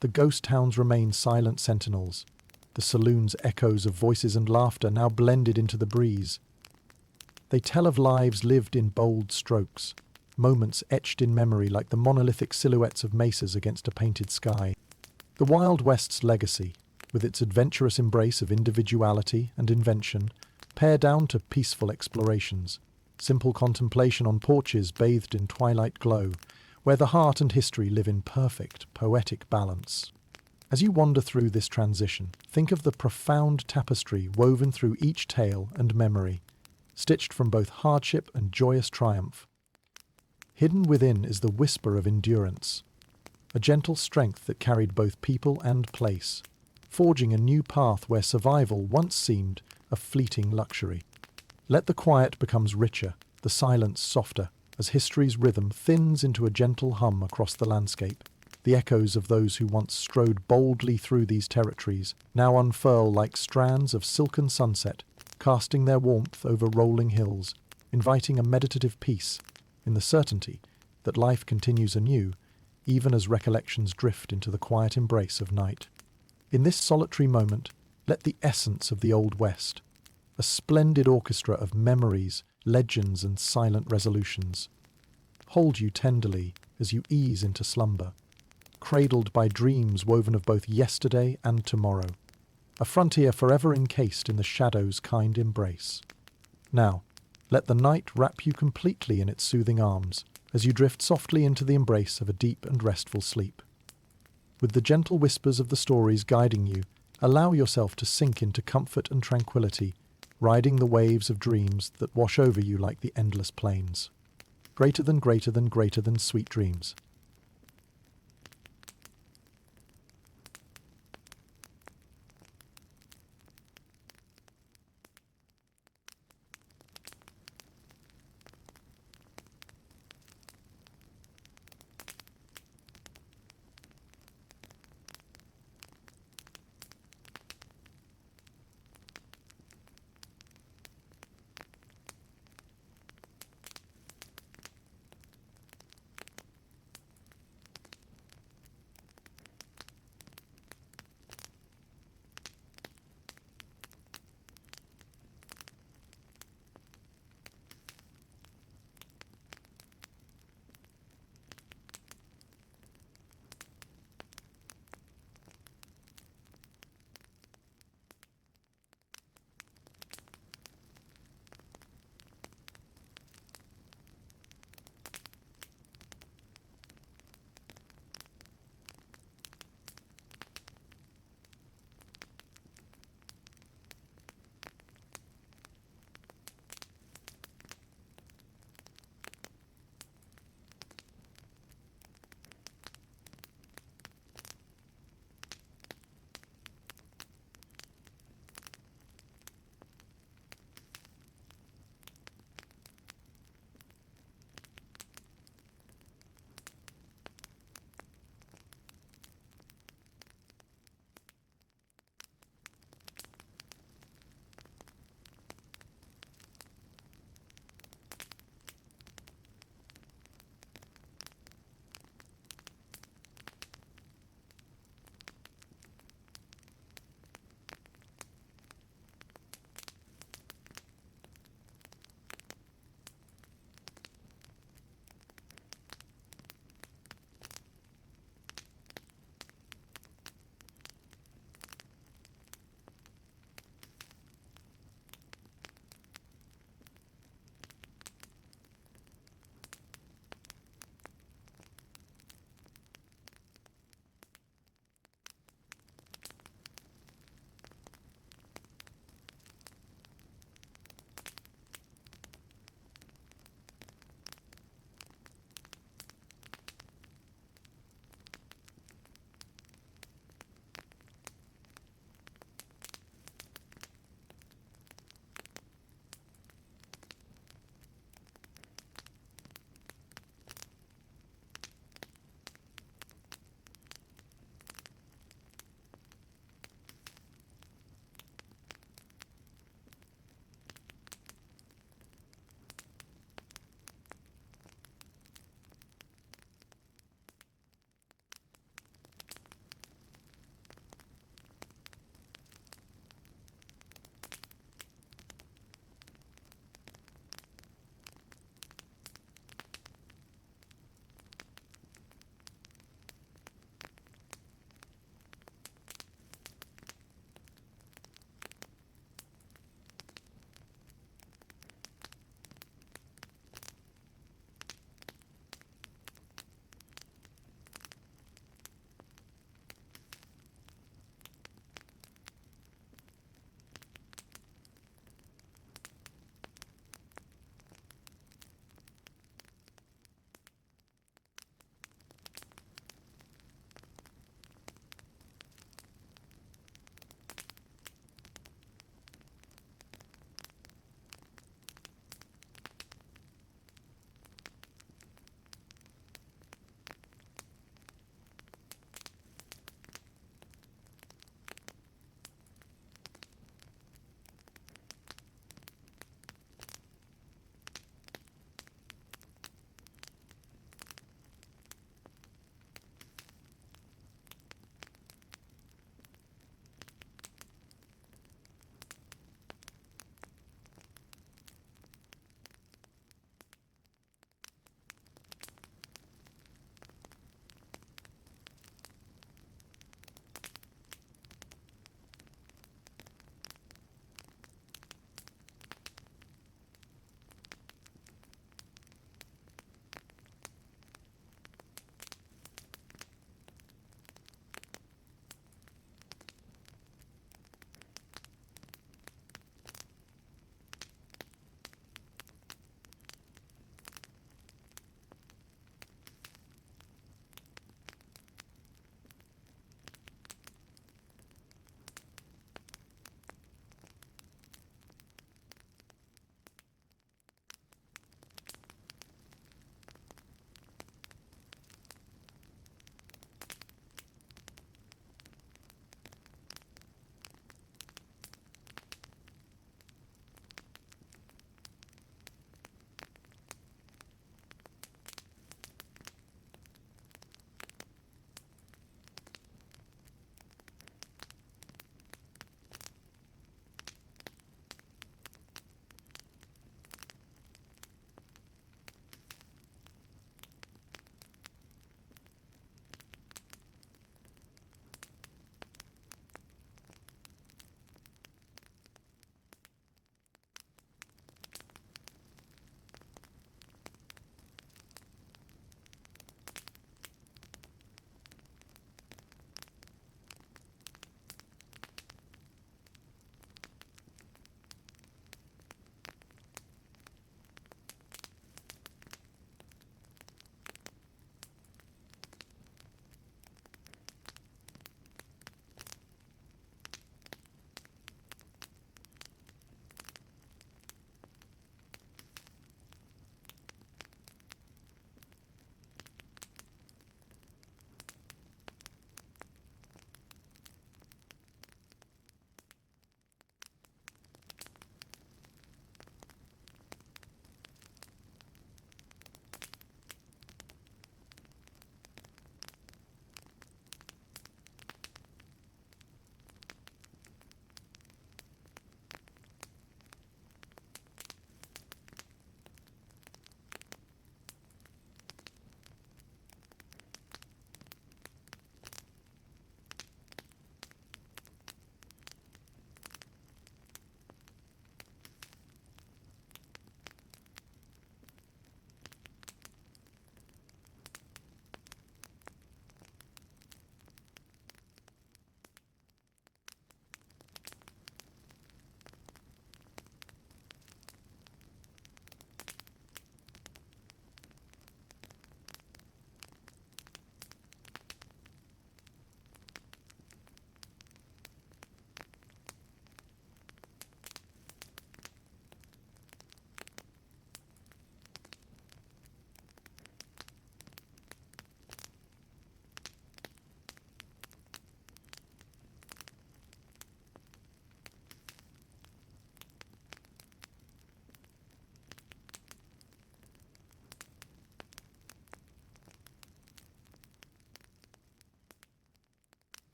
The ghost towns remain silent sentinels, the saloons echoes of voices and laughter now blended into the breeze. They tell of lives lived in bold strokes, moments etched in memory like the monolithic silhouettes of mesas against a painted sky. The Wild West's legacy, with its adventurous embrace of individuality and invention, pare down to peaceful explorations, simple contemplation on porches bathed in twilight glow, where the heart and history live in perfect, poetic balance. As you wander through this transition, think of the profound tapestry woven through each tale and memory, stitched from both hardship and joyous triumph. Hidden within is the whisper of endurance, a gentle strength that carried both people and place, forging a new path where survival once seemed a fleeting luxury. Let the quiet becomes richer, the silence softer, as history's rhythm thins into a gentle hum across the landscape. The echoes of those who once strode boldly through these territories now unfurl like strands of silken sunset, casting their warmth over rolling hills, inviting a meditative peace in the certainty that life continues anew, even as recollections drift into the quiet embrace of night. In this solitary moment, let the essence of the Old West, a splendid orchestra of memories, legends, and silent resolutions, hold you tenderly as you ease into slumber, cradled by dreams woven of both yesterday and tomorrow, a frontier forever encased in the shadow's kind embrace. Now, let the night wrap you completely in its soothing arms as you drift softly into the embrace of a deep and restful sleep. With the gentle whispers of the stories guiding you, allow yourself to sink into comfort and tranquility, riding the waves of dreams that wash over you like the endless plains. Greater than sweet dreams.